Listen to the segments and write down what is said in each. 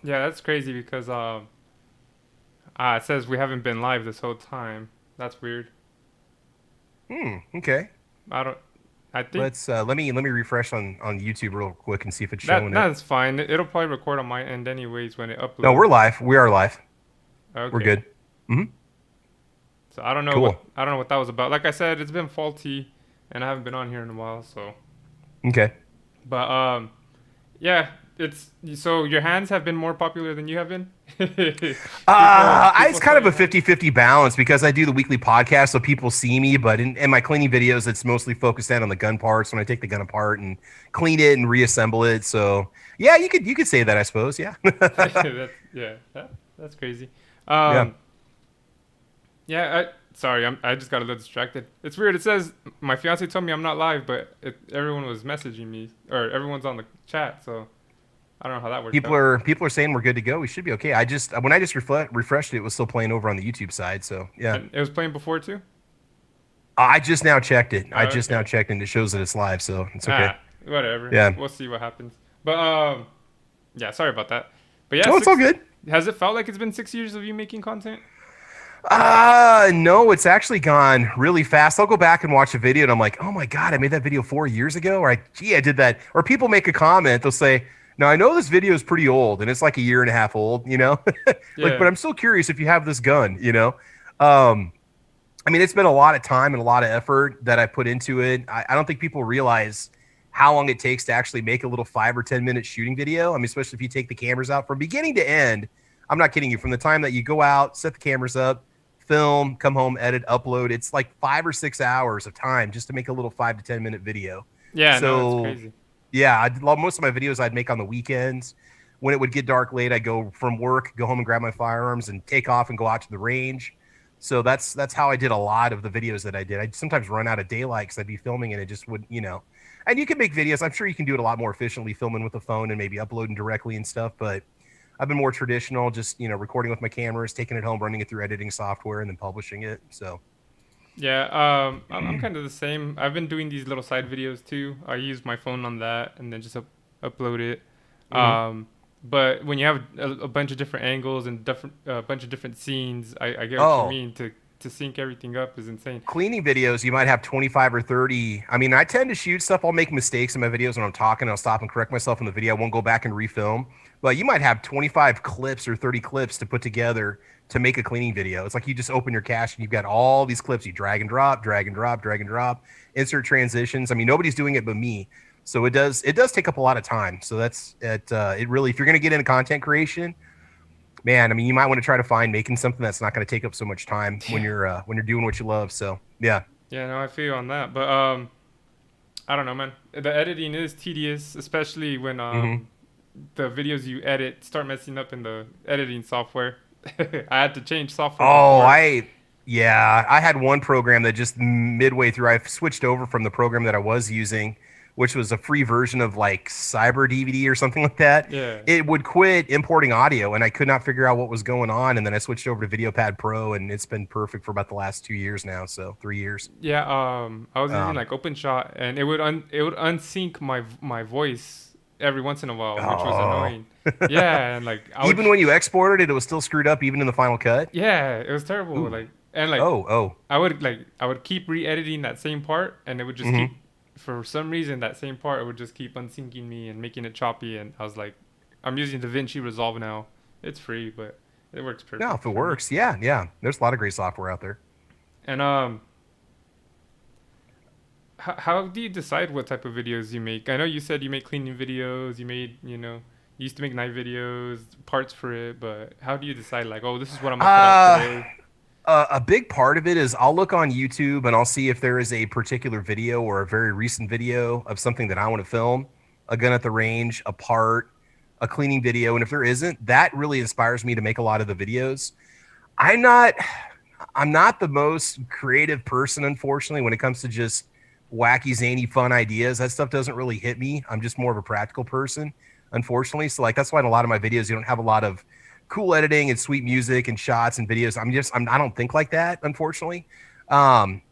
Yeah, that's crazy because it says we haven't been live this whole time. That's weird. Okay. I don't. I think Let me refresh on YouTube real quick and see if it's that showing it. that's fine. It'll probably record on my end anyways when it No, uploads. we're live. We are live. We're Okay. good. Hmm. So Cool. I don't know what that was about. Like I said, it's been faulty, and I haven't been on here in a while. So, Okay. but yeah, it's so your hands have been more popular than you have been. It's People kind saw of a your hands. 50-50 balance because I do the weekly podcast so people see me, but in my cleaning videos, it's mostly focused in on the gun parts when I take the gun apart and clean it and reassemble it. So yeah, you could say that, I suppose. Yeah. That's crazy. Yeah. Um, yeah, sorry, I just got a little distracted. It's weird. It says my fiance told me I'm not live, but everyone was messaging me or everyone's on the chat, so I don't know how that worked People out. are people are saying we're good to go. We should be okay. When I just refreshed it, it was still playing over on the YouTube side. So yeah. And it was playing before too. I just now checked it. I just now Okay. checked and it shows that it's live, so it's okay. Whatever. Yeah. We'll see what happens. But yeah, sorry about that. But yeah, Oh, it's all six. good. Has it felt like it's been 6 years of you making content? No, it's actually gone really fast. I'll go back and watch a video and I'm like, oh my God, I made that video 4 years ago. Or I did that. Or people make a comment, they'll say, now I know this video is pretty old and it's like a year and a half old. Like, but Yeah. I'm still curious if you have this gun. Um, I mean, it's been a lot of time and a lot of effort that I put into it. I don't think people realize how long it takes to actually make a little 5 or 10 minute shooting video. I mean, especially if you take the cameras out from beginning to end. I'm not kidding you. From the time that you go out, set the cameras up, film, come home, edit, upload, it's like 5 or 6 hours of time just to make a little 5 to 10 minute video. Yeah. No, it's So, crazy. yeah, most of my videos I'd make on the weekends. When it would get dark late, I'd go from work, go home and grab my firearms and take off and go out to the range. So that's how I did a lot of the videos that I did. I'd sometimes run out of daylight because I'd be filming and it just would. And you can make videos. I'm sure you can do it a lot more efficiently filming with a phone and maybe uploading directly and stuff. But I've been more traditional, just recording with my cameras, taking it home, running it through editing software, and then publishing it. So, Yeah, I'm kind of the same. I've been doing these little side videos too. I use my phone on that and then just upload it. mhm. Um, but when you have a bunch of different angles and different a bunch of different scenes, I get what you Oh, mean. To sync everything up is insane. cleaning videos, you might have 25 or 30. I mean, I tend to shoot stuff. I'll make mistakes in my videos when I'm talking. I'll stop and correct myself in the video. I won't go back and refilm. But you might have 25 clips or 30 clips to put together to make a cleaning video. It's like you just open your cache and you've got all these clips. You drag and drop, drag and drop, drag and drop, insert transitions. I mean, nobody's doing it but me. So it does take up a lot of time. So that's it. It really, if you're going to get into content creation, man, I mean, you might want to try to find making something that's not going to take up so much time when Yeah, you're doing what you love. So yeah. yeah, no, I feel you on that. But I don't know, man. The editing is tedious, especially when Hmm. the videos you edit start messing up in the editing software. I had to change software Oh, before. yeah, I had one program that just midway through, I switched over from the program that I was using, which was a free version of like Cyber DVD or something like that. Yeah. It would quit importing audio, and I could not figure out what was going on. And then I switched over to VideoPad Pro, and it's been perfect for about the last 2 years now. So 3 years. Yeah, I was using Um, like OpenShot, and it would unsync my voice every once in a while, which was oh, annoying. Yeah, and like even when you exported it, it was still screwed up, even in the final cut. yeah, it was terrible. Ooh. Like and like Oh. I would keep re-editing that same part, and it would just keep Hmm. for some reason that same part it would just keep unsyncing me and making it choppy. And I was like, I'm using DaVinci Resolve now. It's free, but it works No, if perfect it for me. works, yeah. There's a lot of great software out there. And how do you decide what type of videos you make? I know you said you make cleaning videos, you used to make night videos, parts for it, but how do you decide like, oh, this is what I'm gonna put out Uh, today? a big part of it is I'll look on YouTube and I'll see if there is a particular video or a very recent video of something that I want to film, a gun at the range, a part, a cleaning video. And if there isn't, that really inspires me to make a lot of the videos. I'm not I'm not the most creative person, unfortunately, when it comes to just wacky, zany, fun ideas. That stuff doesn't really hit me. I'm just more of a practical person, unfortunately. So like that's why in a lot of my videos you don't have a lot of cool editing and sweet music and shots and videos. I don't think like that, unfortunately.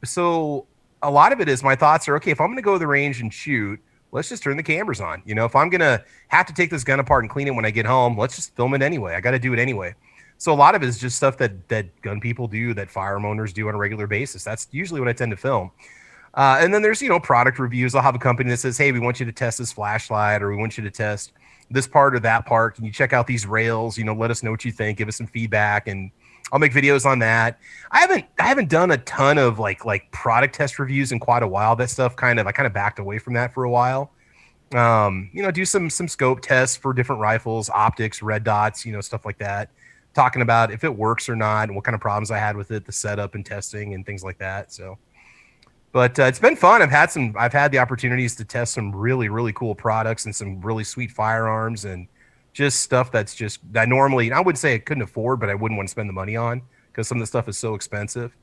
So a lot of it is my thoughts are okay, if I'm gonna go to the range and shoot, let's just turn the cameras on. You know, if I'm gonna have to take this gun apart and clean it when I get home, let's just film it anyway. I got to do it anyway. So a lot of it is just stuff that gun people do, that firearm owners do on a regular basis. That's usually what I tend to film. And then there's, product reviews. I'll have a company that says, hey, we want you to test this flashlight, or we want you to test this part or that part. Can you check out these rails? Let us know what you think. Give us some feedback, and I'll make videos on that. I haven't done a ton of like product test reviews in quite a while. That stuff I kind of backed away from that for a while. Do some scope tests for different rifles, optics, red dots, stuff like that. Talking about if it works or not, and what kind of problems I had with it, the setup and testing and things like that. So, but it's been fun. I've had the opportunities to test some really, really cool products and some really sweet firearms, and just stuff that normally, I wouldn't say I couldn't afford, but I wouldn't want to spend the money on, because some of the stuff is so expensive.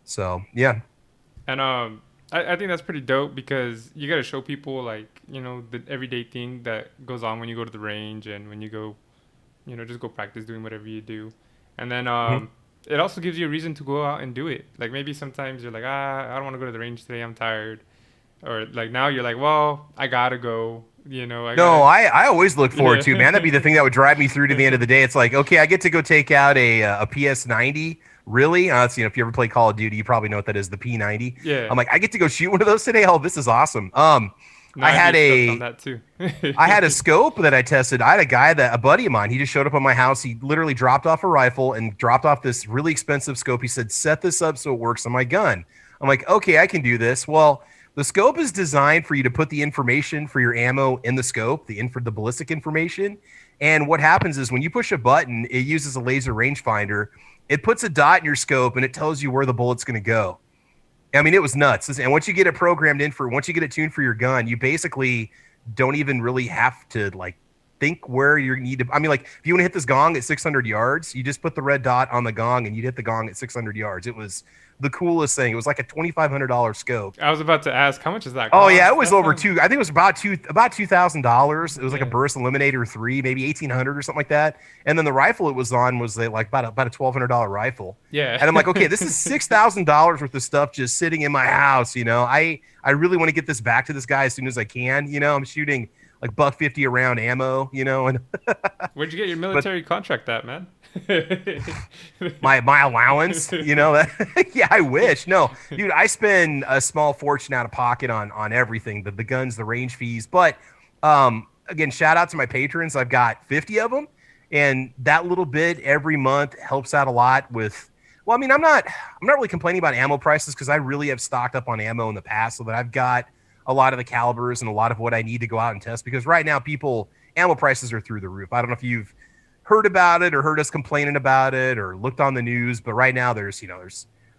So yeah. And I think that's pretty dope, because you got to show people the everyday thing that goes on when you go to the range, and when you go, just go practice doing whatever you do. And then it also gives you a reason to go out and do it. Like, maybe sometimes you're like, I don't want to go to the range today, I'm tired. Or like now you're like, well, I gotta go. I always look forward to, man. That'd be the thing that would drive me through to the end of the day. It's like, okay, I get to go take out a PS90. Really? If you ever play Call of Duty, you probably know what that is, the P90. Yeah. I'm like, I get to go shoot one of those today. Oh, this is awesome. No, I had on that too. I had a scope that I tested. I had a buddy of mine. He just showed up at my house. He literally dropped off a rifle and dropped off this really expensive scope. He said, set this up so it works on my gun. I'm like, okay, I can do this. Well, the scope is designed for you to put the information for your ammo in the scope, the ballistic information. And what happens is when you push a button, it uses a laser rangefinder. It puts a dot in your scope and it tells you where the bullet's going to go. I mean, it was nuts. And once you get it programmed in once you get it tuned for your gun, you basically don't even really have to think where you need to. I mean, if you want to hit this gong at 600 yards, you just put the red dot on the gong and you'd hit the gong at 600 yards. It was the coolest thing. It was like a $2,500 scope. I was about to ask, how much is that cost? Oh yeah, it was over I think it was about $2,000. It was like a Burst Eliminator 3, maybe 1,800 or something like that. And then the rifle it was on was about a $1,200 rifle. Yeah. And I'm like, okay, this is $6,000 worth of stuff just sitting in my house. I really want to get this back to this guy as soon as I can. I'm shooting like $150 a round ammo. And where'd you get your military contract at, man? my allowance, yeah, I wish. No, dude, I spend a small fortune out of pocket on everything, the guns, the range fees. But again, shout out to my patrons. I've got 50 of them, and that little bit every month helps out a lot with. Well, I mean, I'm not really complaining about ammo prices, because I really have stocked up on ammo in the past, so that I've got a lot of the calibers and a lot of what I need to go out and test, because right now ammo prices are through the roof. I don't know if you've heard about it or heard us complaining about it or looked on the news, but right now there's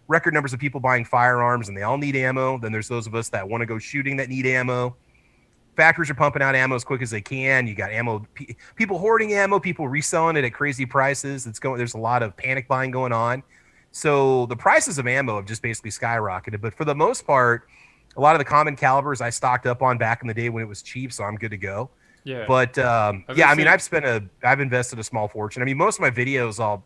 record numbers of people buying firearms, and they all need ammo. Then there's those of us that want to go shooting that need ammo. Factories are pumping out ammo as quick as they can. You got ammo, people hoarding ammo, people reselling it at crazy prices. There's a lot of panic buying going on. So the prices of ammo have just basically skyrocketed. But for the most part, a lot of the common calibers I stocked up on back in the day when it was cheap, so I'm good to go. Yeah. But I've invested a small fortune. I mean, most of my videos,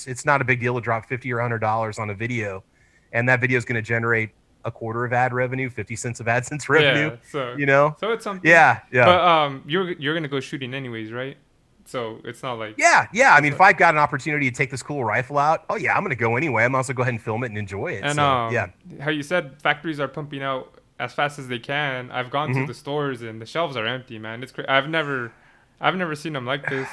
it's not a big deal to drop $50 or $100 on a video, and that video is going to generate a quarter of ad revenue, 50 cents of AdSense revenue. Yeah, so it's something. Yeah. But you're gonna go shooting anyways, right? So it's not like yeah. I mean, if I've got an opportunity to take this cool rifle out, oh yeah, I'm gonna go anyway. I'm also go ahead and film it and enjoy it. And how you said factories are pumping out as fast as they can. I've gone to the stores and the shelves are empty, man. It's crazy. I've never seen them like this.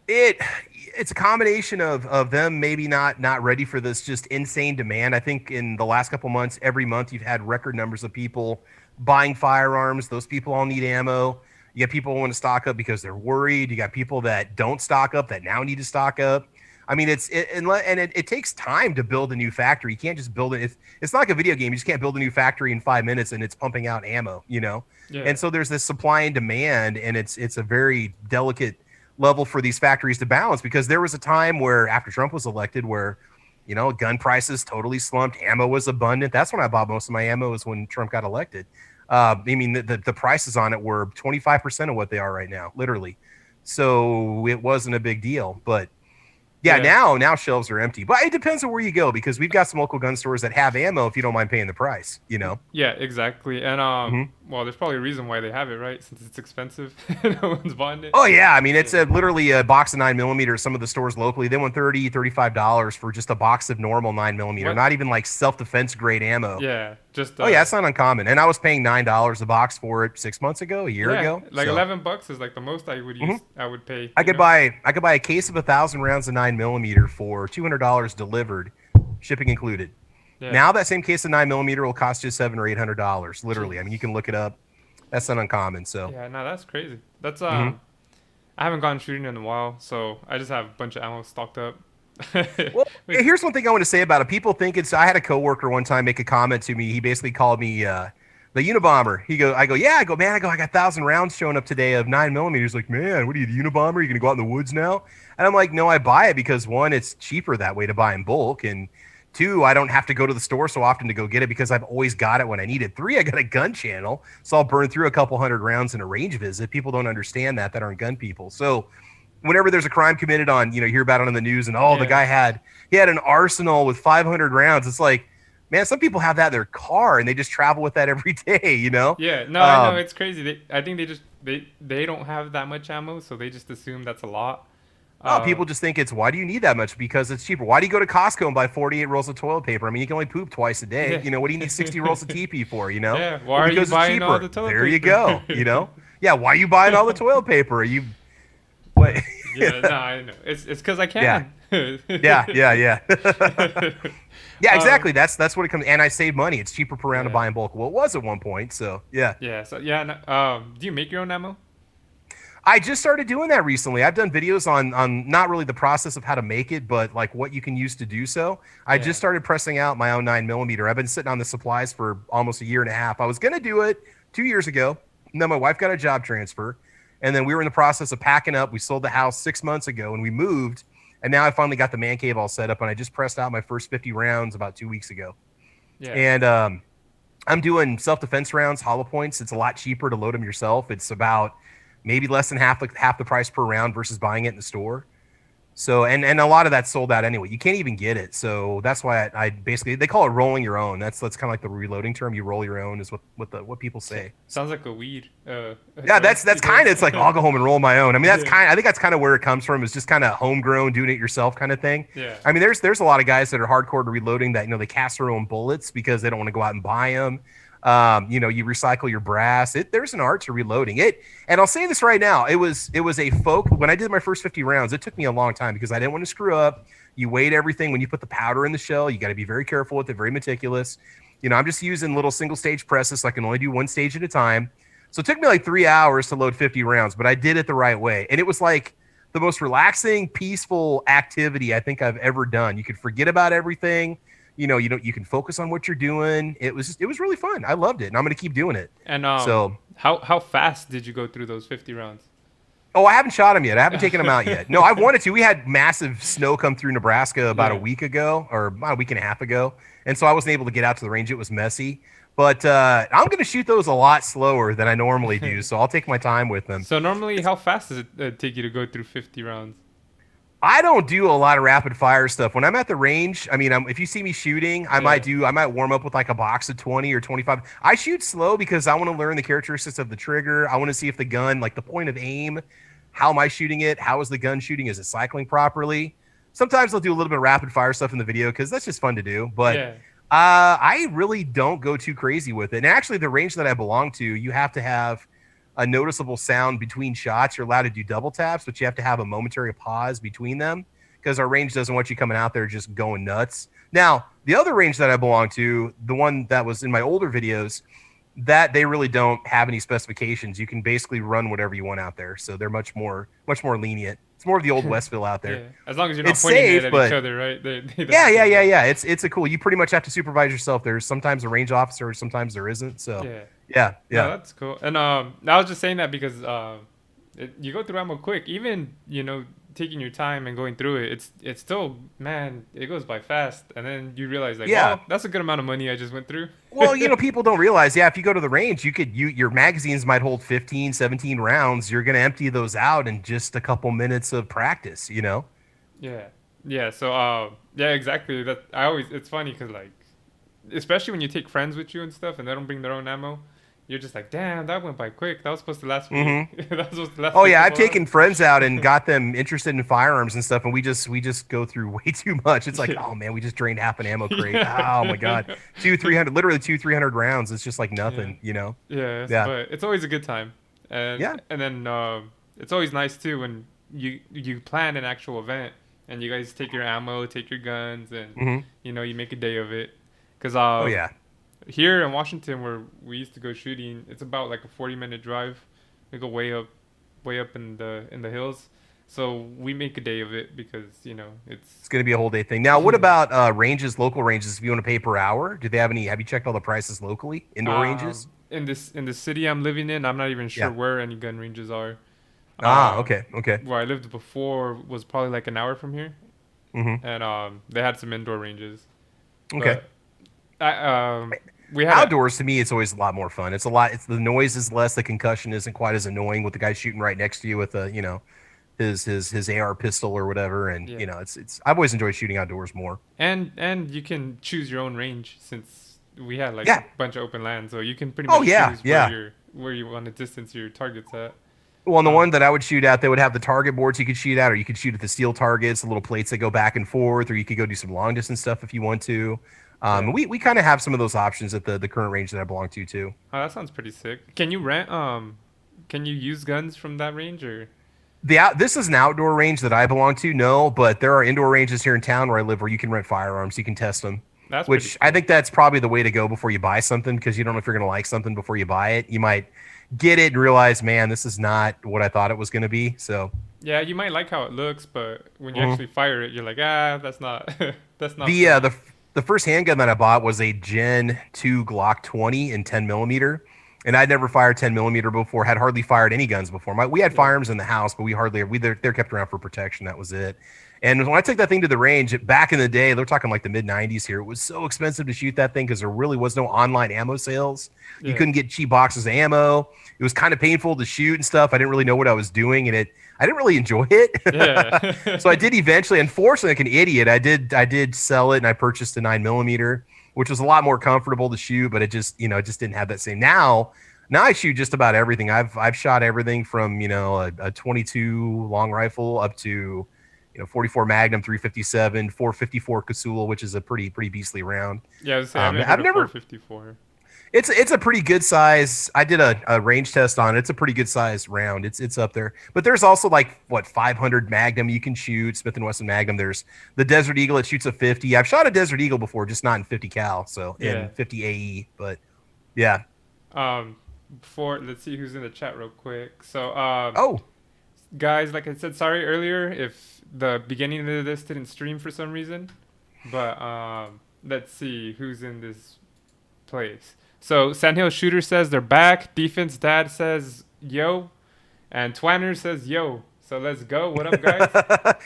It's a combination of them maybe not ready for this just insane demand. I think in the last couple months, every month you've had record numbers of people buying firearms. Those people all need ammo. You got people who want to stock up because they're worried. You got people that don't stock up that now need to stock up. I mean, it takes time to build a new factory. You can't just build it. It's not like a video game. You just can't build a new factory in 5 minutes and it's pumping out ammo, Yeah. And so there's this supply and demand, and it's a very delicate level for these factories to balance, because there was a time where after Trump was elected where, gun prices totally slumped. Ammo was abundant. That's when I bought most of my ammo, is when Trump got elected. I mean, the prices on it were 25% of what they are right now, literally. So it wasn't a big deal. But yeah. Now shelves are empty. But it depends on where you go, because we've got some local gun stores that have ammo if you don't mind paying the price, Yeah, exactly. And well, there's probably a reason why they have it, right? Since it's expensive, no one's buying it. Oh yeah, I mean Yeah. it's literally a box of 9 millimeter. Some of the stores locally they want $30, $35 for just a box of normal 9 millimeter, What? not even like self defense grade ammo. Yeah, just Oh yeah, it's not uncommon. And I was paying $9 a box for it 6 months ago, a year yeah, ago. like So 11 bucks is like the most I would mhm. use. I would pay. I could buy a case of 1,000 rounds of 9 millimeter for $200 delivered, shipping included. Yeah. Now that same case of 9 millimeter will cost you $700 or $800. Literally, I mean you Jeez. can look it up. That's not uncommon. So. Yeah, no, that's crazy. That's Mhm. I haven't gone shooting in a while, so I just have a bunch of ammo stocked up. Well, Wait, here's one thing I want to say about it. People think it's. I had a coworker one time make a comment to me. He basically called me the Unabomber. I go, yeah. I go, man. I got 1,000 rounds showing up today of 9 millimeters. Like, man, what are you, the Unabomber? Are you gonna go out in the woods now? And I'm like, no, I buy it because one, it's cheaper that way to buy in bulk, and two, I don't have to go to the store so often to go get it because I've always got it when I need it. Three, I got a gun channel, so I'll burn through a couple hundred rounds in a range visit. People don't understand that aren't gun people. So whenever there's a crime committed on, you hear about it on the news and oh, the yeah, guy had an arsenal with 500 rounds. It's like, man, some people have that in their car and they just travel with that every day. yeah. No, I know Um, it's crazy. I think they don't have that much ammo, so they just assume that's a lot. oh, Uh, people just think it's why do you need that much? Because it's cheaper. Why do you go to Costco and buy 48 rolls of toilet paper? I mean, you can only poop twice a day. yeah, What do you need 60 rolls of TP for? yeah. Why Well, are you because it's buying all cheaper. the toilet There you paper? go. Yeah, why are you buying all the toilet paper? Are you what? Yeah, no, I know. It's because I Yeah. can. Yeah. Yeah, um, exactly. That's what it comes. And I save money. It's cheaper per round to yeah, buy in bulk. Well, it was at one point. So yeah, yeah. So yeah, no, do you make your own ammo? I just started doing that recently. I've done videos on not really the process of how to make it, but like what you can use to do so. I Yeah, just started pressing out my own 9 millimeter. I've been sitting on the supplies for almost a year and a half. I was gonna do it 2 years ago. And then my wife got a job transfer, and then we were in the process of packing up. We sold the house 6 months ago, and we moved. And now I finally got the man cave all set up, and I just pressed out my first 50 rounds about 2 weeks ago. yeah. And I'm doing self defense rounds, hollow points. It's a lot cheaper to load them yourself. It's about maybe less than half the price per round versus buying it in the store. So and a lot of that's sold out anyway. You can't even get it. So that's why I basically they call it rolling your own. That's kind of like the reloading term. You roll your own is what people say. Sounds like a weed. Yeah, Term. that's kind of it's like I'll go home and roll my own. I mean Yeah, I think that's kind of where it comes from. It's just kind of homegrown, doing it yourself kind of thing. yeah, I mean there's a lot of guys that are hardcore to reloading that they cast their own bullets because they don't want to go out and buy them. You recycle your brass. There's an art to reloading it. And I'll say this right now. It was a folk when I did my first 50 rounds, it took me a long time because I didn't want to screw up. You weight everything when you put the powder in the shell. You got to be very careful with it, very meticulous. I'm just using little single stage presses, so I can only do one stage at a time. So it took me like 3 hours to load 50 rounds, but I did it the right way. And it was like the most relaxing, peaceful activity I think I've ever done. You could forget about everything. You can focus on what you're doing. It was really fun. I loved it, and I'm gonna keep doing it. and So, how fast did you go through those 50 rounds? oh, I haven't shot him yet. I haven't taken him out yet. No, I wanted to. We had massive snow come through Nebraska about a Yeah. week ago, or about a week and a half ago, and so I wasn't able to get out to the range. It was messy, but I'm gonna shoot those a lot slower than I normally do. So I'll take my time with them. So normally, how fast does it take you to go through 50 rounds? I don't do a lot of rapid fire stuff. When I'm at the range, I mean, if you see me shooting, Yeah. I might warm up with like a box of 20 or 25. I shoot slow because I want to learn the characteristics of the trigger. I want to see if the gun, like the point of aim, how am I shooting it? How is the gun shooting? Is it cycling properly? Sometimes I'll do a little bit of rapid fire stuff in the video because that's just fun to do. But Yeah. I really don't go too crazy with it. And actually, the range that I belong to, you have to have a noticeable sound between shots. You're allowed to do double taps, but you have to have a momentary pause between them because our range doesn't want you coming out there just going nuts. Now, the other range that I belong to, the one that was in my older videos, that they really don't have any specifications. You can basically run whatever you want out there. So they're much more lenient. It's more of the old West feel out there. Yeah. As long as you're not It's pointing safe, it at but each other, right? They don't yeah, have yeah, to do yeah, that. yeah. It's a cool. You pretty much have to supervise yourself. There's sometimes a range officer, sometimes there isn't. So Yeah. yeah, No, yeah. that's cool. And I was just saying that because you go through ammo quick. Even taking your time and going through it, it's still, man, it goes by fast. And then you realize like, Yeah. well, that's a good amount of money I just went through. Well, people don't realize, yeah, if you go to the range, your magazines might hold 15, 17 rounds. You're going to empty those out in just a couple minutes of practice. Yeah. Yeah. So yeah, exactly. That it's funny because like, especially when you take friends with you and stuff, and they don't bring their own ammo, you're just like, damn, that went by quick. That was supposed to last me. Hmm. That was supposed to last Oh me a yeah, I've couple taken hours. friends out and got them interested in firearms and stuff, and we just go through way too much. It's like, Yeah. oh man, we just drained half an ammo crate. Oh my god, Yeah. 300, literally 300 rounds. It's just like Yeah. nothing, you know? Yes, Yeah, but it's always a good time, yeah. and then it's always nice too when you plan an actual event and you guys take your ammo, take your guns, and Hmm. you make a day of it. Cause Oh yeah. here in Washington where we used to go shooting, it's about like a 40-minute drive. We go way up in the hills, so we make a day of it because It's going to be a whole day thing. Now, what about ranges, local ranges? If you want to pay per hour, do they have any? Have you checked all the prices locally? Indoor ranges? in the city I'm living in, I'm not even sure Yeah. where any gun ranges are. Ah, Um, okay, okay. where I lived before was probably like an hour from here, Hmm. and they had some indoor ranges, Okay. but we had a Outdoors to me, it's always a lot more fun. It's a lot. It's the noise is less. The concussion isn't quite as annoying with the guy shooting right next to you with a, his AR pistol or whatever. And yeah, it's. I've always enjoyed shooting outdoors more. and you can choose your own range since we had like a Yeah. bunch of open land, so you can pretty Oh much yeah, choose yeah. where you want to distance your targets at. Well, on the Um, one that I would shoot at, they would have the target boards you could shoot at, or you could shoot at the steel targets, the little plates that go back and forth, or you could go do some long distance stuff if you want to. yeah, We kind of have some of those options at the current range that I belong to too. oh, that sounds pretty sick. Can you rent? Can you use guns from that range or? This is an outdoor range that I belong to, no, but there are indoor ranges here in town where I live where you can rent firearms, you can test them, That's pretty which I cool. think that's probably the way to go before you buy something because you don't know if you're going to like something before you buy it. You might get it and realize, man, this is not what I thought it was going to be. So Yeah, you might like how it looks, but when you mhm. actually fire it, you're like, ah, that's not that's not the for uh, me. the the first handgun that I bought was a Gen 2 Glock 20 in 10 millimeter. And I'd never fired 10 millimeter before, had hardly fired any guns before. We had Yeah. firearms in the house, but they're kept around for protection. That was it. And when I took that thing to the range back in the day, they're talking like the mid 90s here. It was so expensive to shoot that thing because there really was no online ammo sales. You Yeah. couldn't get cheap boxes of ammo. It was kind of painful to shoot and stuff. I didn't really know what I was doing, and I didn't really enjoy it. Yeah. So I did eventually. Unfortunately, like an idiot, I did sell it and I purchased a 9 millimeter, which was a lot more comfortable to shoot, but it just didn't have that same. Now I shoot just about everything. I've shot everything from a 22 long rifle up to 44 Magnum, 357, 454 Casull, which is a pretty beastly round. Yeah, I was say I haven't heard I've of never. 454. It's a pretty good size. I did a range test on it. It's a pretty good size round. It's up there. But there's also like what 500 Magnum you can shoot, Smith and Wesson Magnum. There's the Desert Eagle. It shoots a 50. I've shot a Desert Eagle before, just not in 50 cal, so in Yeah. 50 AE. But yeah. Um before let's see who's in the chat real quick. So Oh, guys, like I said, sorry earlier if the beginning of this didn't stream for some reason. But let's see who's in this place. So Sandhill Shooter says they're back. Defense Dad says yo, and Twanner says yo. So let's go. What up, guys?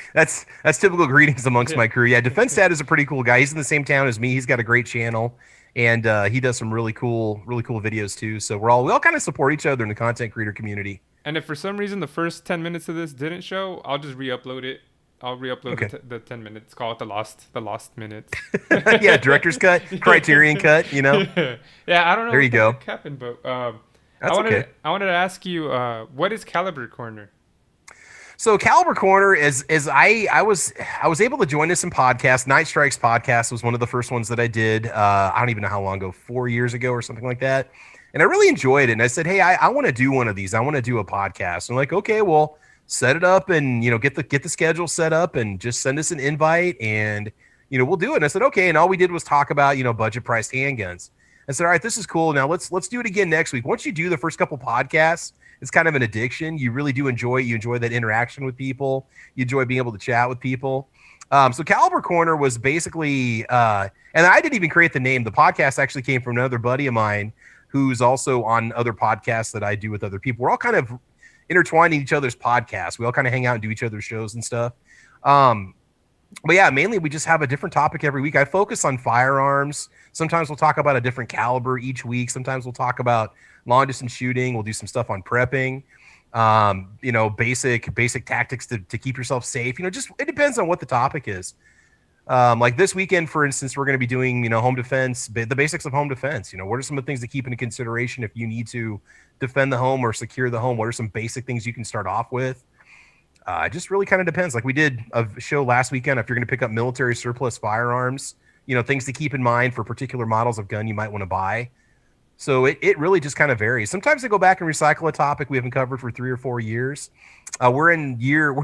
that's typical greetings amongst Yeah. my crew. Yeah, Defense Dad is a pretty cool guy. He's in the same town as me. He's got a great channel, and he does some really cool videos too. So we all kind of support each other in the content creator community. And if for some reason the first 10 minutes of this didn't show, I'll just re-upload it. I'll re-upload Okay. the 10 minutes. Call it the lost minutes. Yeah, director's cut, Criterion cut. Yeah, I don't know There what you the go. heck happened, but That's okay. I wanted to ask you what is Caliber Corner? So Caliber Corner is I was able to join us in podcast. Night Strikes podcast was one of the first ones that I did. I don't even know how long ago, 4 years ago or something like that. And I really enjoyed it. And I said, hey, I want to do one of these. I want to do a podcast. And I'm like, okay, well, set it up and get the schedule set up and just send us an invite and we'll do it. And I said, okay. And all we did was talk about budget priced handguns. I said, all right, this is cool. Now let's do it again next week. Once you do the first couple podcasts, it's kind of an addiction. You really do enjoy it. You enjoy that interaction with people. You enjoy being able to chat with people. So Caliber Corner was basically, and I didn't even create the name. The podcast actually came from another buddy of mine who's also on other podcasts that I do with other people. We're all kind of intertwined in each other's podcasts. We all kind of hang out and do each other's shows and stuff. But yeah, mainly we just have a different topic every week. I focus on firearms. Sometimes we'll talk about a different caliber each week. Sometimes we'll talk about long distance shooting. We'll do some stuff on prepping, basic tactics to keep yourself safe. Just it depends on what the topic is. Like this weekend, for instance, we're going to be doing, home defense, the basics of home defense. What are some of the things to keep into consideration if you need to defend the home or secure the home? What are some basic things you can start off with? It just really kind of depends. Like we did a show last weekend. If you're going to pick up military surplus firearms, things to keep in mind for particular models of gun you might want to buy. So it really just kind of varies. Sometimes I go back and recycle a topic we haven't covered for 3 or 4 years. We're in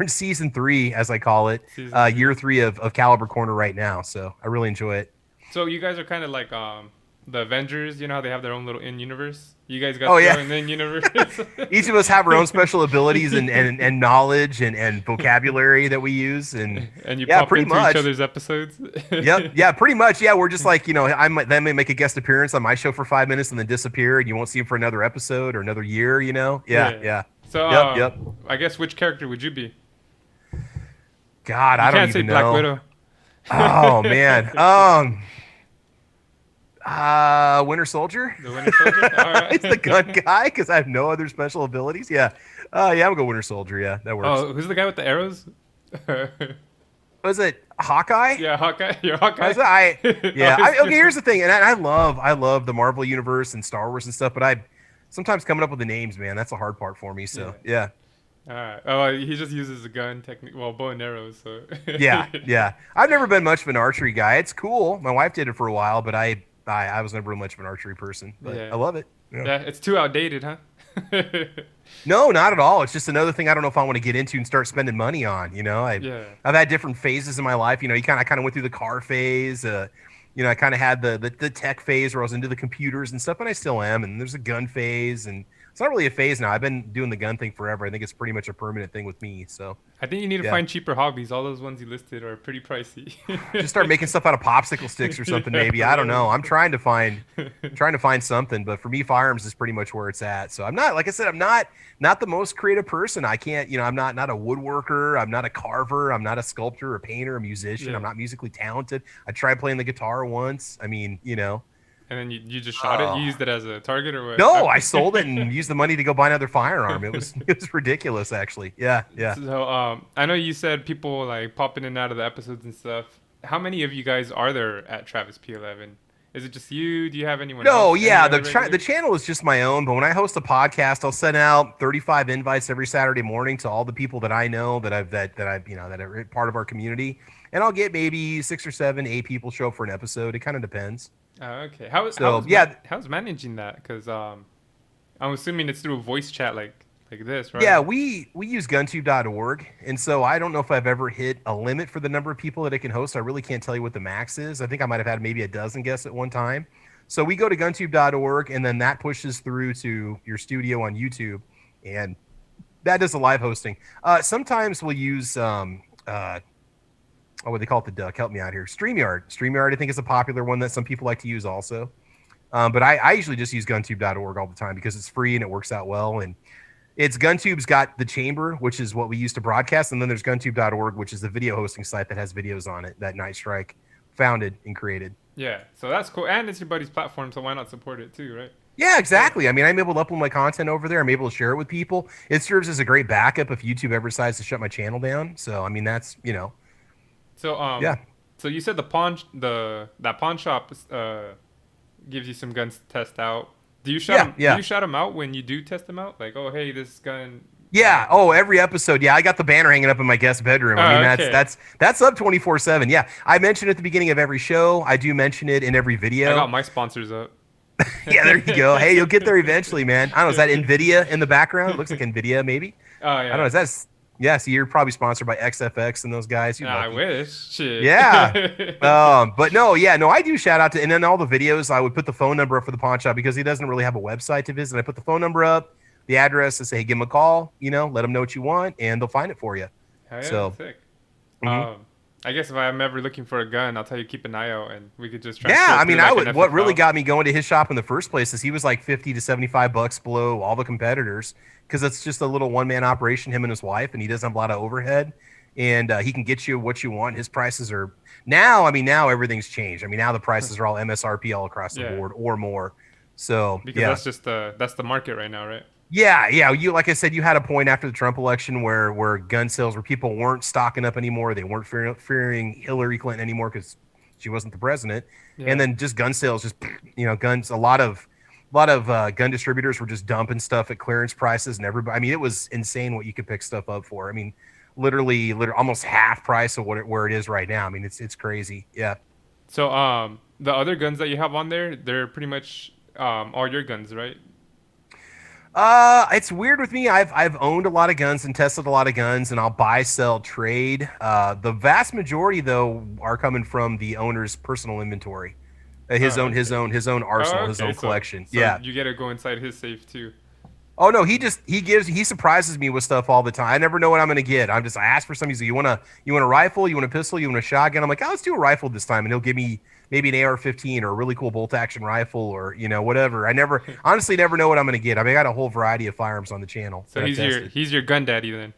season 3, as I call it, year 3 of Caliber Corner right now. So I really enjoy it. So you guys are kind of like the Avengers. You know how they have their own little in-universe? You guys got their own in-universe? Each of us have our own special abilities and knowledge and vocabulary that we use. And you pop pretty into much each other's episodes? Yep. Yeah, pretty much. Yeah, we're just like, I might then make a guest appearance on my show for 5 minutes and then disappear, and you won't see him for another episode or another year, Yeah. So, yep. I guess which character would you be? God, I don't even know. Black Widow. Oh, man. Winter Soldier. The Winter Soldier. All right. He's the gun guy because I have no other special abilities. Yeah. I'm gonna go Winter Soldier. Yeah, that works. Oh, who's the guy with the arrows? Was it Hawkeye? Yeah, Hawkeye. You're Hawkeye. Okay, here's the thing, and I love the Marvel universe and Star Wars and stuff, but sometimes coming up with the names, man, that's the hard part for me. So yeah. All right. Oh, he just uses a gun technique. Well, bow and arrows. So. yeah. I've never been much of an archery guy. It's cool. My wife did it for a while, but I was never much of an archery person. But I love it. Yeah, it's too outdated, huh? No, not at all. It's just another thing I don't know if I want to get into and start spending money on. I've had different phases in my life. I kind of went through the car phase. I kind of had the tech phase where I was into the computers and stuff, and I still am. And there's a gun phase, and it's not really a phase now. I've been doing the gun thing forever. I think it's pretty much a permanent thing with me. So I think you need to find cheaper hobbies. All those ones you listed are pretty pricey. Just start making stuff out of popsicle sticks or something, maybe. I don't know. I'm trying to find something, but for me, firearms is pretty much where it's at. So I'm not, like I said, I'm not the most creative person. I can't, I'm not a woodworker. I'm not a carver. I'm not a sculptor, a painter, a musician. I'm not musically talented. I tried playing the guitar once. I mean, And then you just shot it? You used it as a target or what? No, I sold it and used the money to go buy another firearm. It was ridiculous, actually. Yeah. So I know you said people like pop in and out of the episodes and stuff. How many of you guys are there at TravisP11? Is it just you? Do you have anyone else? No, yeah. The channel is just my own, but when I host a podcast, I'll send out 35 invites every Saturday morning to all the people that I know that are part of our community. And I'll get maybe 6 or 7, 8 people show up for an episode. It kind of depends. Okay. How's managing that? Because I'm assuming it's through a voice chat like this, right? Yeah, we use guntube.org, and so I don't know if I've ever hit a limit for the number of people that I can host. I really can't tell you what the max is. I think I might have had maybe a dozen guests at one time. So we go to guntube.org, and then that pushes through to your studio on YouTube, and that does the live hosting. Sometimes we'll use what they call it, the duck. Help me out here. StreamYard, I think, is a popular one that some people like to use also. But I usually just use guntube.org all the time because it's free and it works out well. And it's GunTube's got the chamber, which is what we use to broadcast. And then there's guntube.org, which is the video hosting site that has videos on it that Night Strike founded and created. Yeah, so that's cool. And it's your buddy's platform, so why not support it too, right? Yeah, exactly. I mean, I'm able to upload my content over there. I'm able to share it with people. It serves as a great backup if YouTube ever decides to shut my channel down. So, I mean, that's, So yeah. So you said that pawn shop gives you some guns to test out. Do you shout them out when you do test them out? Like, oh hey, this gun. Yeah. Oh, every episode. Yeah, I got the banner hanging up in my guest bedroom. I mean, okay. that's up 24/7. Yeah, I mention it at the beginning of every show. I do mention it in every video. I got my sponsors up. Yeah, there you go. Hey, you'll get there eventually, man. I don't know. Is that NVIDIA in the background? It looks like NVIDIA, maybe. Oh yeah. I don't know. Yeah, so you're probably sponsored by XFX and those guys. I wish. Shit. Yeah. But no, I do shout out to, and then all the videos, I would put the phone number up for the pawn shop because he doesn't really have a website to visit. I put the phone number up, the address, and say, hey, give him a call, let them know what you want, and they'll find it for you. Oh, yeah, so, sick. I guess if I'm ever looking for a gun, I'll tell you keep an eye out, and we could just try. Yeah, I mean, what really got me going to his shop in the first place is he was like $50 to $75 below all the competitors because it's just a little one-man operation, him and his wife, and he doesn't have a lot of overhead, and he can get you what you want. His prices are now everything's changed. I mean, now the prices are all MSRP all across the board or more. So because that's the market right now, right? Yeah, yeah. You like I said, you had a point after the Trump election where gun sales, where people weren't stocking up anymore. They weren't fearing Hillary Clinton anymore because she wasn't the president. And Yeah. then just gun sales, just guns. A lot of gun distributors were just dumping stuff at clearance prices, and everybody. I mean, it was insane what you could pick stuff up for. I mean, literally almost half price of where it is right now. I mean, it's crazy. Yeah. So the other guns that you have on there, they're pretty much all your guns, right? It's weird with me. I've owned a lot of guns and tested a lot of guns, and I'll buy, sell, trade. The vast majority, though, are coming from the owner's personal inventory, Okay. his own Oh, arsenal, his okay. own So collection. so Yeah. you get to go inside his safe too. Oh no, he surprises me with stuff all the time. I never know what I'm gonna get. I ask for something. He's like, you want a rifle, you want a pistol, you want a shotgun. I'm like, oh, let's do a rifle this time, and he'll give me maybe an AR-15 or a really cool bolt action rifle or whatever. I never honestly never know what I'm gonna get. I mean, I got a whole variety of firearms on the channel So that I've tested. he's your gun daddy then.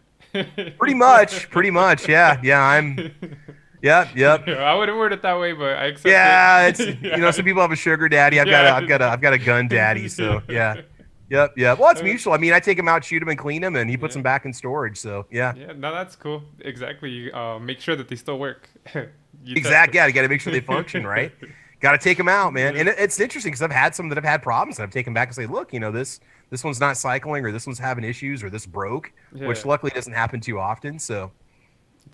Pretty much. Yeah, yeah. Yep, yep. I wouldn't word it that way, but I accept Yeah, it's it. some people have a sugar daddy. Yeah. I've got a gun daddy. So yeah, yep, yep. Well, it's mutual. I mean, I take him out, shoot him, and clean him, and he puts Yeah. them back in storage. So yeah, Yeah, no, that's cool. Exactly. You make sure that they still work. You test exactly. Yeah, you got to make sure they function, right? Got to take them out, man. Yeah. And it's interesting because I've had some that have had problems, and I've taken back and say, look, this one's not cycling, or this one's having issues, or this broke, which Yeah. luckily doesn't happen too often. So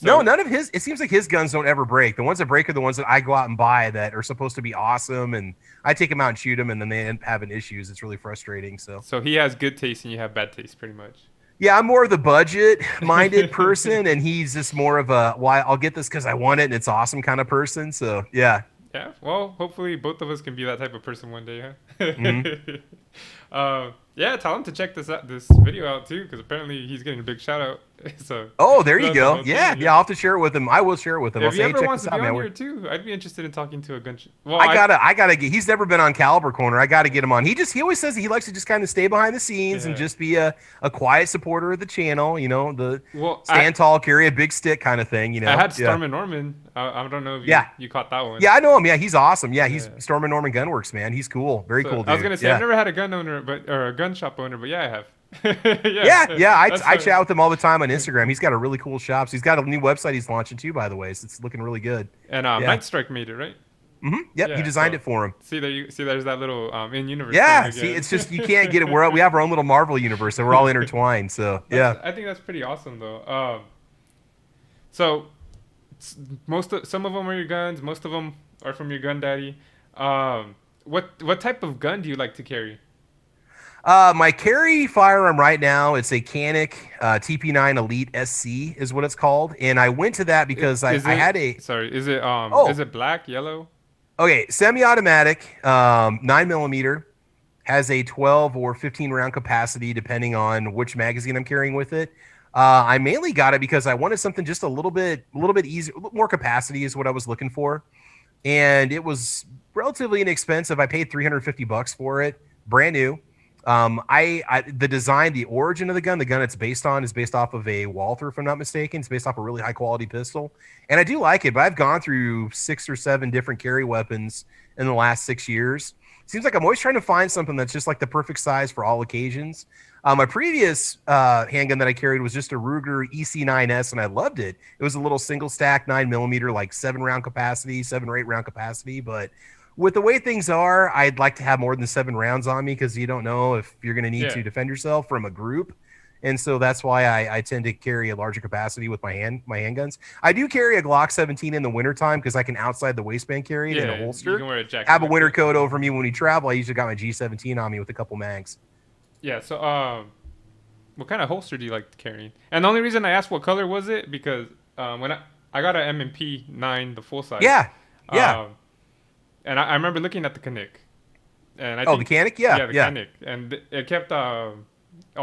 no, So none of his. It seems like his guns don't ever break. The ones that break are the ones that I go out and buy that are supposed to be awesome, and I take them out and shoot them, and then they end up having issues. It's really frustrating. So so he has good taste and you have bad taste, pretty much. yeah, I'm more of the budget-minded person, and he's just more of a why I'll get this because I want it and it's awesome kind of person. So yeah. Yeah. Well, hopefully both of us can be that type of person one day, huh? Mhm. Yeah. Tell him to check this video out too, because apparently he's getting a big shout out. So Oh, there you throughout the go. whole Yeah, thing, yeah. I'll have to share it with him. I will share it with him. I'll if he say, hey, ever check wants this to be out, on man. here too, I'd be interested in talking to a gun. Well, I gotta get. He's never been on Caliber Corner. I gotta get him on. He always says that he likes to just kind of stay behind the scenes and yeah. just be a quiet supporter of the channel. The Well, stand tall, carry a big stick kind of thing. I had Yeah, Storm and Norman. I don't know if yeah, you caught that one. yeah. I know him. Yeah, he's awesome. Yeah, he's Yeah. Storm and Norman Gunworks, man. He's cool. Very So cool, I was dude. gonna say I've Yeah. never had a gun owner, or a gun shop owner, but yeah, I have. Yeah, Yeah, yeah. that's I chat with him all the time on Instagram. He's got a really cool shop. So he's got a new website he's launching too, by the way. So it's looking really good. and Yeah. Night Strike made it, right? Yep. He Yeah. designed So it for him. see there, you see there's that little in universe Yeah. thing See, again. it's just you can't get it. We have our own little Marvel universe, and we're all intertwined. So yeah. I think that's pretty awesome though. So some of them are your guns, most of them are from your gun daddy. What type of gun do you like to carry? My carry firearm right now, it's a Canic TP9 Elite SC is what it's called, and I went to that because Is I it, had a sorry, oh is it black, yellow? okay semi-automatic 9 millimeter, has a 12 or 15 round capacity depending on which magazine I'm carrying with it. I mainly got it because I wanted something just a little bit easier, more capacity is what I was looking for, and it was relatively inexpensive. I paid $350 for it, brand new. The design, the origin of the gun it's based on is based off of a Walther, if I'm not mistaken. It's based off a really high quality pistol, and I do like it. But I've gone through 6 or 7 different carry weapons in the last 6 years. Seems like I'm always trying to find something that's just like the perfect size for all occasions. My previous handgun that I carried was just a Ruger EC9S, and I loved it. It was a little single stack 9 millimeter, like 7 round capacity, 7 or 8 round capacity, but with the way things are, I'd like to have more than 7 rounds on me because you don't know if you're going to need Yeah. to defend yourself from a group. And so that's why I tend to carry a larger capacity with my handguns. I do carry a Glock 17 in the wintertime because I can outside the waistband carry it in Yeah, a you holster. can wear a jacket. Have a with winter it. coat over me when we travel. I usually got my G17 on me with a couple mags. Yeah. So what kind of holster do you like carrying? And the only reason I asked what color was it because when I got an M&P 9, the full size. Yeah, yeah. Um, and I remember looking at the Canic, and I Oh, think, the Canic? Yeah, yeah, the yeah. Canic, and it kept all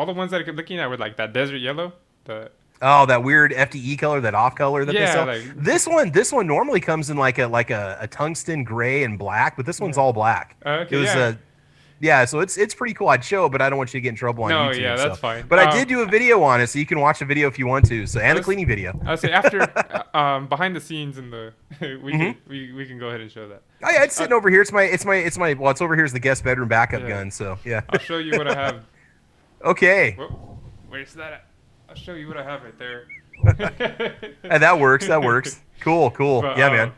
the ones that I kept looking at were like that desert yellow. The Oh, that weird FDE color, that off color that they Yeah, sell. like- This one normally comes in like a tungsten gray and black, but this one's all black. Okay, It was yeah. yeah, so it's pretty cool. I'd show, but I don't want you to get in trouble on No, YouTube. yeah, that's so. fine. But I did do a video on it, so you can watch the video if you want to. So and the was- cleaning video. I would say after behind the scenes in the we can go ahead and show that. Oh yeah, it's sitting over here. It's my well, it's over here is the guest bedroom backup Yeah. gun. So yeah. I'll show you what I have. Okay. Whoa, where's that at? I'll show you what I have right there. And that works. That works. Cool. Cool. But Yeah, man.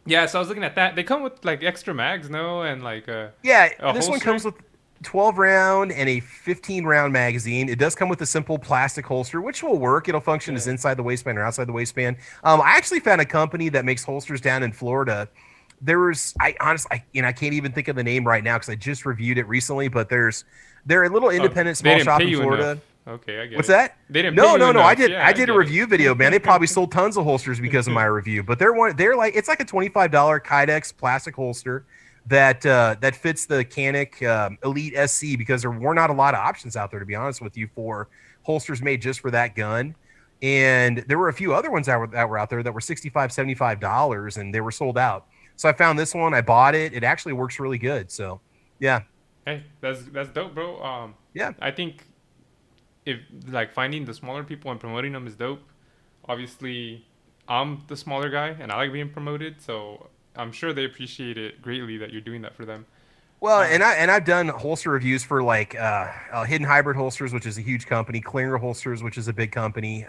yeah, so I was looking at that. They come with like extra mags, no, and like Yeah, a this one comes holster. with 12 round and a 15 round magazine. It does come with a simple plastic holster, which will work. It'll function as Yeah. inside the waistband or outside the waistband. I actually found a company that makes holsters down in Florida. I honestly, I can't even think of the name right now because I just reviewed it recently. But they're a little Oh, independent they small didn't shop pay in you enough. Florida. Okay, I get What's it. that? They didn't pay No, you no, no. I enough. did. Yeah, I I did a get review video, man. They probably it. sold tons of holsters because of my review. But they're like it's like a $25 Kydex plastic holster that fits the Canic Elite SC because there were not a lot of options out there, to be honest with you, for holsters made just for that gun. And there were a few other ones that were out there that were $65, $75, and they were sold out. So I found this one. I bought it. It actually works really good. So yeah, Hey, that's dope, bro. yeah. I think if like finding the smaller people and promoting them is dope. Obviously, I'm the smaller guy and I like being promoted, so I'm sure they appreciate it greatly that you're doing that for them. Well, Uh, I've done holster reviews for like Hidden Hybrid Holsters, which is a huge company, Klinger Holsters, which is a big company.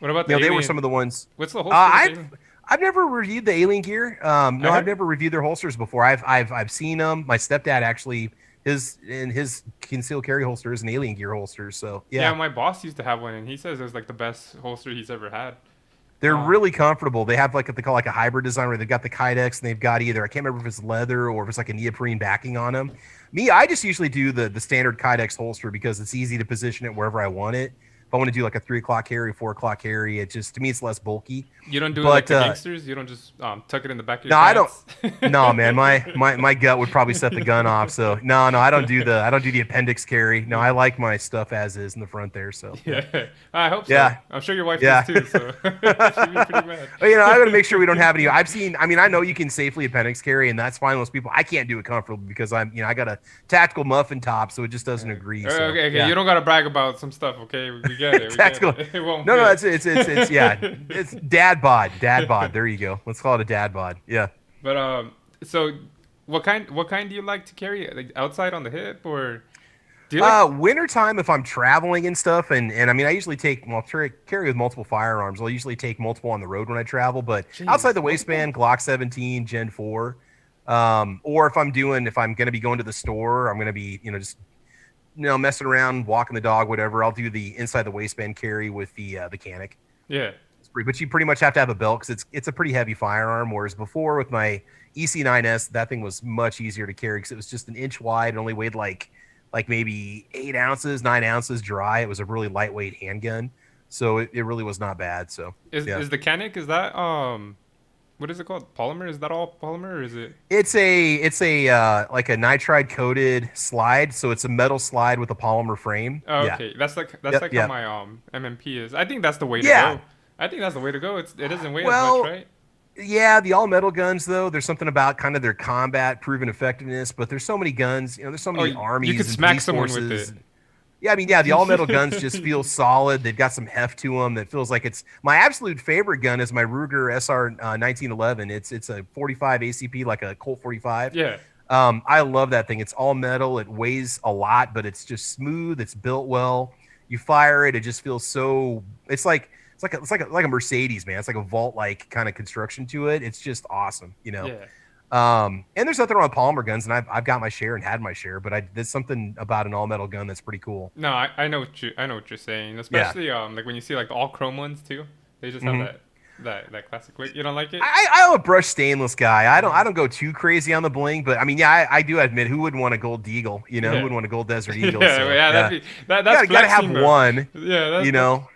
what about the They were some alien? of the ones. What's the holster with Uh, the I've alien? I've never reviewed the Alien gear. I No, I've heard. never reviewed their holsters before. I've seen them. My stepdad actually his concealed carry holster is an Alien gear holster. So Yeah, yeah, my boss used to have one, and he says it was like the best holster he's ever had. they're Um, really comfortable. They have like what they call like a hybrid design where they've got the Kydex and they've got either I can't remember if it's leather or if it's like a neoprene backing on them. Me, I just usually do the standard Kydex holster because it's easy to position it wherever I want it. If I want to do like a 3 o'clock carry, 4 o'clock carry, it just to me it's less bulky. you don't do it like But the gangsters. You don't just tuck it in the back of your no, I don't. pants. No, man, my gut would probably set the gun off. So no, I don't do the appendix carry. No, I like my stuff as is in the front there. So yeah, Yeah, I hope so. yeah, I'm sure your wife yeah. does too. So she'd be pretty mad. Well, I got to make sure we don't have any. I've seen. I mean, I know you can safely appendix carry, and that's fine. Most people, I can't do it comfortably because I got a tactical muffin top, so it just doesn't agree. Okay, So okay, yeah, you don't gotta brag about some stuff, okay? We get it. We get tactical. it. It won't No, no, fit. it's yeah, it's dad bod. There you go. Let's call it a dad bod. Yeah. But so what kind do you like to carry? Like outside on the hip, or do you like? Wintertime if I'm traveling and stuff, and I mean I usually take carry with multiple firearms. I'll usually take multiple on the road when I travel, but outside Jeez, the multiple? waistband, Glock 17, Gen 4. Or if I'm gonna be going to the store, I'm gonna be just messing around, walking the dog, whatever. I'll do the inside the waistband carry with the Canic. Yeah, But you pretty much have to have a belt because it's a pretty heavy firearm. Whereas before with my EC9S, that thing was much easier to carry because it was just an inch wide and only weighed like maybe 8 ounces, 9 ounces dry. It was a really lightweight handgun, so it really was not bad. So is yeah, is the Canic, is that what is it called? Polymer? Is that all polymer, or is it? it's a like a nitride coated slide, so it's a metal slide with a polymer frame. Oh, Yeah, okay, that's yep, like how yep, my MMP is. I think that's the way to yeah. go. I think that's the way to go. It doesn't weigh as much, Well, right? yeah, the all metal guns though, there's something about kind of their combat proven effectiveness, but there's so many guns, there's so Oh, many you could armies and smack police someone with forces. it. Yeah, I mean, yeah, the all metal guns just feel solid. They've got some heft to them that feels like it's my absolute favorite gun is my Ruger SR 1911. It's a 45 ACP like a Colt 45. Yeah, I love that thing. It's all metal. It weighs a lot, but it's just smooth. It's built well. You fire it, it just feels so. It's like a Mercedes, man. It's like a vault like kind of construction to it. It's just awesome. yeah. And there's nothing wrong with polymer guns, and I've got my share and had my share, but there's something about an all metal gun that's pretty cool. No, I know what you're saying. Yeah. Especially like when you see like the all chrome ones too. They just have Mhm. that classic look. You don't like it? I'm a brushed stainless guy. I don't go too crazy on the bling, but I mean, yeah, I do admit who wouldn't want a gold eagle? Who Yeah. wouldn't want a gold desert Yeah, eagle? So yeah, yeah, that's gotta have flexing, bro. one. Yeah, You know,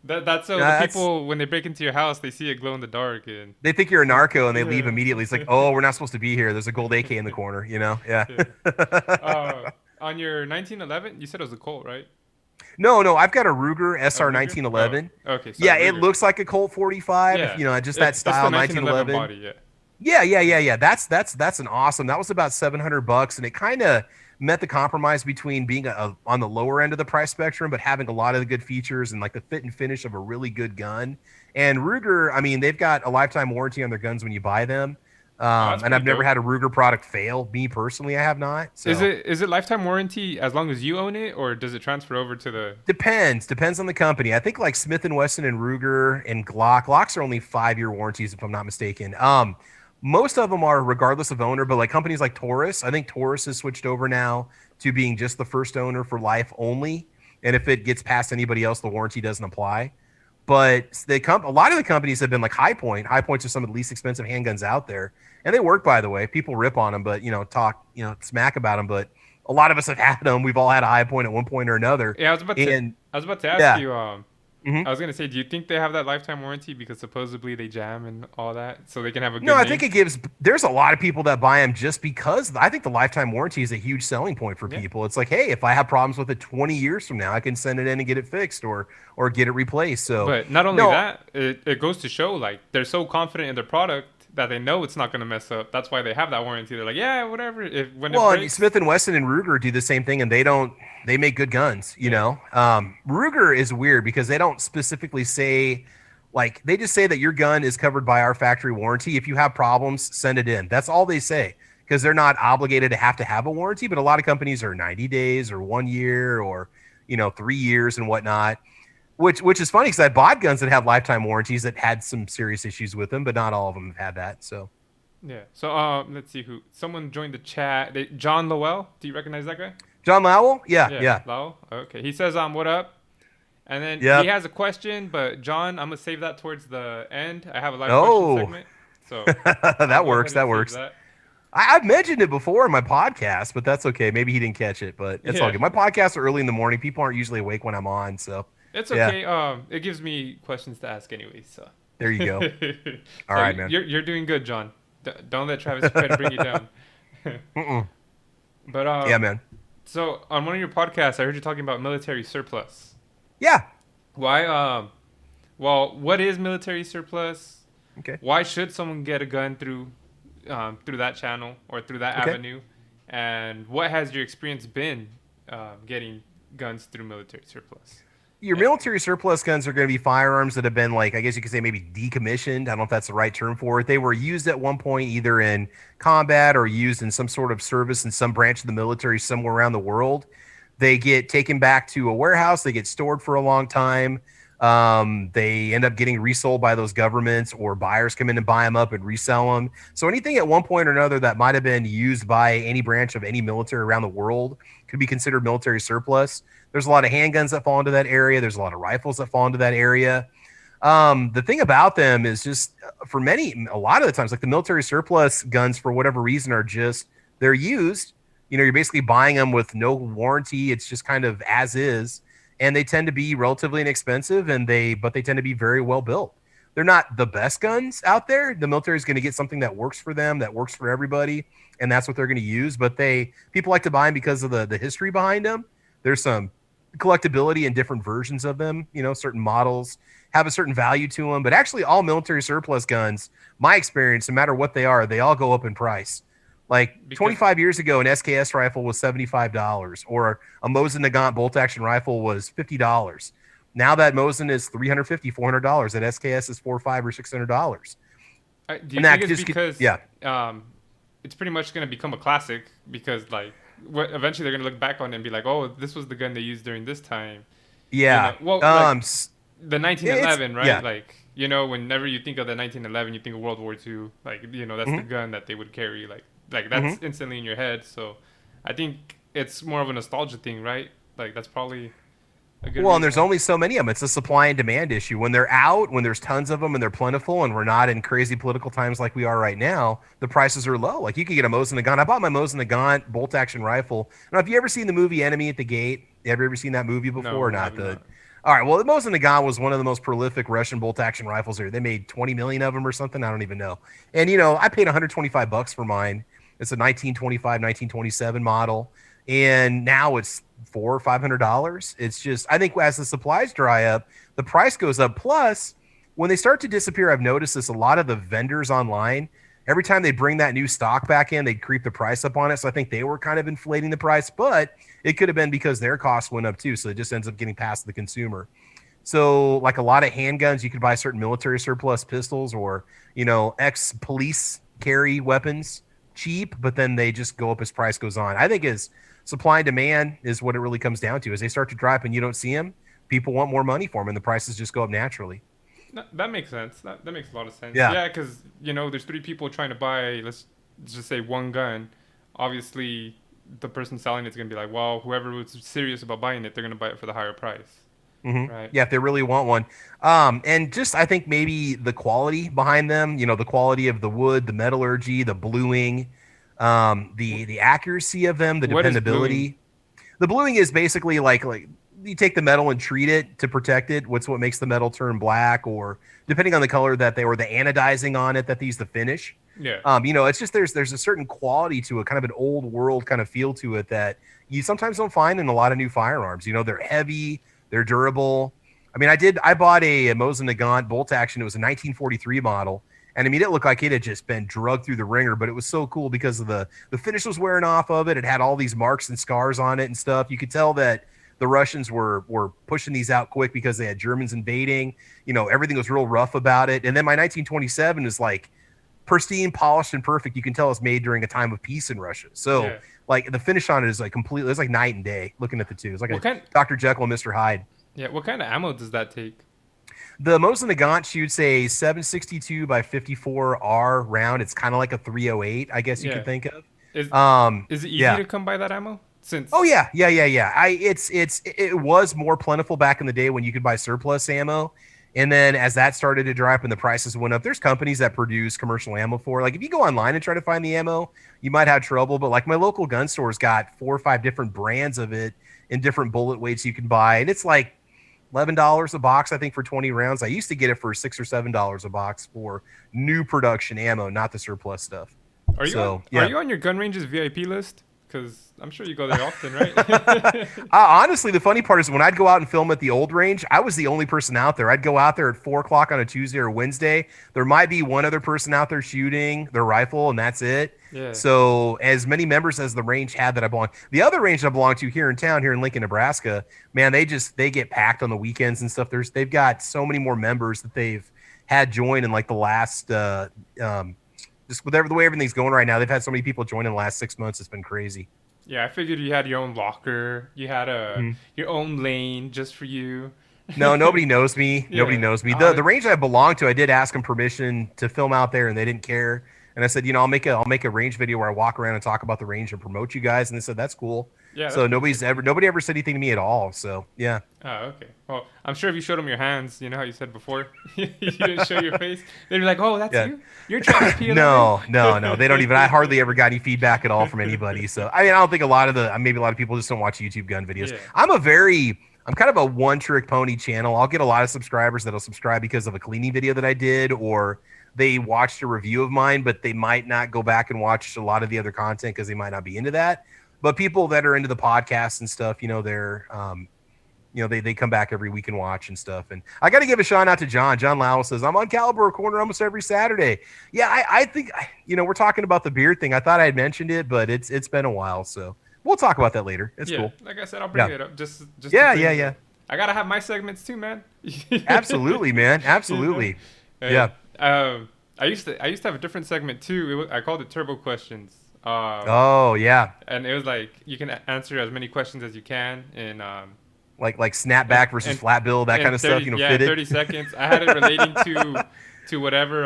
that's so the That's people when they break into your house, they see it glow in the dark, and they think you're a narco and they leave yeah, immediately. It's like, oh, we're not supposed to be here. There's a gold AK in the corner. Yeah. yeah. On your 1911, you said it was a Colt, right? No, I've got a Ruger A SR Ruger? 1911. Oh, okay, sorry, Yeah, it Ruger. looks like a Colt 45. Yeah, Just that it's the style 1911 1911. body. Yeah, Yeah. That's an awesome. That was about $700, and it kind of met the compromise between being on the lower end of the price spectrum, but having a lot of the good features and like the fit and finish of a really good gun. And Ruger, I mean, they've got a lifetime warranty on their guns when you buy them. Oh, that's And pretty I've never dope. had a Ruger product fail. Me personally, I have not. Is So it lifetime warranty as long as you own it, or does it transfer over to the? depends on the company. I think like Smith and Wesson and Ruger and Glocks are only 5 year warranties if I'm not mistaken. Most of them are regardless of owner, but like companies like Taurus, I think Taurus has switched over now to being just the first owner for life only. And if it gets past anybody else, the warranty doesn't apply. But a lot of the companies have been like High Point. High Points are some of the least expensive handguns out there, and they work, by the way. People rip on them, but talk smack about them. But a lot of us have had them. We've all had a High Point at one point or another. Yeah, I was about to ask Yeah. you. hmm I was gonna say, do you think they have that lifetime warranty because supposedly they jam and all that, so they can have a No, good I think name? there's a lot of people that buy them just because I think the lifetime warranty is a huge selling point for Yeah. people. It's like, hey, if I have problems with it 20 years from now, I can send it in and get it fixed or get it replaced. So, But not only no, that, it goes to show like they're so confident in their product that they know it's not gonna mess up. That's why they have that warranty. They're like, yeah, whatever. If when it well, and breaks, Smith and Wesson and Ruger do the same thing, and they make good guns. yeah, Ruger is weird because they don't specifically say, like, they just say that your gun is covered by our factory warranty. If you have problems, send it in. That's all they say because they're not obligated to have a warranty. But a lot of companies are 90 days or 1 year or 3 years and whatnot. Which is funny because I bought guns that have lifetime warranties that had some serious issues with them, but not all of them have had that. So yeah. So let's see who. Someone joined the chat. John Lowell. Do you recognize that guy? John Lowell, yeah, Yeah, yeah, Lowell. Okay. He says, what up? And then he yep. has a question, but John, I'm gonna save that towards the end. I have a live question Oh, segment, so I'll that go ahead works. and That save works. that. I've mentioned it before in my podcast, but that's okay. Maybe he didn't catch it, but it's all Yeah, good. My podcasts are early in the morning. People aren't usually awake when I'm on, so it's yeah. okay. It gives me questions to ask anyway, so. There you go. All So right, man. you're doing good, John. Don't let Travis try to bring you down. Mm-mm. But Yeah, man. so on one of your podcasts, I heard you talking about military surplus. Yeah. Why? Well, what is military surplus? Okay. Why should someone get a gun through that channel or through that Okay. avenue? And what has your experience been getting guns through military surplus? Your Yeah. military surplus guns are going to be firearms that have been, like, I guess you could say maybe decommissioned. I don't know if that's the right term for it. They were used at one point either in combat or used in some sort of service in some branch of the military somewhere around the world. They get taken back to a warehouse. They get stored for a long time. They end up getting resold by those governments, or buyers come in and buy them up and resell them. So anything at one point or another that might have been used by any branch of any military around the world could be considered military surplus. There's a lot of handguns that fall into that area. There's a lot of rifles that fall into that area. The thing about them is just a lot of the times, like the military surplus guns, for whatever reason, are just, they're used. You're basically buying them with no warranty. It's just kind of as is, and they tend to be relatively inexpensive, but they tend to be very well built. They're not the best guns out there. The military is going to get something that works for them, that works for everybody, and that's what they're going to use. But people like to buy them because of the history behind them. There's some collectability in different versions of them. Certain models have a certain value to them, but actually all military surplus guns, my experience, no matter what they are, they all go up in price. Like Because 25 years ago, an SKS rifle was $75, or a Mosin Nagant bolt action rifle was $50. Now that Mosin is $350, $400. That SKS is $400, $500, or $600. do you And think that it's just because yeah. it's pretty much going to become a classic because like eventually they're going to look back on it and be like, oh, this was the gun they used during this time. Yeah. Well, like S- the 1911, right? yeah. Like, whenever you think of the 1911, you think of World War II. Like, that's the Mhm. gun that they would carry. Like Mhm. that's instantly in your head. So I think it's more of a nostalgia thing, right? Like, that's probably a good Well, and reason there's why. only so many of them. It's a supply and demand issue. When they're out, when there's tons of them and they're plentiful, and we're not in crazy political times like we are right now, the prices are low. Like you could get a Mosin Nagant. I bought my Mosin Nagant bolt action rifle. Now, have you ever seen the movie Enemy at the Gate? Have you ever seen that movie before or No, not? I've not. All right. Well, the Mosin Nagant was one of the most prolific Russian bolt action rifles there. They made 20 million of them or something. I don't even know. And I paid $125 for mine. It's a 1925, 1927 model, and now it's $400 or $500. It's just, I think as the supplies dry up, the price goes up. Plus, when they start to disappear, I've noticed this. A lot of the vendors online, every time they bring that new stock back in, they creep the price up on it. So I think they were kind of inflating the price, but it could have been because their costs went up too. So it just ends up getting past the consumer. So, like a lot of handguns, you could buy certain military surplus pistols or, ex police carry weapons cheap, but then they just go up as price goes on. I think is supply and demand is what it really comes down to. As they start to drop and you don't see them, people want more money for them, and the prices just go up naturally. That makes sense. That makes a lot of sense. Yeah. Yeah, because there's three people trying to buy. Let's just say one gun. Obviously, the person selling it's gonna be like, well, whoever was serious about buying it, they're gonna buy it for the higher price, right? Yeah, if they really want one. And just I think maybe the quality behind them, the quality of the wood, the metallurgy, the bluing, the accuracy of them, the What is bluing? dependability. The bluing is basically like you take the metal and treat it to protect it. What's what makes the metal turn black, or depending on the color that they or the anodizing on it that they use the finish. Yeah. It's just there's a certain quality to it, kind of an old world kind of feel to it that you sometimes don't find in a lot of new firearms. They're heavy, they're durable. I mean, I bought a Mosin Nagant bolt action. It was a 1943 model. And I mean, it looked like it had just been drugged through the ringer, but it was so cool because of the finish was wearing off of it. It had all these marks and scars on it and stuff. You could tell that the Russians were pushing these out quick because they had Germans invading. Everything was real rough about it. And then my 1927 is like pristine, polished, and perfect. You can tell it's made during a time of peace in Russia. So Yeah. like the finish on it is like completely, it's like night and day looking at the two. It's like What kind? Dr. Jekyll and Mr. Hyde. Yeah. What kind of ammo does that take? The Mosin Nagant shoots a 762 by 54R round. It's kind of like a 308, I guess you Yeah. could think of. Is is it easy Yeah. to come by that ammo? Since Oh yeah. It was more plentiful back in the day when you could buy surplus ammo. And then as that started to dry up and the prices went up, there's companies that produce commercial ammo for. Like if you go online and try to find the ammo, you might have trouble. But like my local gun store's got 4 or 5 different brands of it in different bullet weights you can buy. And it's like $11 a box, I think, for 20 rounds. I used to get it for $6 or $7 a box for new production ammo, not the surplus stuff. are you on your gun range's VIP list? Because I'm sure you go there often, right? Honestly, the funny part is when I'd go out and film at the old range, I was the only person out there. I'd go out there at 4 o'clock on a Tuesday or Wednesday. There might be one other person out there shooting their rifle, and that's it. Yeah. So as many members as the range had that I belong, the other range I belong to here in town, here in Lincoln, Nebraska, man, they get packed on the weekends and stuff. They've got so many more members that they've had join in like the last just with the way everything's going right now. They've had so many people join in the last 6 months. It's been crazy. Yeah, I figured you had your own locker. You had Mhm. your own lane just for you. No, nobody knows me. Yeah. Nobody knows me. The range I belong to, I did ask them permission to film out there, and they didn't care. And I said, I'll make a range video where I walk around and talk about the range and promote you guys. And they said that's cool. Yeah. So that's nobody ever said anything to me at all. So yeah. Oh, okay. Well, I'm sure if you showed them your hands, you know how you said before, you didn't show your face. They'd be like, "Oh, that's Yeah. you. You're TravisP11." No. They don't even. I hardly ever got any feedback at all from anybody. So I mean, I don't think maybe a lot of people just don't watch YouTube gun videos. Yeah. I'm kind of a one-trick pony channel. I'll get a lot of subscribers that'll subscribe because of a cleaning video that I did, or they watched a review of mine, but they might not go back and watch a lot of the other content because they might not be into that. But people that are into the podcast and stuff, they're, they come back every week and watch and stuff. And I got to give a shout out to John. John Lowell says, I'm on Caliber Corner almost every Saturday. Yeah, I think, we're talking about the beard thing. I thought I had mentioned it, but it's been a while. So we'll talk about that later. It's cool. Like I said, I'll bring it up. Just Yeah. I gotta have my segments too, man. Absolutely, man. Absolutely. Yeah. I used to have a different segment too. I called it Turbo Questions. Oh yeah. And it was like you can answer as many questions as you can in like snapback versus flat bill, that kind of 30, stuff. Yeah, fitted. 30 seconds. I had it relating to whatever.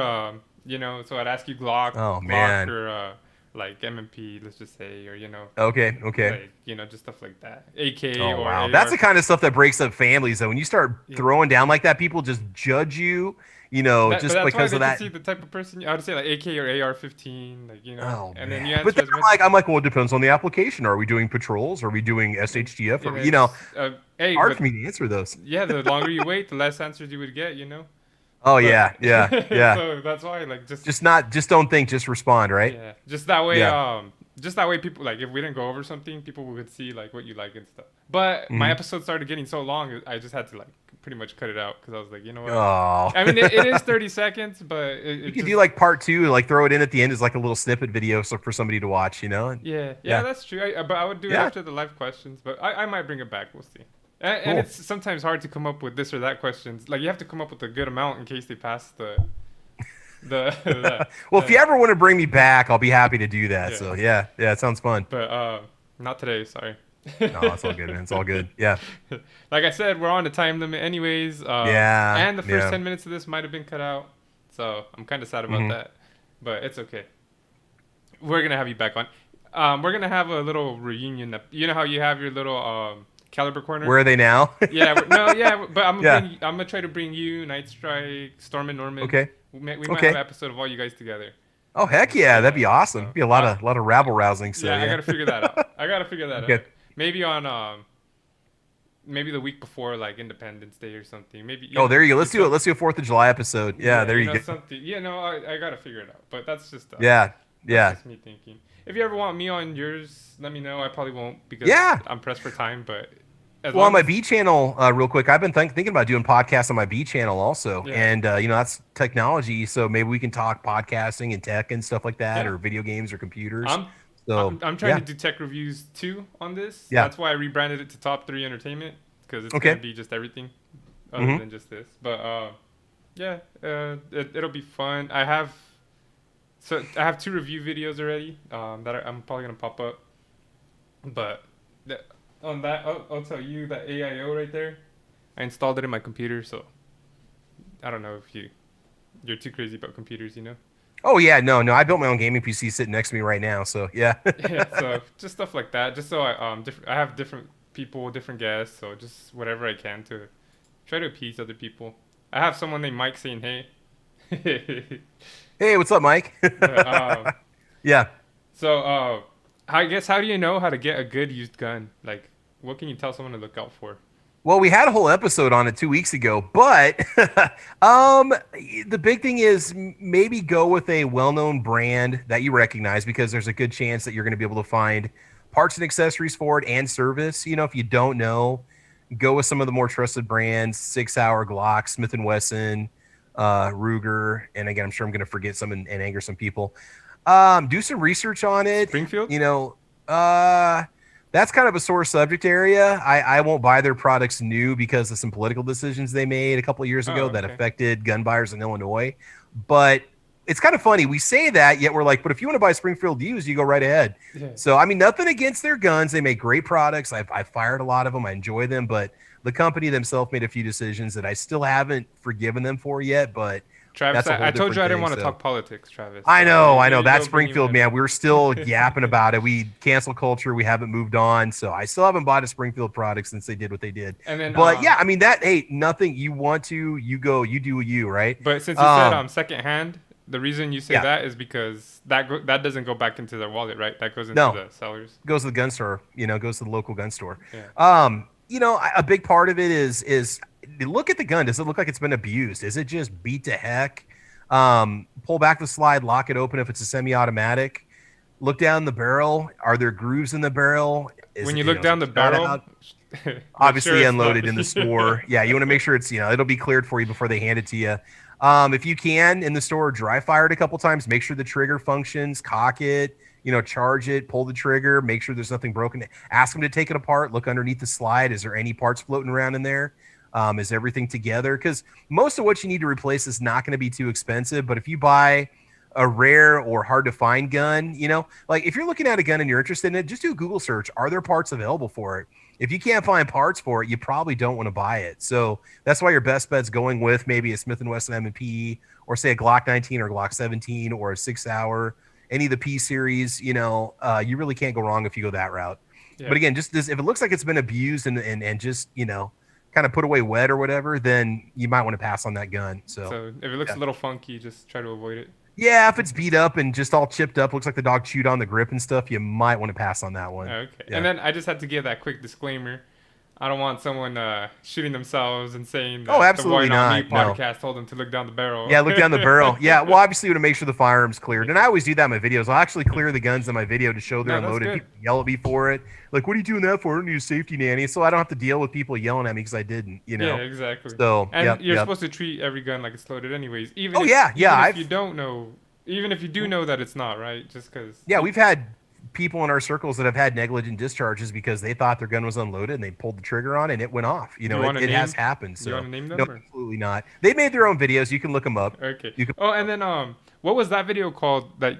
So I'd ask you Glock, man. or like M&P, let's just say, or Okay. like, just stuff like that. AK Oh or wow, AR. that's the kind of stuff that breaks up families. Though when you start throwing down like that, people just judge you. But Just that's because why of they that. can see the type of person. I would say like AK or AR-15, Oh, and man. then you answer But then as much. I'm like, well, it depends on the application. Are we doing patrols? Are we doing SHTF? Hey, Hard but, for me to answer those. yeah, the longer you wait, the less answers you would get. Oh But- yeah. So that's why, like, just don't think, just respond, right? yeah, just that way. Yeah. Just that way, people like if we didn't go over something, people would see like what you like and stuff. But my episode started getting so long, I just had to like pretty much cut it out because I was like, you know what? Oh. I mean, it is 30 seconds, but You could do like part 2, like throw it in at the end as like a little snippet video, so for somebody to watch. Yeah, Yeah. that's true. But I would do it Yeah. after the live questions. But I might bring it back. We'll see. And Cool. it's sometimes hard to come up with this or that questions. Like you have to come up with a good amount in case they pass the Well, if you ever want to bring me back, I'll be happy to do that. yeah. So yeah, it sounds fun. But not today. Sorry. No, it's all good, man. It's all good. Yeah, Like I said, we're on the time limit anyways. yeah, And the first yeah. 10 minutes of this might have been cut out, so I'm kind of sad about Hmm. that. But it's okay. We're gonna have you back on. We're gonna have a little reunion. You know how you have your little caliber corner? Where are they now? Yeah, no, yeah, but Yeah. I'm gonna try to bring you, Night Strike, Storm and Norman. Okay. We might have an Okay. episode of all you guys together. Oh heck yeah, that'd Yeah, be awesome. so Be a lot of rabble rousing. So yeah, I yeah. gotta figure that out. I gotta figure that out. Okay. Maybe on maybe the week before like Independence Day or something. Maybe Oh, there you go. Let's do it. some, Let's do a Fourth of July episode. Yeah, yeah, there you you know go. something. Yeah, no, I gotta figure it out. But Yeah, that's yeah, just me thinking. If you ever want me on yours, let me know. I probably won't because yeah. I'm pressed for time. But as Well, on long my as B channel, real quick, I've been thinking about doing podcasts on my B channel also, yeah, and that's technology. So maybe we can talk podcasting and tech and stuff like that, yeah, or video games or computers. I'm So I'm trying yeah, to do tech reviews too on this. yeah. That's why I rebranded it to Top 3 Entertainment because it's gonna Okay. be just everything other Hmm. than just this. But yeah, it'll be fun. I have 2 review videos already that I'm probably gonna pop up. But the, on that, I'll tell you that AIO right there. I installed it in my computer, so I don't know if you're too crazy about computers, you know. Oh yeah, no. I built my own gaming PC sitting next to me right now. So yeah. Yeah, so just stuff like that. Just so I have different people, different guests, so just whatever I can to try to appease other people. I have someone named Mike saying hey. Hey, what's up, Mike? But, Yeah. so I guess how do you know how to get a good used gun? Like, what can you tell someone to look out for? Well, we had a whole episode on it 2 weeks ago, but um, the big thing is maybe go with a well-known brand that you recognize because there's a good chance that you're going to be able to find parts and accessories for it and service. If you don't know, go with some of the more trusted brands: 6 Hour, Glock, Smith and Wesson, Ruger, and again, I'm sure I'm going to forget some and anger some people. Do some research on it. Springfield? You know, uh, that's kind of a sore subject area. I won't buy their products new because of some political decisions they made a couple of years Oh, ago that okay. affected gun buyers in Illinois. But it's kind of funny. We say that, yet we're like, but if you want to buy Springfield used, you go right ahead. Yeah. So, I mean, nothing against their guns. They make great products. I've fired a lot of them. I enjoy them. But the company themselves made a few decisions that I still haven't forgiven them for yet. But Travis, that's a whole I told different you I didn't thing, want to so. talk politics, Travis. I So know, I here know. you That's go, bringing Springfield, that up. man. We're still yapping about it. We cancel culture. We haven't moved on. So I still haven't bought a Springfield product since they did what they did. And then, But yeah, I mean, hey, nothing. You want to, you go, you do you, right? but since you said Um, secondhand, the reason you say yeah, that is because that doesn't go back into their wallet, right? That goes into no, the sellers. goes to the gun store, goes to the local gun store. Yeah. A big part of it is look at the gun. Does it look like it's been abused? Is it just beat to heck? Pull back the slide, lock it open if it's a semi-automatic. Look down the barrel. Are there grooves in the barrel? When you look down the Is it shot barrel, out? make Obviously sure it's unloaded not. in the store. Yeah, you want to make sure it's it'll be cleared for you before they hand it to you. If you can in the store, dry fire it a couple times. Make sure the trigger functions. Cock it. Charge it. Pull the trigger. Make sure there's nothing broken. Ask them to take it apart. Look underneath the slide. Is there any parts floating around in there? Is everything together? Because most of what you need to replace is not going to be too expensive. But if you buy a rare or hard to find gun, like if you're looking at a gun and you're interested in it, just do a Google search. Are there parts available for it? If you can't find parts for it, you probably don't want to buy it. So that's why your best bet's going with maybe a Smith & Wesson M&P or say a Glock 19 or Glock 17 or a 6 Hour, any of the P series, you really can't go wrong if you go that route. Yeah. But again, just this, if it looks like it's been abused and just, kind of put away wet or whatever, then you might want to pass on that gun. So if it looks yeah. a little funky, just try to avoid it. Yeah, if it's beat up and just all chipped up, looks like the dog chewed on the grip and stuff, you might want to pass on that one. Okay. Yeah. And then I just had to give that quick disclaimer. I don't want someone shooting themselves and saying that Oh, absolutely the Wine on Me not. No. podcast told them to look down the barrel. Yeah, look down the barrel. Yeah, well, obviously, you want to make sure the firearm's cleared. And I always do that in my videos. I'll actually clear the guns in my video to show they're No, that's unloaded. good. People yell at me for it. Like, what are you doing that for? I don't need a safety nanny. So I don't have to deal with people yelling at me because I didn't, Yeah, exactly. So, and you're yep. supposed to treat every gun like it's loaded anyways. Oh, yeah, Even if I've- you don't know, even if you do know that it's not, right? Just because. Yeah, we've had people in our circles that have had negligent discharges because they thought their gun was unloaded and they pulled the trigger on it and it went off. Do you want to It has name? happened. Do you want So to name no, them or? absolutely not. They made their own videos. You can look them up. Okay. You can. Oh, and then what was that video called that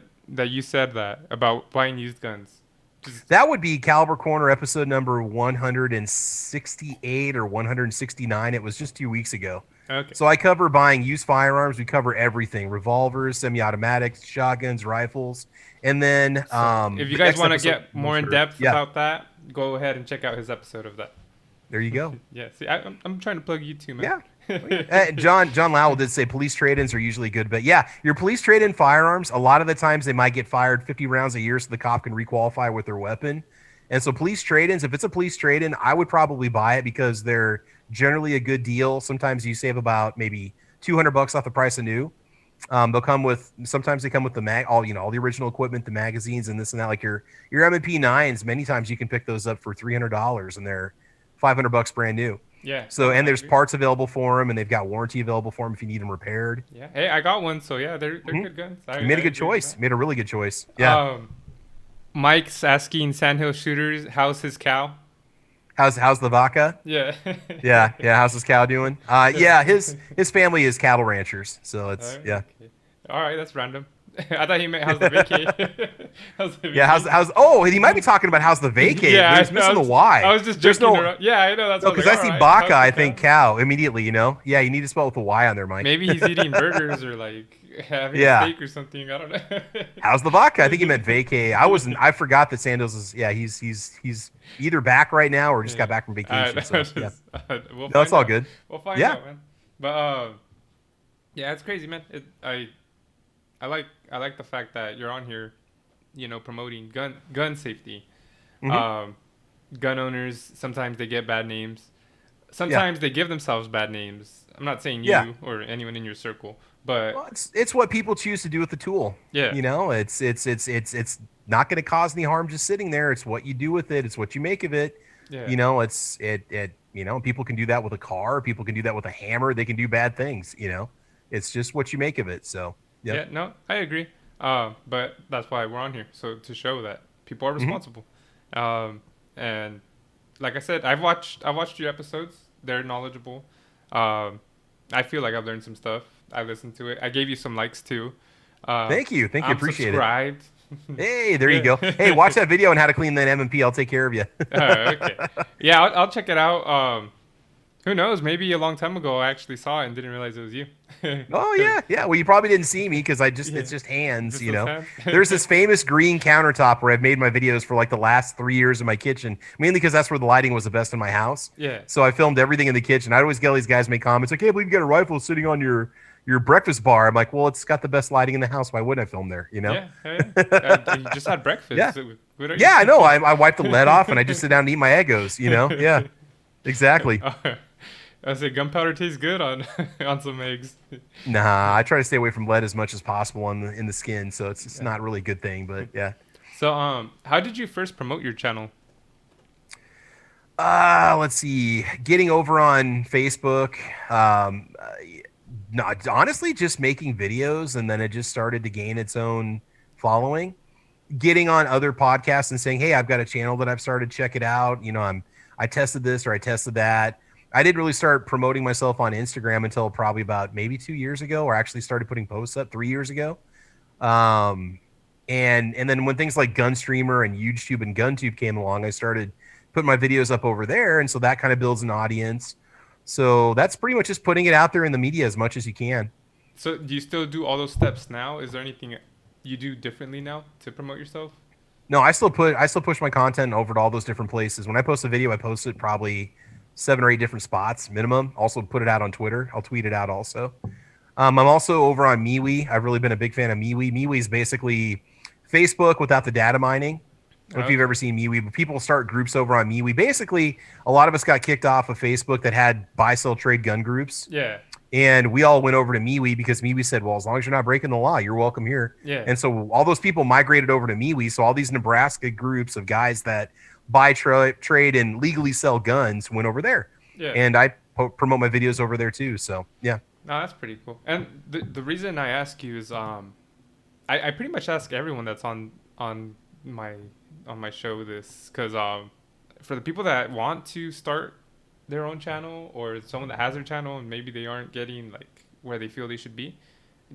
you said that about buying used guns? Just That would be Caliber Corner episode number 168 or 169. It was just 2 weeks ago. okay. So I cover buying used firearms. We cover everything: revolvers, semi-automatics, shotguns, rifles, and then So if you the guys next want to episode get more in for- depth yeah, about that, go ahead and check out his episode of that. there you go. Yeah. See, I'm trying to plug you too, man. Yeah. John Lowell did say police trade-ins are usually good, but yeah, your police trade-in firearms, a lot of the times they might get fired 50 rounds a year so the cop can requalify with their weapon. And so police trade-ins, if it's a police trade-in, I would probably buy it because they're generally a good deal. Sometimes you save about maybe $200 off the price of new. Sometimes they come with all the original equipment, the magazines and this and that, like your M&P 9s. Many times you can pick those up for $300 and they're $500 brand new. Yeah. So, no, and I there's agree. parts available for them, and they've got warranty available for them if you need them repaired. Yeah. Hey, I got one, so yeah, they're good guns. You made a I good agree with choice. that. You made a really good choice. Yeah. Mike's asking Sandhill Shooters, how's his cow? How's the vaca? Yeah. Yeah. How's his cow doing? Yeah. His family is cattle ranchers, so it's Alright, yeah. okay. All right, that's random. I thought he meant how's the vacay. How's the Yeah. vacay? How's oh, he might be talking about how's the vacate. Yeah, He's missing the Y. I was just There's joking no around. Yeah, I know that's. no what because I was see like, all right, vaca, how's I the think cow immediately. You you need to spell with a Y on there, Mike. Maybe he's eating burgers or like having Yeah. steak or something. I don't know. How's the vodka? I think he meant vacay. I forgot that Sandals is. Yeah, he's either back right now or just got back from vacation. So, yeah. We'll No, it's find all out. good. We'll find Yeah. out, man. But yeah, it's crazy, man. I like the fact that you're on here, promoting gun safety. Mhm. Gun owners, sometimes they get bad names. Sometimes they give themselves bad names. I'm not saying you Yeah. or anyone in your circle, but Well, it's what people choose to do with the tool. yeah. It's not going to cause any harm just sitting there. It's what you do with it. It's what you make of it. Yeah. People can do that with a car. People can do that with a hammer. They can do bad things. It's just what you make of it. So yeah. Yeah, no, I agree. But that's why we're on here, so to show that people are responsible. And like I said, I've watched your episodes. They're knowledgeable. I feel like I've learned some stuff. I listened to it. I gave you some likes too. Thank you. I'm Appreciate subscribed. Hey, there you Yeah. go. Hey, watch that video on how to clean that M&P. I'll take care of you. Okay. Yeah, I'll check it out. Who knows? Maybe a long time ago I actually saw it and didn't realize it was you. Oh yeah. Well, you probably didn't see me because it's Yeah. just hands. Just those hands. There's this famous green countertop where I've made my videos for like the last 3 years in my kitchen, mainly because that's where the lighting was the best in my house. Yeah. So I filmed everything in the kitchen. I'd always get all these guys make comments. I can't believe you got a rifle sitting on your breakfast bar. I'm like, well, it's got the best lighting in the house. Why wouldn't I film there? Yeah. You just had breakfast. Yeah. What are you- Yeah, I know. I wipe the lead off and I just sit down and eat my Eggos. Yeah, exactly. I say gunpowder tastes good on on some eggs. Nah, I try to stay away from lead as much as possible in the skin, so it's not really a good thing. But yeah. So how did you first promote your channel? Let's see. Getting over on Facebook. No, honestly, just making videos, and then it just started to gain its own following. Getting on other podcasts and saying, "Hey, I've got a channel that I've started. Check it out." I tested this or I tested that. I didn't really start promoting myself on Instagram until probably about maybe 2 years ago, or actually started putting posts up 3 years ago. And then when things like Gunstreamer and YouTube and GunTube came along, I started putting my videos up over there, and so that kind of builds an audience. So that's pretty much just putting it out there in the media as much as you can. So do you still do all those steps now? Is there anything you do differently now to promote yourself? No, I still push my content over to all those different places. When I post a video, I post it probably 7 or 8 different spots minimum. Also put it out on Twitter. I'll tweet it out also. I'm also over on MeWe. I've really been a big fan of MeWe. MeWe is basically Facebook without the data mining. I don't know if you've ever seen MeWe, but people start groups over on MeWe. Basically, a lot of us got kicked off of Facebook that had buy, sell, trade gun groups. Yeah. And we all went over to MeWe because MeWe said, well, as long as you're not breaking the law, you're welcome here. Yeah. And so all those people migrated over to MeWe. So all these Nebraska groups of guys that buy, trade, and legally sell guns went over there. Yeah. And I promote my videos over there too. So, yeah. No, that's pretty cool. And the reason I ask you is I pretty much ask everyone that's on my on my show this because for the people that want to start their own channel or someone that has their channel and maybe they aren't getting like where they feel they should be,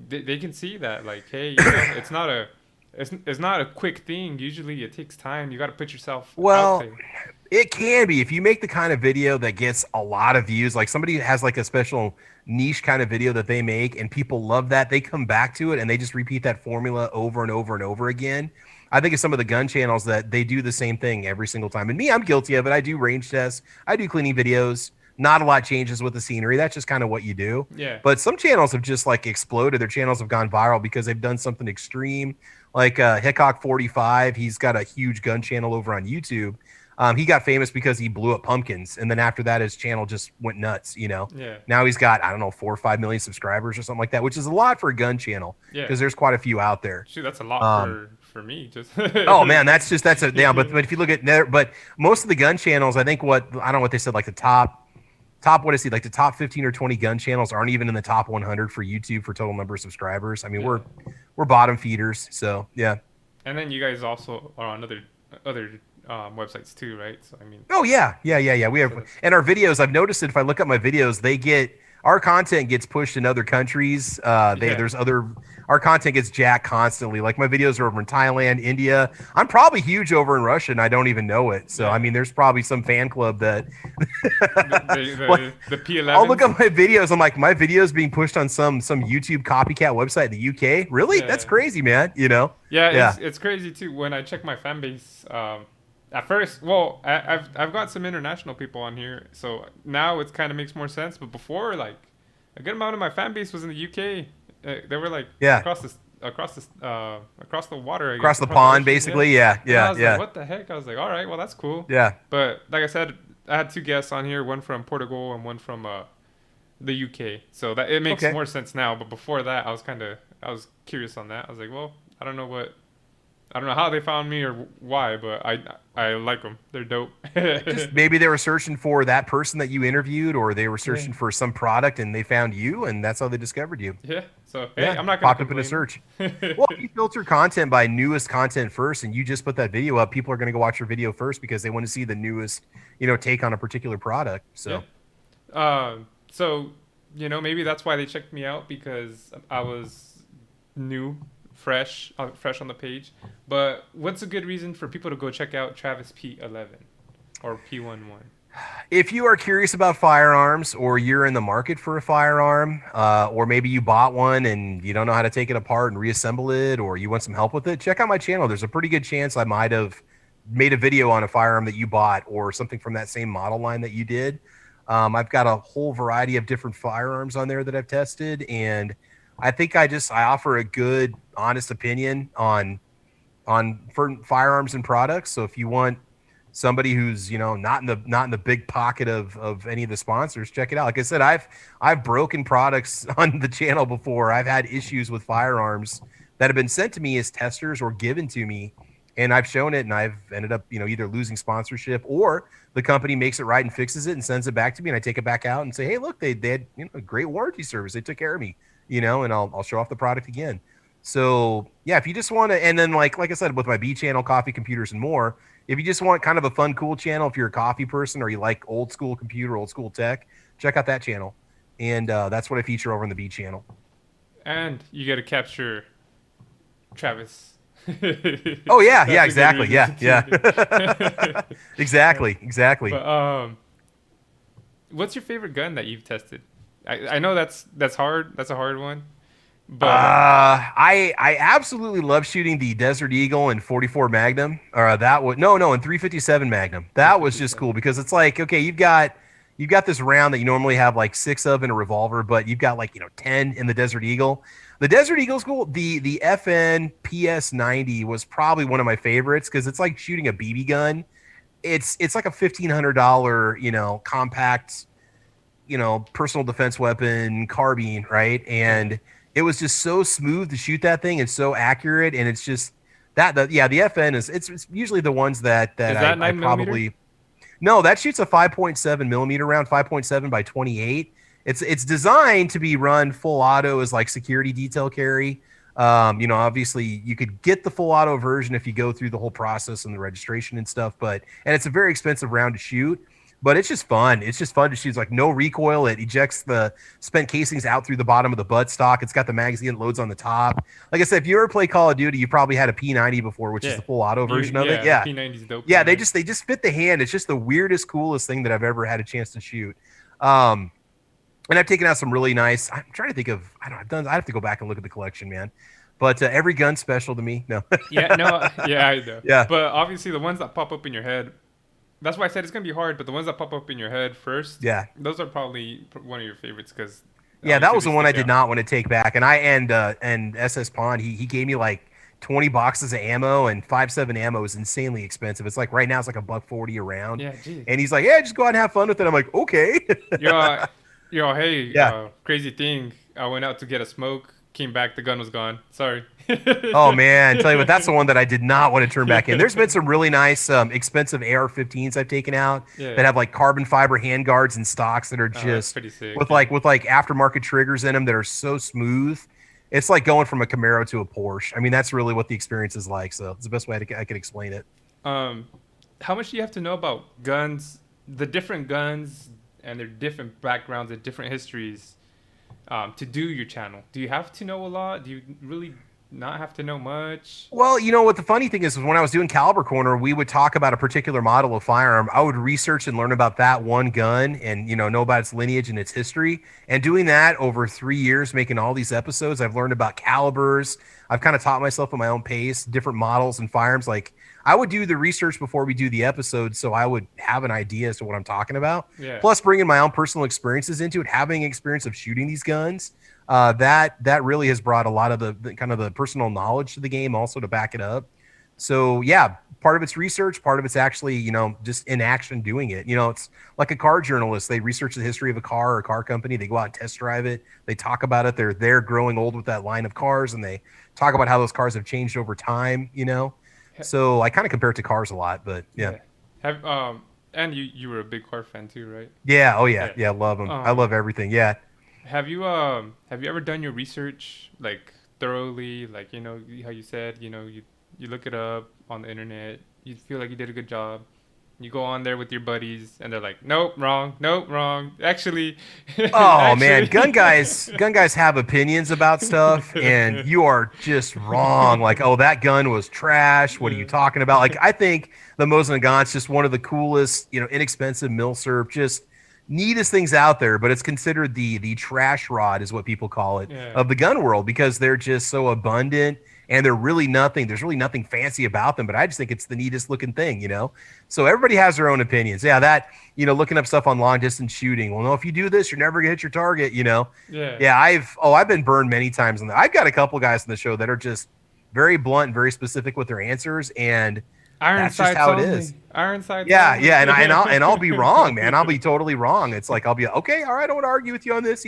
they can see that like, hey, it's not a quick thing. Usually it takes time. You got to put yourself out Well, there. it can be if you make the kind of video that gets a lot of views, like somebody has like a special niche kind of video that they make and people love that, they come back to it and they just repeat that formula over and over and over again. I think of some of the gun channels that they do the same thing every single time. And me, I'm guilty of it. I do range tests. I do cleaning videos. Not a lot changes with the scenery. That's just kind of what you do. Yeah. But some channels have just like exploded. Their channels have gone viral because they've done something extreme. Like Hickok 45, he's got a huge gun channel over on YouTube. He got famous because he blew up pumpkins, and then after that, his channel just went nuts. Yeah. Now he's got, I don't know, 4 or 5 million subscribers or something like that, which is a lot for a gun channel. Yeah. Because there's quite a few out there. Shoot, that's a lot for me. Just Oh man, that's a yeah. But if you look at but most of the gun channels, I think I don't know what they said, like the top what is he, like the top 15 or 20 gun channels aren't even in the top 100 for YouTube for total number of subscribers. I mean, we're bottom feeders, so yeah. And then you guys also are on other websites too, right? So I mean. Oh yeah. We have, and our videos. I've noticed that if I look at my videos, our content gets pushed in other countries. Our content gets jacked constantly. Like my videos are over in Thailand, India. I'm probably huge over in Russia, and I don't even know it. So I mean, there's probably some fan club that the P11. I'll look at my videos. I'm like, my videos being pushed on some YouTube copycat website in the UK. Really? Yeah. That's crazy, man. Yeah. It's crazy too. When I check my fan base, at first, well, I've got some international people on here, so now it kind of makes more sense. But before, like, a good amount of my fan base was in the UK. They were like across the water, I guess, across the pond, basically. Yeah. I was like, what the heck? I was like, all right, well, that's cool. Yeah. But like I said, I had 2 guests on here, one from Portugal and one from the UK. So that it makes more sense now. But before that, I was curious on that. I was like, well, I don't know how they found me or why, but I like them. They're dope. Just maybe they were searching for that person that you interviewed, or they were searching for some product and they found you, and that's how they discovered you. Yeah. So hey, I'm not gonna popped up in a search. Well, if you filter content by newest content first, and you just put that video up, people are gonna go watch your video first because they want to see the newest, take on a particular product. So, so maybe that's why they checked me out, because I was new. Fresh on the page. But what's a good reason for people to go check out TravisP11 or P11? If you are curious about firearms, or you're in the market for a firearm, or maybe you bought one and you don't know how to take it apart and reassemble it, or you want some help with it, check out my channel. There's a pretty good chance I might have made a video on a firearm that you bought or something from that same model line that you did. I've got a whole variety of different firearms on there that I've tested, and I think I offer a good, honest opinion on firearms and products. So if you want somebody who's not in the big pocket of any of the sponsors, check it out. Like I said, I've broken products on the channel before. I've had issues with firearms that have been sent to me as testers or given to me, and I've shown it, and I've ended up either losing sponsorship, or the company makes it right and fixes it and sends it back to me, and I take it back out and say, hey, look, they had a great warranty service. They took care of me. And I'll show off the product again. So yeah, if you just want to, and then like I said, with my B channel, coffee, computers, and more, if you just want kind of a fun, cool channel, if you're a coffee person or you like old school computer, old school tech, check out that channel. And that's what I feature over on the B channel. And you get to capture Travis. Oh yeah, exactly. Yeah. Exactly. But, what's your favorite gun that you've tested? I know that's hard. That's a hard one. But I absolutely love shooting the Desert Eagle and 44 Magnum. Or and 357 Magnum. That was just cool because it's like, okay, you've got this round that you normally have like 6 of in a revolver, but you've got like 10 in the Desert Eagle. The Desert Eagle's cool. The FN PS90 was probably one of my favorites because it's like shooting a BB gun. It's like a $1,500 compact personal defense weapon carbine, right? And it was just so smooth to shoot that thing and so accurate. And it's just the FN it's usually the ones that I probably, no, that shoots a 5.7 millimeter round, 5.7 by 28. It's designed to be run full auto as like security detail carry. Obviously you could get the full auto version if you go through the whole process and the registration and stuff, and it's a very expensive round to shoot. But it's just fun. It's just fun to shoot. It's like no recoil. It ejects the spent casings out through the bottom of the buttstock. It's got the magazine loads on the top. Like I said, if you ever play Call of Duty, you probably had a P90 before, which is Yeah. the full auto version of it. The Yeah, P90 is dope. yeah. Man. They just fit the hand. It's just the weirdest, coolest thing that I've ever had a chance to shoot. Um, and I've taken out some really nice. I'm trying to think of. I don't. I've done. I have to go back and look at the collection, man. But every gun's special to me. No. Yeah, no, yeah, I know. Yeah. But obviously, the ones that pop up in your head, that's why I said it's gonna be hard. But the ones that pop up in your head first, Yeah. those are probably one of your favorites because Yeah, that was the one I did out. not want to take back. And SS Pond, he gave me like 20 boxes of ammo, and 5.7 ammo is insanely expensive. It's like right now it's like $140 a round. Yeah, geez. And he's like, "Yeah, just go out and have fun with it." I'm like, "Okay." Yo, hey, Yeah. crazy thing. I went out to get a smoke, came back, the gun was gone. Sorry. Oh man, tell you what, that's the one that I did not want to turn back in. There's been some really nice, expensive AR-15s I've taken out Yeah. that have like carbon fiber handguards and stocks that are That's just pretty sick. with like aftermarket triggers in them that are so smooth. It's like going from a Camaro to a Porsche. I mean, that's really what the experience is like. So it's the best way I could explain it. How much do you have to know about guns, the different guns, and their different backgrounds and different histories, to do your channel? Do you have to know a lot? Do you really not have to know much? Well, you know what the funny thing is when I was doing Caliber Corner, we would talk about a particular model of firearm. I would research and learn about that one gun and know about its lineage and its history. And doing that over 3 years, making all these episodes, I've learned about calibers. I've kind of taught myself at my own pace, different models and firearms. Like I would do the research before we do the episode, so I would have an idea as to what I'm talking about. Yeah. Plus, bringing my own personal experiences into it, having experience of shooting these guns. That really has brought a lot of the kind of the personal knowledge to the game also to back it up. So yeah, part of it's research, part of it's actually, just in action doing it. It's like a car journalist. They research the history of a car or a car company. They go out and test drive it. They talk about it. They're growing old with that line of cars, and they talk about how those cars have changed over time. So I kind of compare it to cars a lot, but yeah. Have and you were a big car fan too, right? Yeah. Oh yeah. Yeah. Love them. I love everything. Yeah. Have you ever done your research like thoroughly, like how you said, you look it up on the internet, you feel like you did a good job. You go on there with your buddies and they're like, "Nope, wrong. Nope, wrong." Actually, oh man, gun guys have opinions about stuff and you are just wrong. Like, "Oh, that gun was trash. What are you talking about?" Like, I think the Mosin Nagant's just one of the coolest, inexpensive milsurp, just neatest things out there, but it's considered the trash rod is what people call it of the gun world because they're just so abundant and there's really nothing fancy about them, but I just think it's the neatest looking thing, so everybody has their own opinions. Yeah, that, looking up stuff on long distance shooting, well, no, if you do this, you're never gonna hit your target. I've been burned many times on that. I've got a couple guys in the show that are just very blunt and very specific with their answers, and that's just how it is. Iron sights. Yeah, yeah, and I'll be wrong, man. I'll be totally wrong. It's like I'll be okay, all right, I don't want to argue with you on this,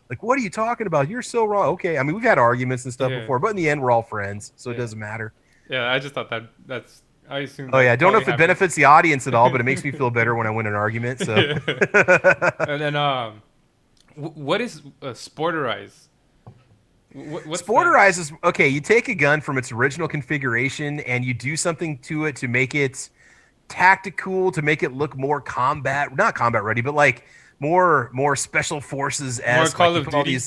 Like, what are you talking about? You're so wrong. Okay, I mean, we've had arguments and stuff before, but in the end, we're all friends, so it doesn't matter. Yeah, I just thought that's. I assume. Oh yeah, I don't know if it benefits the audience at all, but it makes me feel better when I win an argument. So. And then, what is sporterize? What's sporterize is okay. You take a gun from its original configuration and you do something to it to make it tactical, to make it look more not combat ready, but like more special forces as Call like of Duty.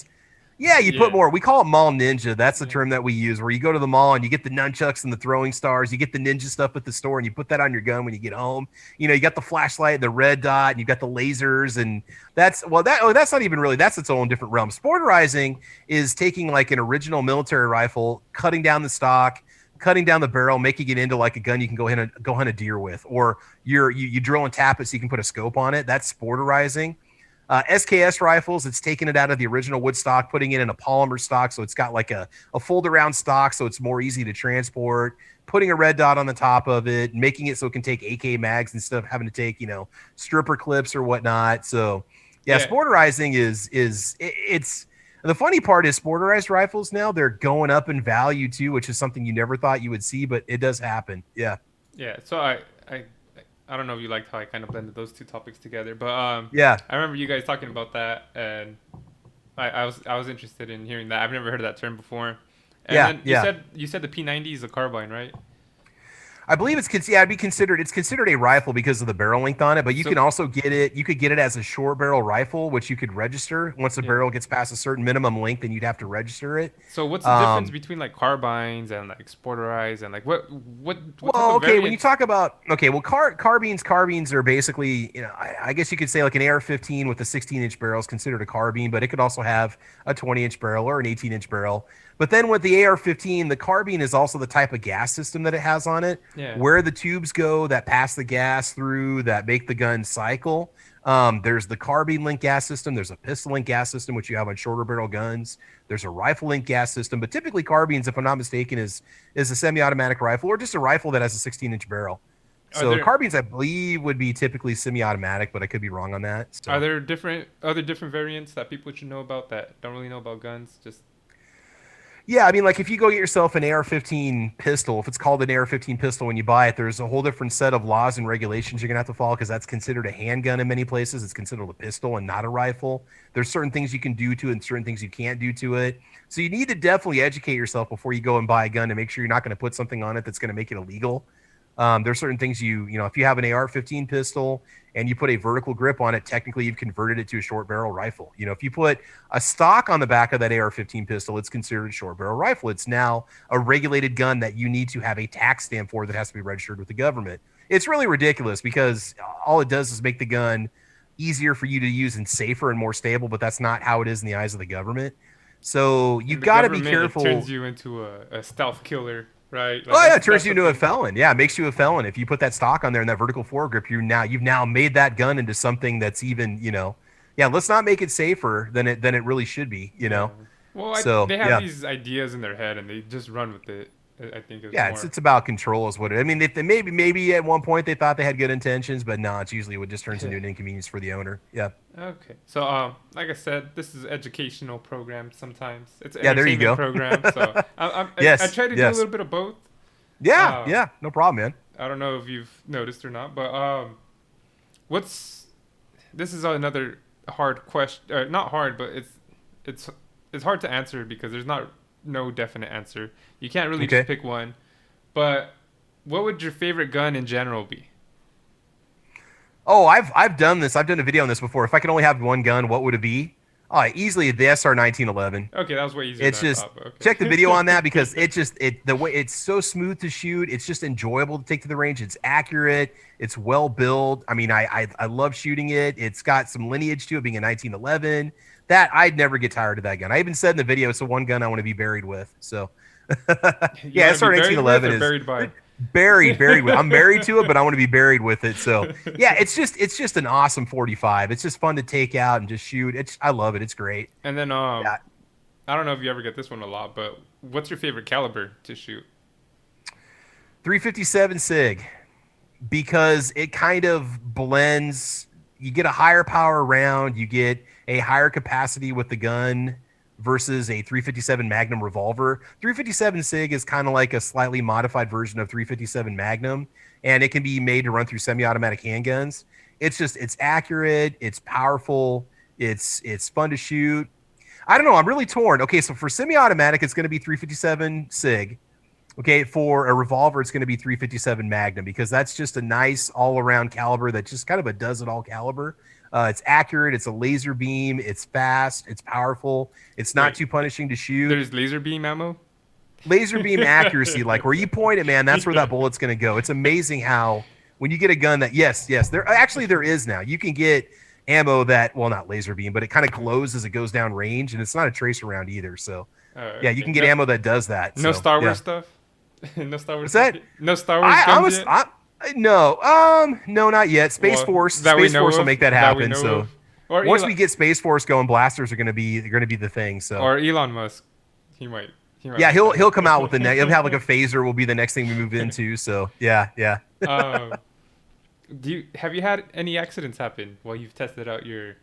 Put more. We call it mall ninja. That's the term that we use, where you go to the mall and you get the nunchucks and the throwing stars. You get the ninja stuff at the store and you put that on your gun when you get home. You got the flashlight, the red dot, and you've got the lasers. And that's not even really, that's its own different realm. Sporterizing is taking like an original military rifle, cutting down the stock, cutting down the barrel, making it into like a gun you can go hunt a deer with, or you drill and tap it so you can put a scope on it. That's sporterizing. SKS rifles, it's taking it out of the original wood stock, putting it in a polymer stock, so it's got like a fold around stock, so it's more easy to transport, putting a red dot on the top of it, making it so it can take AK mags instead of having to take stripper clips or whatnot. So sporterizing it's the funny part is sporterized rifles now, they're going up in value too, which is something you never thought you would see, but it does happen. Yeah So I don't know if you liked how I kind of blended those two topics together, but I remember you guys talking about that, and I was interested in hearing that. I've never heard of that term before, And Yeah, then yeah. you said the P90 is a carbine, right? I believe it'd be considered it's considered a rifle because of the barrel length on it, but you So can also get it you could get it as a short barrel rifle, which you could register. Once the yeah. barrel gets past a certain minimum length, then you'd have to register it. So what's the difference Um, between like carbines and like sporterized and like what type well, of okay, when you variants? talk about carbines are basically, I guess you could say like an AR-15 with a 16-inch barrel is considered a carbine, but it could also have a 20-inch barrel or an 18-inch barrel. But then with the AR-15, the carbine is also the type of gas system that it has on it, Yeah. where the tubes go that pass the gas through that make the gun cycle. There's the carbine link gas system. There's a pistol link gas system, which you have on shorter barrel guns. There's a rifle link gas system, but typically carbines, if I'm not mistaken, is a semi-automatic rifle or just a rifle that has a 16-inch barrel. Are So there carbines, I believe, would be typically semi-automatic, but I could be wrong on that. are So there different other different variants that people should know about that don't really know about guns? Just yeah, I mean, like if you go get yourself an AR-15 pistol, if it's called an AR-15 pistol when you buy it, there's a whole different set of laws and regulations you're gonna have to follow because that's considered a handgun in many places. It's considered a pistol and not a rifle. There's certain things you can do to it and certain things you can't do to it. So you need to definitely educate yourself before you go and buy a gun to make sure you're not going to put something on it that's going to make it illegal. There's certain things if you have an AR-15 pistol and you put a vertical grip on it, technically you've converted it to a short barrel rifle. If you put a stock on the back of that AR-15 pistol, it's considered a short barrel rifle. It's now a regulated gun that you need to have a tax stamp for that has to be registered with the government. It's really ridiculous because all it does is make the gun easier for you to use and safer and more stable, but that's not how it is in the eyes of the government. So you in the got to be government, it turns careful. you into a stealth killer, right? Like Oh yeah, it turns that's you the into a thing. felon. Yeah, it makes you a felon if you put that stock on there and that vertical foregrip. You've now made that gun into something that's even yeah. Let's not make it safer than it really should be. Yeah. Well, So they have yeah, these ideas in their head and they just run with it. I think is yeah. It's more. it's about control is what it. I mean, if they maybe at one point they thought they had good intentions, but no, it's usually what just turns into an inconvenience for the owner. Yeah, Okay. So, like I said, this is educational program. Sometimes it's an yeah. There you entertainment go. program. So I Yes, try to do a yes. little bit of both. Yeah, Um, yeah. No problem, man. I don't know if you've noticed or not, but what's this is another hard question. Not hard, but it's it's hard to answer because there's not no definite answer. You can't really just Okay. pick one. But what would your favorite gun in general be? Oh, I've done this. I've done a video on this before. If I could only have one gun, what would it be? Oh, easily the SR 1911. Okay, that was way easier It's than I just thought. But check the okay. video on that because the way it's so smooth to shoot. It's just enjoyable to take to the range. It's accurate. It's well built. I mean, I love shooting it. It's got some lineage to it, being a 1911. That I'd never get tired of that gun. I even said in the video, it's the one gun I want to be buried with. So You yeah, want to SR be buried with 1911 or is buried by? buried with. I'm married to it, but I want to be buried with it. So yeah, it's just an awesome 45. It's just fun to take out and just shoot. I love it. It's great. And then Yeah. I don't know if you ever get this one a lot, but what's your favorite caliber to shoot? 357 SIG because it kind of blends. You get a higher power round, you get a higher capacity with the gun versus a 357 Magnum revolver. 357 SIG is kind of like a slightly modified version of 357 Magnum, and it can be made to run through semi-automatic handguns. It's accurate, it's powerful, it's fun to shoot. I don't know, I'm really torn. Okay, so for semi-automatic, it's going to be 357 SIG. Okay, for a revolver, it's going to be 357 Magnum because that's just a nice all-around caliber that just kind of a does-it-all caliber. It's accurate, it's a laser beam, it's fast, it's powerful, it's not Wait, too punishing to shoot. there's laser beam ammo? Laser beam accuracy, like where you point it, man, that's where that bullet's going to go. It's amazing how when you get a gun that, yes, there is now. You can get ammo that, well, not laser beam, but it kind of glows as it goes down range, and it's not a tracer round either. So, yeah, you Okay. can get ammo that does that. No So, Star Wars yeah. stuff? No Star Wars. What's that? No Star Wars guns yet? No, not yet. Space Well, Force, that we Space know Force will of, make that that we happen. know So of. Or once Elon, we get Space Force going, blasters are gonna be the thing. So or Elon Musk, he might. He might. yeah, he'll come out with the next. He'll have like a phaser. Will be the next thing we move into. So yeah. um, have you had any accidents happen while you've tested out your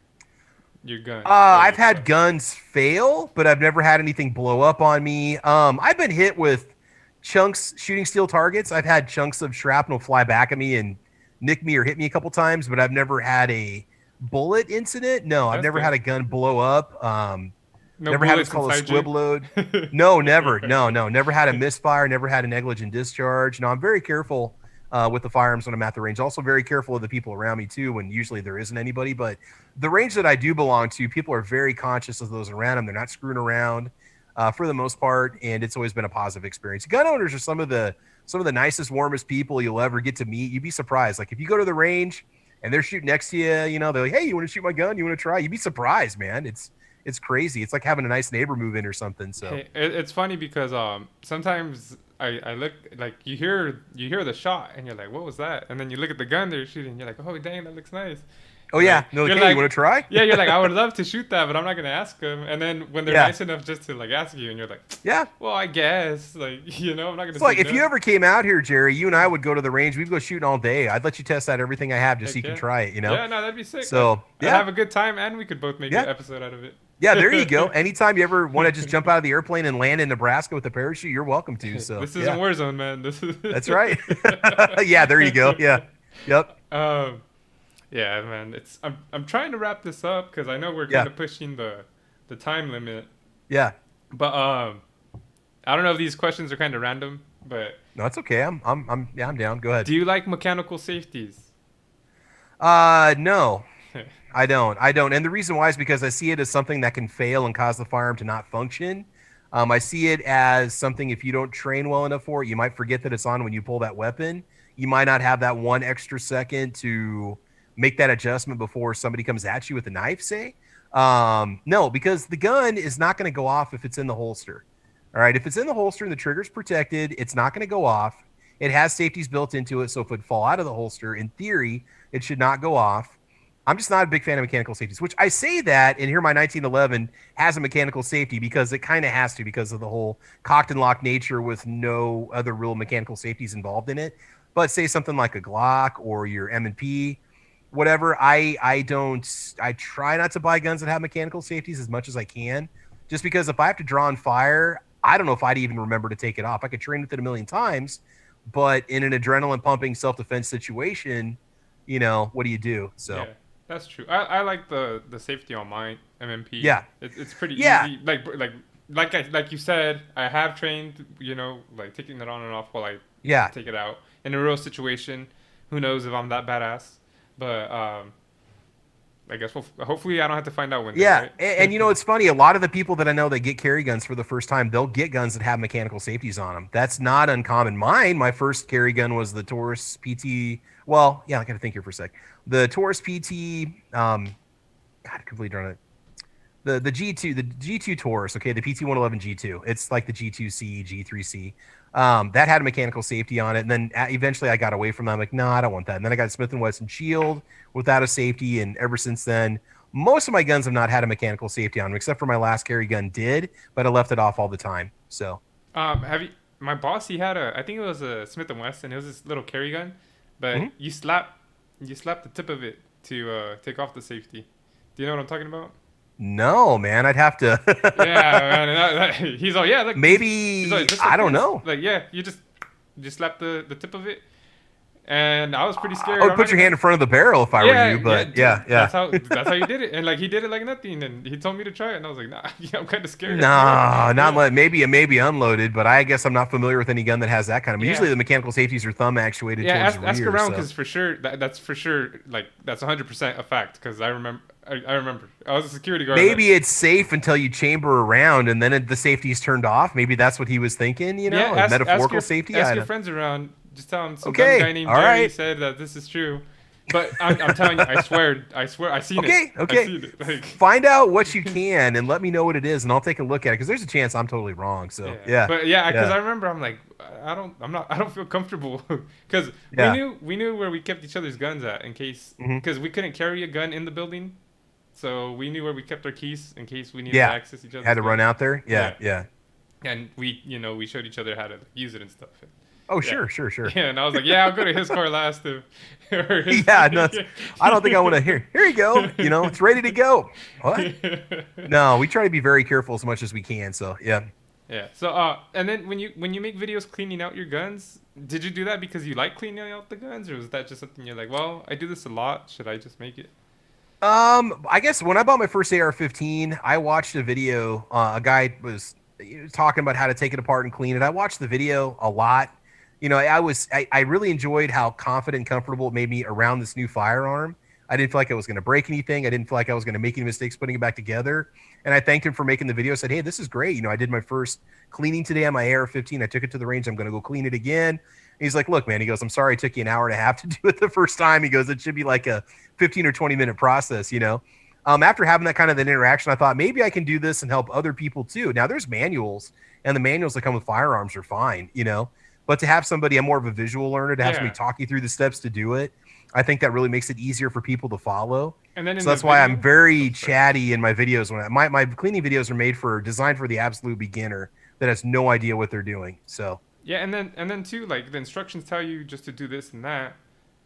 gun? I've had guns fail, but I've never had anything blow up on me. I've been hit with chunks shooting steel targets. I've had chunks of shrapnel fly back at me and nick me or hit me a couple times, but I've never had a bullet incident. No, I've That's never good. had a gun blow up. No Never had what's bullets called a inside you. squib load. No, never. No, no. Never had a misfire. Never had a negligent discharge. No, I'm very careful with the firearms when I'm at the range. Also very careful of the people around me too, when usually there isn't anybody. But the range that I do belong to, people are very conscious of those around them. They're not screwing around for the most part, and it's always been a positive experience. Gun owners are some of the nicest, warmest people you'll ever get to meet. You'd be surprised. Like if you go to the range and they're shooting next to you, they're like, "Hey, you want to shoot my gun? You want to try?" You'd be surprised, man. It's crazy. It's like having a nice neighbor move in or something. So Hey, it's funny because sometimes I look like you hear the shot and you're like, what was that? And then you look at the gun they're shooting, you're like, oh dang, that looks nice. oh Like yeah, no, like, you're hey, you like, want to try? yeah, you're like, I would love to shoot that, but I'm not gonna ask them. And then when they're Yeah, nice enough just to like ask you, and you're like, yeah. well, I guess, like I'm not gonna It's say like if you no. ever came out here, Jerry, you and I would go to the range. We'd go shooting all day. I'd let you test out everything I have just so you Heck can yeah, try it. yeah, no, that'd be sick. So I'd yeah, have a good time, and we could both make an yeah, episode out of yeah. There you go. it. Anytime you ever want to just jump out of the airplane and land in Nebraska with a parachute, you're welcome to. So This isn't yeah, Warzone, man. This that's right. Yeah, there you go. Yeah, yep. um, yeah, man. I'm trying to wrap this up because I know we're kind Yeah, of pushing the time limit. yeah. But I don't know if these questions are kind of random, but No, it's okay. Yeah, I'm down. Go ahead. do you like mechanical safeties? No, I don't. And the reason why is because I see it as something that can fail and cause the firearm to not function. I see it as something if you don't train well enough for it, you might forget that it's on when you pull that weapon. You might not have that 1 extra second to make that adjustment before somebody comes at you with a knife, say. No, because the gun is not going to go off if it's in the holster. All right. If it's in the holster and the trigger's protected, it's not going to go off. It has safeties built into it. So if it would fall out of the holster, in theory, it should not go off. I'm just not a big fan of mechanical safeties, which I say that, and here my 1911 has a mechanical safety because it kind of has to because of the whole cocked and locked nature with no other real mechanical safeties involved in it. But say something like a Glock or your M&P, whatever, I try not to buy guns that have mechanical safeties as much as I can, just because if I have to draw and fire, I don't know if I'd even remember to take it off. I could train with it a million times, but in an adrenaline pumping self-defense situation, what do you do? So Yeah, that's true. I like the safety on my MMP. yeah, It's pretty yeah, easy. Like you said, I have trained. Like taking it on and off while I yeah. take it out in a real situation. Who knows if I'm that badass? But I guess hopefully I don't have to find out one day, Yeah, right? and it's funny. A lot of the people that I know that get carry guns for the first time, they'll get guns that have mechanical safeties on them. That's not uncommon. My first carry gun was the Taurus PT. Well, yeah, I got to think here for a sec. The Taurus PT. God, I completely drawn it. The G2 Taurus. Okay, the PT-111 G2. It's like the G2C, G3C. That had a mechanical safety on it, and then eventually I got away from that. I'm like, no, I don't want that. And then I got a Smith & Wesson Shield without a safety, and ever since then, most of my guns have not had a mechanical safety on them, except for my last carry gun did, but I left it off all the time. So, Have you? My boss, he had I think it was a Smith and Wesson. It was this little carry gun, but mhm. you slap the tip of it to take off the safety. Do you know what I'm talking about? No, man, I'd have to. Yeah, man. He's all, yeah, look. He's Maybe like, just I like don't this. know. Like, yeah, you just slap the tip of it, and I was pretty scared. I would I'm put not your gonna. hand in front of the barrel if I were Yeah, you, yeah, but yeah, dude, yeah. that's how you did it, and like he did it like nothing, and he told me to try it, and I was like, nah, yeah, I'm kind of scared. No, not Yeah, like maybe unloaded, but I guess I'm not familiar with any gun that has that kind of. yeah, Usually the mechanical safeties are thumb actuated yeah. towards Ask the ask rear. around So because for sure that's for sure like that's 100% a fact because I remember I was a security guard. maybe it's safe until you chamber around and then the safety's turned off. Maybe that's what he was thinking. Yeah, A ask metaphorical your safety. ask I your don't. friends around. Just tell them some dumb guy Okay, named all Jerry right. said that this is true. But I'm telling you, I swear, I seen it. Okay, I okay. seen it. Like, Find out what you can and let me know what it is, and I'll take a look at it because there's a chance I'm totally wrong. So yeah. yeah, But yeah, because yeah, I remember I'm like, I don't feel comfortable because we yeah. knew where we kept each other's guns at in case Hmm. because we couldn't carry a gun in the building, so we knew where we kept our keys in case we needed to Yeah. access each other's Had to run guns. out there. Yeah, Yeah, yeah. and we showed each other how to use it and stuff. Oh, Yeah. sure, sure, sure. Yeah, and I was like, yeah, I'll go to his car last or his. Yeah, no, I don't think I want to hear. Here you go. It's ready to go. What? No, we try to be very careful as much as we can. So yeah. Yeah. So and then when you make videos cleaning out your guns, did you do that because you like cleaning out the guns, or was that just something you're like, well, I do this a lot, should I just make it? I guess when I bought my first AR-15, I watched a video. A guy was talking about how to take it apart and clean it. I watched the video a lot. I really enjoyed how confident and comfortable it made me around this new firearm. I didn't feel like I was going to break anything. I didn't feel like I was going to make any mistakes putting it back together. And I thanked him for making the video. I said, "Hey, this is great. I did my first cleaning today on my AR-15. I took it to the range. I'm going to go clean it again." He's like, "Look, man," he goes, "I'm sorry it took you an hour and a half to do it the first time." He goes, "It should be like a 15 or 20-minute process. After having that kind of an interaction, I thought maybe I can do this and help other people too. Now there's manuals, and the manuals that come with firearms are fine. But to have somebody, I'm more of a visual learner, to have somebody talk you through the steps to do it, I think that really makes it easier for people to follow. And then So that's why I'm very chatty in my videos. My cleaning videos are designed for the absolute beginner that has no idea what they're doing. So yeah, and then too, like the instructions tell you just to do this and that,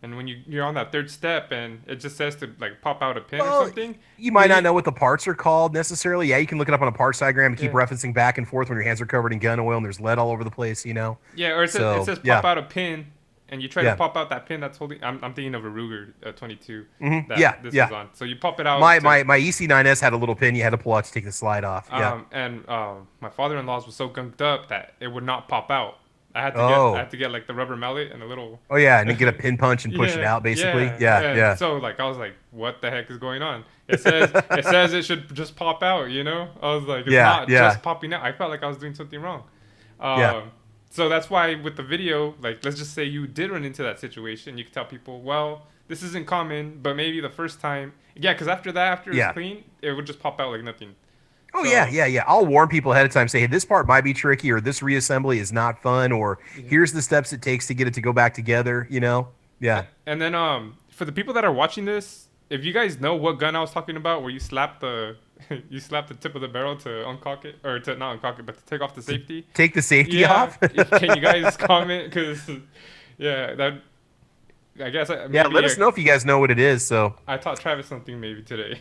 and when you're on that third step and it just says to like pop out a pin or something, you might not know what the parts are called necessarily. Yeah, you can look it up on a parts diagram and keep Yeah. referencing back and forth when your hands are covered in gun oil and there's lead all over the place. Yeah, or it says pop out a pin, and you try Yeah. to pop out that pin that's holding. I'm thinking of a Ruger 22 Mhm. that this Yeah. is on. So you pop it out. My EC9S had a little pin you had to pull out to take the slide off. Yeah. And my father-in-law's was so gunked up that it would not pop out. I had to get like the rubber mallet and a little. Oh yeah, and then get a pin punch and push it out basically. Yeah. So like I was like, what the heck is going on? It says it should just pop out. I was like, it's not just popping out. I felt like I was doing something wrong. Yeah. So that's why with the video, like let's just say you did run into that situation, you can tell people, well, this isn't common, but maybe the first time, yeah, because after it's clean, it would just pop out like nothing. Oh So, yeah. I'll warn people ahead of time. Say, hey, this part might be tricky, or this reassembly is not fun, or here's the steps it takes to get it to go back together. Yeah. And then for the people that are watching this, if you guys know what gun I was talking about, where you slap the you slap the tip of the barrel to uncock it, or to not uncock it, but to take off the safety. Take the safety off. Can you guys comment? Because that I guess let us know if you guys know what it is. So I taught Travis something maybe today.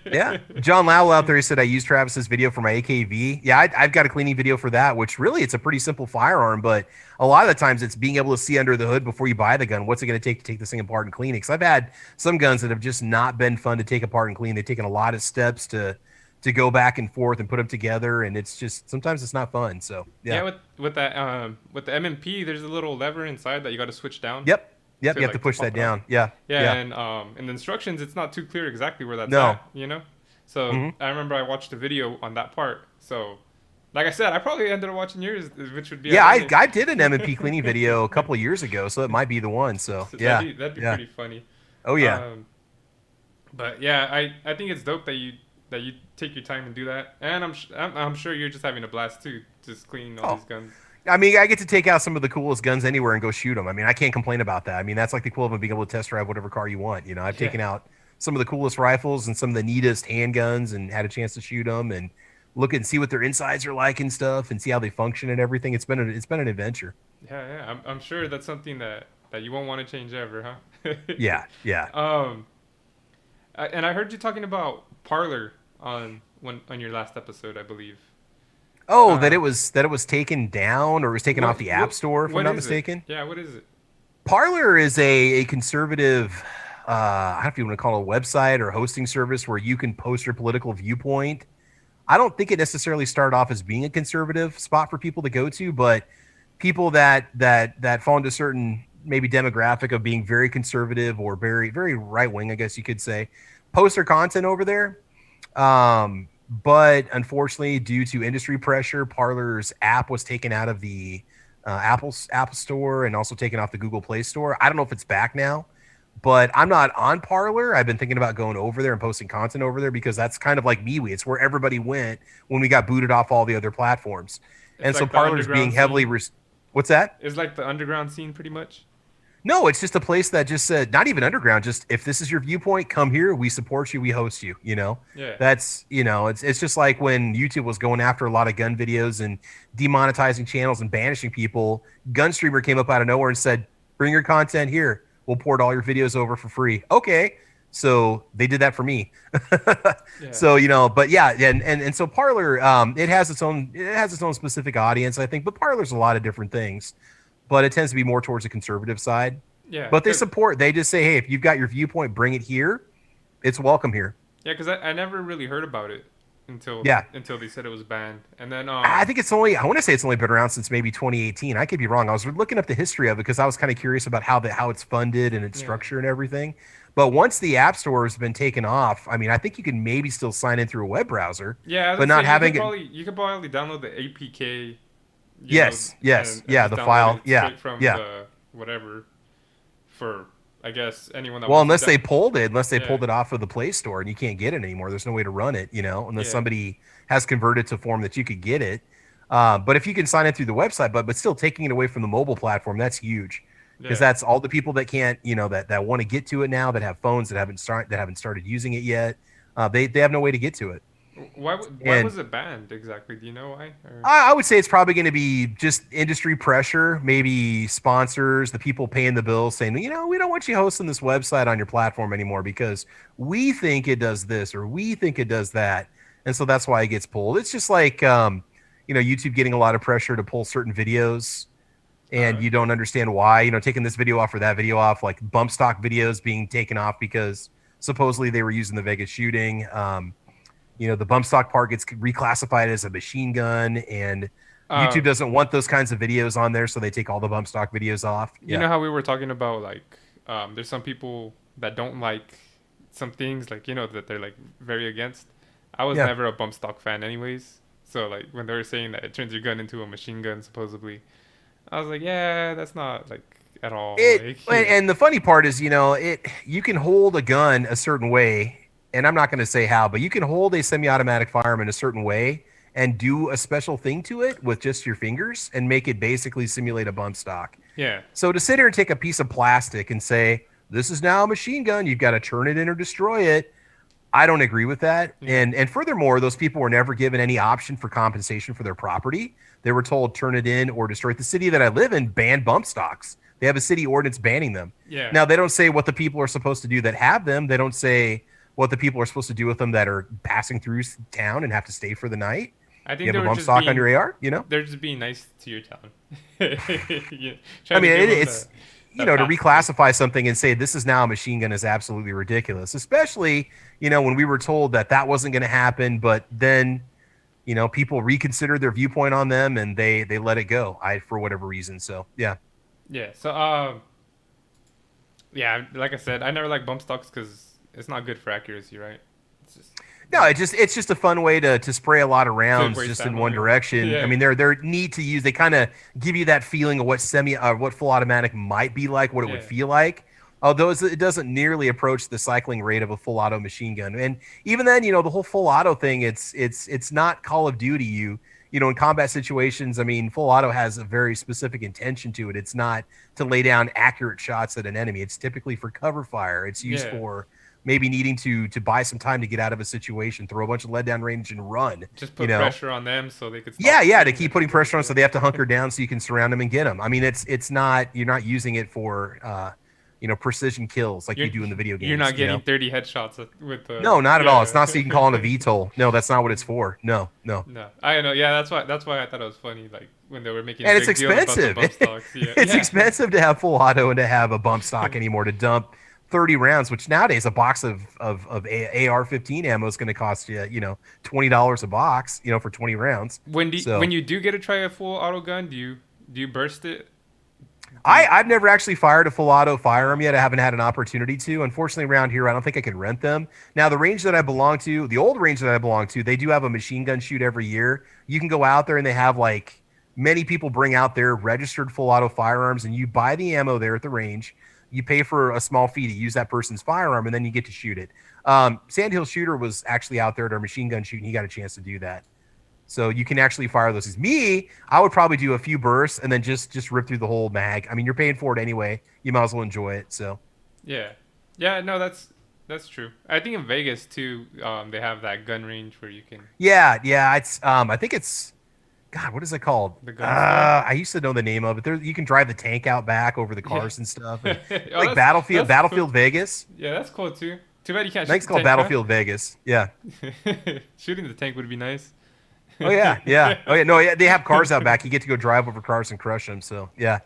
yeah, John Lowell out there, he said I used Travis's video for my AKV. Yeah, I've got a cleaning video for that, which really it's a pretty simple firearm, but a lot of the times it's being able to see under the hood before you buy the gun. What's it going to take this thing apart and clean it? Because I've had some guns that have just not been fun to take apart and clean. They've taken a lot of steps to go back and forth and put them together, and it's just sometimes it's not fun. So yeah, with that with the M&P, there's a little lever inside that you got to switch down. Yep, you have to push that down. Yeah. And in the instructions, it's not too clear exactly where that's No. at. So I remember I watched a video on that part. So, like I said, I probably ended up watching yours, which would be yeah. I did an M&P cleaning video a couple of years ago, so it might be the one. So yeah, that'd be pretty funny. Oh yeah. But yeah, I think it's dope that you take your time and do that, and I'm sure you're just having a blast too, just cleaning all these guns. I mean, I get to take out some of the coolest guns anywhere and go shoot them. I mean, I can't complain about that. I mean, that's like the equivalent of being able to test drive whatever car you want. I've taken out some of the coolest rifles and some of the neatest handguns and had a chance to shoot them and look and see what their insides are like and stuff and see how they function and everything. It's been an adventure. Yeah. I'm sure that's something that you won't want to change ever, huh? Yeah. And I heard you talking about Parlor on your last episode, I believe. Oh, that it was taken down or was taken off the App Store, if I'm not mistaken. Yeah, what is it? Parler is a conservative, I don't know if you want to call it a website or hosting service where you can post your political viewpoint. I don't think it necessarily started off as being a conservative spot for people to go to, but people that fall into a certain maybe demographic of being very conservative or very, very right wing, I guess you could say, post their content over there. But unfortunately, due to industry pressure, Parler's app was taken out of the Apple Store and also taken off the Google Play Store. I don't know if it's back now, but I'm not on Parler. I've been thinking about going over there and posting content over there because that's kind of like MeWe. It's where everybody went when we got booted off all the other platforms. And so Parler's being heavily... What's that? It's like the underground scene pretty much. No, it's just a place that just said, not even underground, just if this is your viewpoint, come here, we support you, we host you, Yeah. That's, it's just like when YouTube was going after a lot of gun videos and demonetizing channels and banishing people, Gunstreamer came up out of nowhere and said, bring your content here. We'll port all your videos over for free. Okay. So they did that for me. So, but yeah, and so Parler, it has its own specific audience, I think, but Parler's a lot of different things. But it tends to be more towards the conservative side. Yeah. But they just say, hey, if you've got your viewpoint, bring it here. It's welcome here. Yeah, because I never really heard about it Yeah. until they said it was banned, and then I think it's only, I want to say it's only been around since maybe 2018. I could be wrong. I was looking up the history of it because I was kind of curious about how it's funded and its yeah. structure and everything. But once the App Store has been taken off, I mean, I think you can maybe still sign in through a web browser, Yeah, I was but gonna not say having it. you could probably download the APK, Yes, yes, and yeah, just the download file. it Yeah, straight from yeah. the whatever for I guess anyone that Well, wants to down. unless they Yeah, pulled it off of the Play Store and you can't get it anymore. There's no way to run it, unless yeah, somebody has converted to form that you could get it. But if you can sign in through the website, but still taking it away from the mobile platform, that's huge because yeah. that's all the people that can't, that want to get to it now, that have phones that haven't started using it yet. They have no way to get to it. Why And was it banned exactly? Do you know why? Or I would say it's probably going to be just industry pressure, maybe sponsors, the people paying the bills saying, we don't want you hosting this website on your platform anymore because we think it does this or we think it does that. And so that's why it gets pulled. It's just like, YouTube getting a lot of pressure to pull certain videos and you okay. don't understand why, taking this video off or that video off, like bump stock videos being taken off because supposedly they were used in the Vegas shooting. The bump stock part gets reclassified as a machine gun, and YouTube Um, doesn't want those kinds of videos on there, so they take all the bump stock videos off. you Yeah, know how we were talking about like there's some people that don't like some things like that they're like very against. I was yeah. never a bump stock fan anyways. So like when they were saying that it turns your gun into a machine gun supposedly, I was like, yeah, that's not like at all It like and the funny part is, you can hold a gun a certain way, and I'm not going to say how, but you can hold a semi-automatic firearm in a certain way and do a special thing to it with just your fingers and make it basically simulate a bump stock. yeah, So to sit here and take a piece of plastic and say, this is now a machine gun, you've got to turn it in or destroy it. I don't agree with that. yeah, And furthermore, those people were never given any option for compensation for their property. They were told turn it in or destroy it. The city that I live in banned bump stocks. They have a city ordinance banning them. yeah. Now they don't say what the people are supposed to do that have them. They don't say what the people are supposed to do with them that are passing through town and have to stay for the night. I You think have they a were bump just stock on your being AR. they're just being nice to your town. Yeah, I trying to mean, give them it's that to pacifist. reclassify something and say this is now a machine gun is absolutely ridiculous. Especially when we were told that that wasn't going to happen, but then people reconsidered their viewpoint on them and they let it go. For whatever reason. So yeah, Yeah. So yeah, like I said, I never like bump stocks because it's not good for accuracy, right? It's just no, it's just a fun way to spray a lot of to rounds waste just in ammo. one Yeah. direction. I Yeah. mean, they're neat to use. They kind of give you that feeling of what full automatic might be like, what it would Yeah. feel like. Although it doesn't nearly approach the cycling rate of a full auto machine gun. And even then, the whole full auto thing, it's not Call of Duty. In combat situations, I mean, full auto has a very specific intention to it. It's not to lay down accurate shots at an enemy. It's typically for cover fire. It's used Yeah. for maybe needing to buy some time to get out of a situation, throw a bunch of lead down range and run. Just You put know, pressure on them so they could yeah, stop yeah, to shooting keep at you. putting pressure on, so Yeah. they have to hunker down so you can surround them and get them. I mean, it's not you're not using it for precision kills like You're you do in the video you're games. not getting 30 headshots with the No, not at all. It's yeah. not so you can call in a VTOL. No, that's not what it's for. No, no. No, I know. Yeah, that's why I thought it was funny. Like when they were making a And it's big deal about the expensive. bump stocks. Yeah, It's yeah, expensive to have full auto and to have a bump stock anymore to dump 30 rounds, which nowadays a box of AR-15 ammo is going to cost you, $20 a box, for 20 rounds. So When you do get to try a full auto gun, do you burst it? Do you, I've never actually fired a full auto firearm yet. I haven't had an opportunity to. Unfortunately, around here, I don't think I can rent them. Now, the range that I belong to, the old range that I belong to, they do have a machine gun shoot every year. You can go out there and they have like many people bring out their registered full auto firearms and you buy the ammo there at the range. You pay for a small fee to use that person's firearm and then you get to shoot it. Sandhill Shooter was actually out there at our machine gun shoot and he got a chance to do that. So you can actually fire those. Me, I would probably do a few bursts and then just rip through the whole mag. I mean, you're paying for it anyway. You might as well enjoy it. So yeah, yeah. No, that's true. I think in Vegas too, they have that gun range where you can yeah, yeah. It's I think it's God. What is it called? the gun store. I used to know the name of it. There, you can drive the tank out back over the Yeah. cars and stuff. And Oh, like Battlefield, that's cool. Battlefield Vegas. Yeah, that's cool too. Too bad you can't I think shoot it's the called tank, Battlefield Vegas. Yeah. huh? Shooting the tank would be nice. Oh yeah, yeah. Oh yeah. No, yeah. They have cars out back. You get to go drive over cars and crush them. So yeah.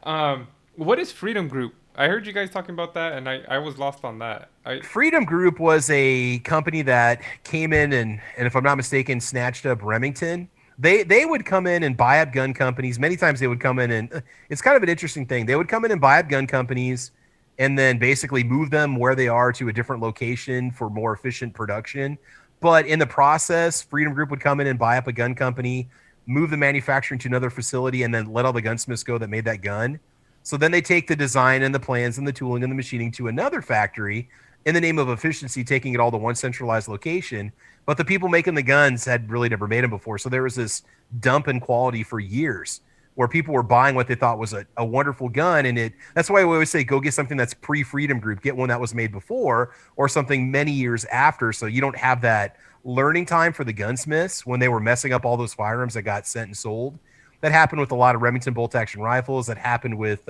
What is Freedom Group? I heard you guys talking about that, and I was lost on that. Freedom Group was a company that came in and if I'm not mistaken, snatched up Remington. They would come in and buy up gun companies. Many times they would come in and it's kind of an interesting thing. They would come in and buy up gun companies and then basically move them where they are to a different location for more efficient production. But in the process, Freedom Group would come in and buy up a gun company, move the manufacturing to another facility, and then let all the gunsmiths go that made that gun. So then they take the design and the plans and the tooling and the machining to another factory in the name of efficiency, taking it all to one centralized location. But the people making the guns had really never made them before. So there was this dump in quality for years where people were buying what they thought was a wonderful gun. And that's why we always say go get something that's pre-Freedom Group, get one that was made before or something many years after. So you don't have that learning time for the gunsmiths when they were messing up all those firearms that got sent and sold. That happened with a lot of Remington bolt action rifles. That happened with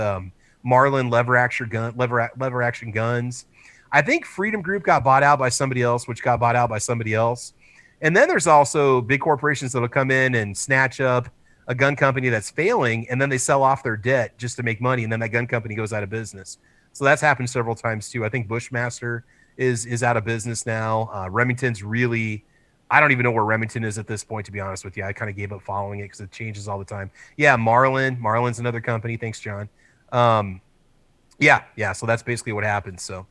Marlin lever action guns. I think Freedom Group got bought out by somebody else, which got bought out by somebody else. And then there's also big corporations that'll come in and snatch up a gun company that's failing, and then they sell off their debt just to make money, and then that gun company goes out of business. So that's happened several times too. I think Bushmaster is out of business now. Remington's really, I don't even know where Remington is at this point, to be honest with you. I kind of gave up following it because it changes all the time. Yeah, Marlin's another company. Thanks, John. Yeah. So that's basically what happens. So.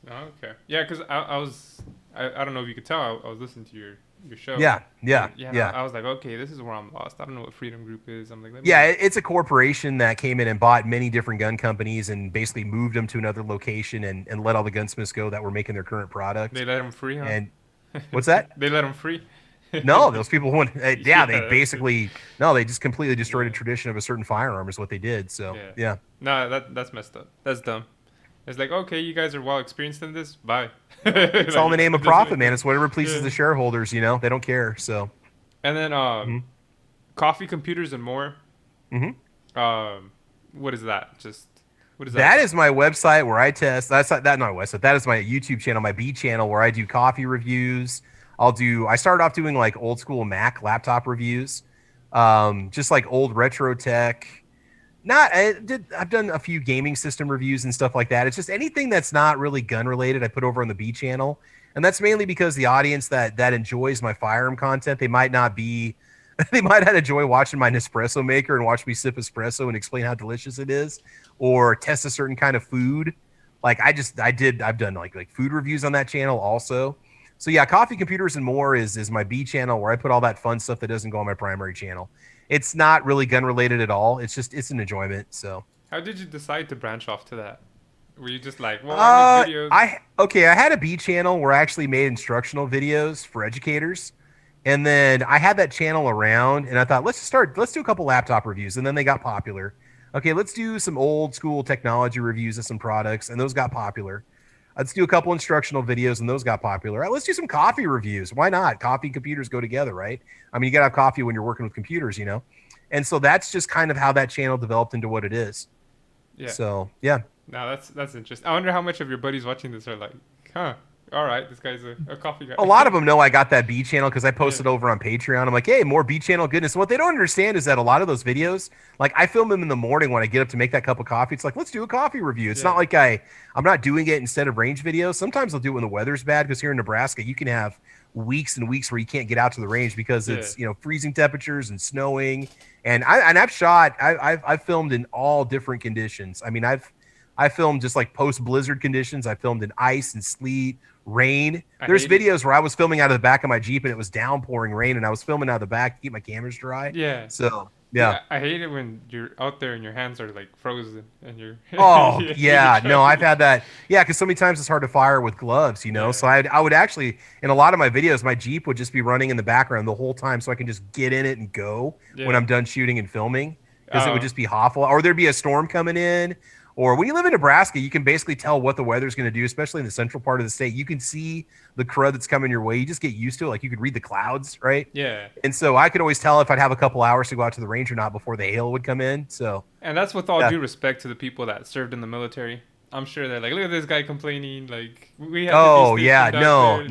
Oh, okay. Yeah, because I don't know if you could tell, I was listening to your show. Yeah. I was like, okay, this is where I'm lost. I don't know what Freedom Group is. I'm like, it's a corporation that came in and bought many different gun companies and basically moved them to another location and let all the gunsmiths go that were making their current product. They let them free, huh? And what's that? They let them free? No, those people went. They just completely destroyed a tradition of a certain firearm is what they did. So yeah. No, that's messed up. That's dumb. It's like, okay, you guys are well experienced in this. Bye. It's all in the name of profit, man. It's whatever pleases the shareholders. They don't care. So. And then coffee, computers, and more. What is that? What is that? That is my website where I test. That's not my website. That is my YouTube channel, my B channel, where I do coffee reviews. I started off doing like old school Mac laptop reviews, just like old retro tech. I've done a few gaming system reviews and stuff like that. It's just anything that's not really gun related I put over on the B channel. And that's mainly because the audience that enjoys my firearm content, they might not enjoy watching my Nespresso maker and watch me sip espresso and explain how delicious it is or test a certain kind of food. Like I've done like food reviews on that channel also. So yeah, coffee, computers, and more is my B channel where I put all that fun stuff that doesn't go on my primary channel. It's not really gun related at all. It's an enjoyment. So how did you decide to branch off to that? Were you just like, well, I make videos? I had a B channel where I actually made instructional videos for educators. And then I had that channel around and I thought, let's do a couple laptop reviews. And then they got popular. Okay, let's do some old school technology reviews of some products. And those got popular. Let's do a couple instructional videos and those got popular. All right, let's do some coffee reviews. Why not? Coffee and computers go together, right? I mean, you got to have coffee when you're working with computers, And so that's just kind of how that channel developed into what it is. Yeah. So, yeah. No, that's interesting. I wonder how much of your buddies watching this are like, huh, all right, this guy's a coffee guy. A lot of them know I got that B channel because I posted over on Patreon. I'm like, hey, more B channel goodness. What they don't understand is that a lot of those videos, like I film them in the morning when I get up to make that cup of coffee. It's like, let's do a coffee review. It's not like I'm not doing it instead of range videos. Sometimes I'll do it when the weather's bad because here in Nebraska, you can have weeks and weeks where you can't get out to the range because it's freezing temperatures and snowing. And I've filmed in all different conditions. I mean, I filmed just like post blizzard conditions. I filmed in ice and sleet, rain. There's videos where I was filming out of the back of my Jeep and it was downpouring rain and I was filming out of the back to keep my cameras dry. Yeah. So, yeah. I hate it when you're out there and your hands are like frozen and you're. Oh, yeah. No, I've had that. Yeah, because so many times it's hard to fire with gloves, Yeah. So I would actually, in a lot of my videos, my Jeep would just be running in the background the whole time so I can just get in it and go when I'm done shooting and filming because it would just be awful. Or there'd be a storm coming in. Or when you live in Nebraska, you can basically tell what the weather's going to do, especially in the central part of the state. You can see the crud that's coming your way. You just get used to it. Like you could read the clouds, right? Yeah. And so I could always tell if I'd have a couple hours to go out to the range or not before the hail would come in. So. And that's with all due respect to the people that served in the military. I'm sure they're like, look at this guy complaining. Like we have. Oh yeah, no,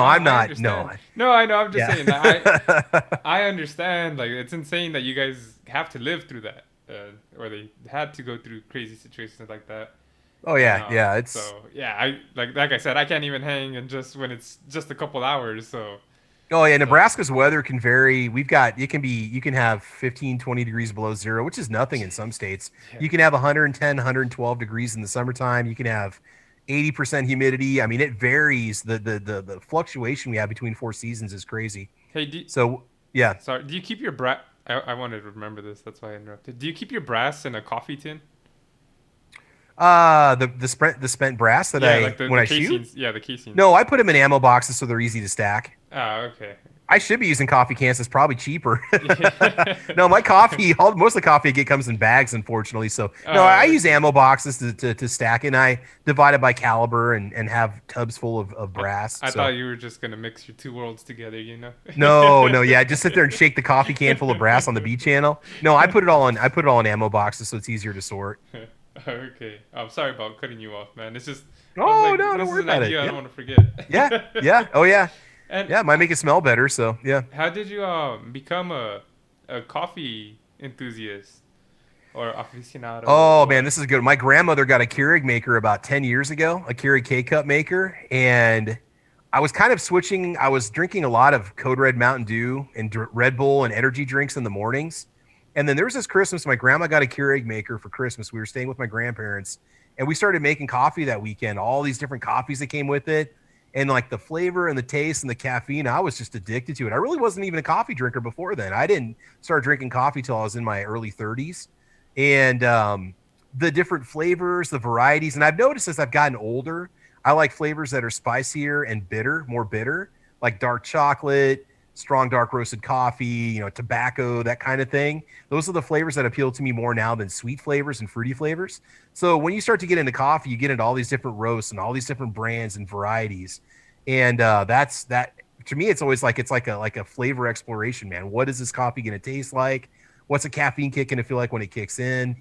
I'm not. No. No, I know. I'm just saying that I understand. Like it's insane that you guys have to live through that. Or they had to go through crazy situations like that. Oh And yeah, yeah. It's so yeah, I like I said, I can't even hang and just when it's just a couple hours. Oh yeah, So Nebraska's weather can vary. We've got you can have 15, 20 degrees below zero, which is nothing in some states. yeah. You can have 110, 112 degrees in the summertime. You can have 80% humidity. I mean, it varies. The fluctuation we have between four seasons is crazy. Hey, So yeah. sorry, do you keep your brass? I wanted to remember this. That's why I interrupted. Do you keep your brass in a coffee tin? The spent brass that Yeah, like I when the I shoot. casings. Yeah, the casings. No, I put them in ammo boxes so they're easy to stack. Ah, okay. I should be using coffee cans. It's probably cheaper. Yeah. No, most of the coffee I get comes in bags, unfortunately. So no, I Oh, use okay. ammo boxes to stack, and I divide it by caliber and have tubs full of I, brass. I thought So you were just gonna mix your two worlds together, you know? no, yeah, just sit there and shake the coffee can full of brass on the B channel. No, I put it all in ammo boxes, so it's easier to sort. Okay. I'm sorry about cutting you off, man. It's just I was Oh like, no, don't this is worry an about it. idea I Yeah, don't want to yeah, forget. yeah. Oh yeah, And yeah. It might make it smell better. So yeah. how did you become a coffee enthusiast or aficionado Oh man, or this is good. My grandmother got a Keurig maker about 10 years ago, a Keurig K-Cup maker, and I was kind of switching. I was drinking a lot of Code Red Mountain Dew and Red Bull and energy drinks in the mornings. And then there was this Christmas, my grandma got a Keurig maker for Christmas. We were staying with my grandparents, and we started making coffee that weekend, all these different coffees that came with it. And like the flavor and the taste and the caffeine, I was just addicted to it. I really wasn't even a coffee drinker before then. I didn't start drinking coffee till I was in my early 30s. And the different flavors, the varieties. And I've noticed as I've gotten older, I like flavors that are spicier and bitter, more bitter, like dark chocolate, strong dark roasted coffee, tobacco, that kind of thing. Those are the flavors that appeal to me more now than sweet flavors and fruity flavors. So when you start to get into coffee, you get into all these different roasts and all these different brands and varieties. And that's that to me, it's always like a flavor exploration, man. What is this coffee going to taste like? What's a caffeine kick going to feel like when it kicks in?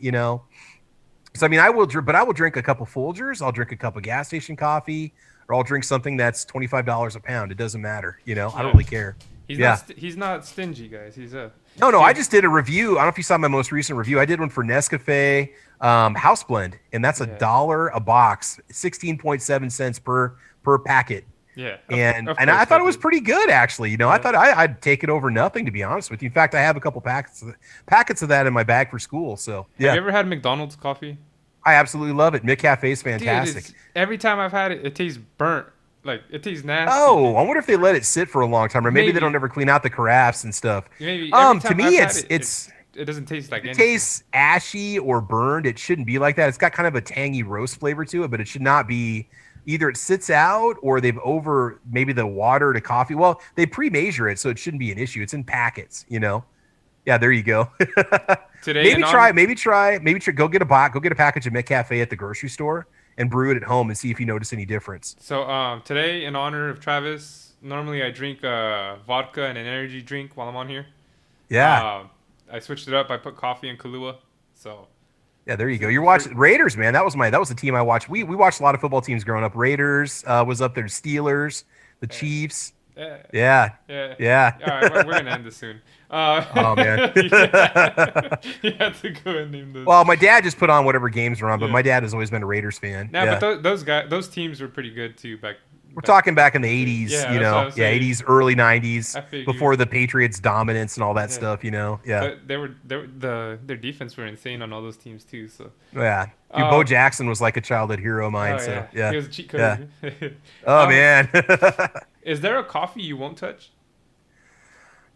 So I mean, I will drink a cup of Folgers. I'll drink a cup of gas station coffee, or I'll drink something that's $25 a pound. It doesn't matter. I don't yeah. really care. Yeah. He's not stingy, guys. He's a No. I he, just did a review. I don't know if you saw my most recent review. I did one for Nescafe House Blend, and that's a yeah. dollar a box, 16.7 cents per packet. Yeah. And Of and I course thought that it was did. pretty good, actually. I Yeah. thought I'd take it over nothing, to be honest with you. In fact, I have a couple packets of that in my bag for school. So Have yeah, you ever had McDonald's coffee? I absolutely love it. McCafe is Dude, fantastic. it's every time I've had it, it tastes burnt. Like it tastes nasty, Oh, dude. I wonder if they let it sit for a long time, or maybe they don't Maybe, ever clean out the carafes and stuff. maybe every To time I've me, had it's it, it's it doesn't taste like it anything. tastes ashy or burned. It shouldn't be like that. It's got kind of a tangy roast flavor to it, but it should not be. Either it sits out or they've over maybe the water to coffee. Well, they pre-measure it, so it shouldn't be an issue. It's in packets. Yeah, there you go. Today maybe and try, on. maybe try, maybe try, go get a package of McCafe at the grocery store and brew it at home and see if you notice any difference. So today in honor of Travis, normally I drink vodka and an energy drink while I'm on here. Yeah. Uh, I switched it up. I put coffee and Kahlua. So Yeah, there you go. for, You're for watching Raiders, man. That was the team I watched. We watched a lot of football teams growing up. Raiders was up there. Steelers, the uh, Chiefs. uh, Yeah, yeah. yeah. All right, we're gonna end this soon. Oh man. Yeah, you have to go and name those. Well, my dad just put on whatever games were on, but Yeah. my dad has always been a Raiders fan. Nah, but Yeah. those teams were pretty good too We're back. talking back in the 80s, Yeah, that's what I was yeah, saying. 80s, early 90s, I figured. before the Patriots' dominance and all that Yeah, stuff. Yeah. but their defense were insane on all those teams too. So, Yeah. Dude, Bo um, Jackson was like a childhood hero of mine. oh So, yeah, yeah. he was a cheat Yeah. code. Oh, um, man. is there a coffee you won't touch?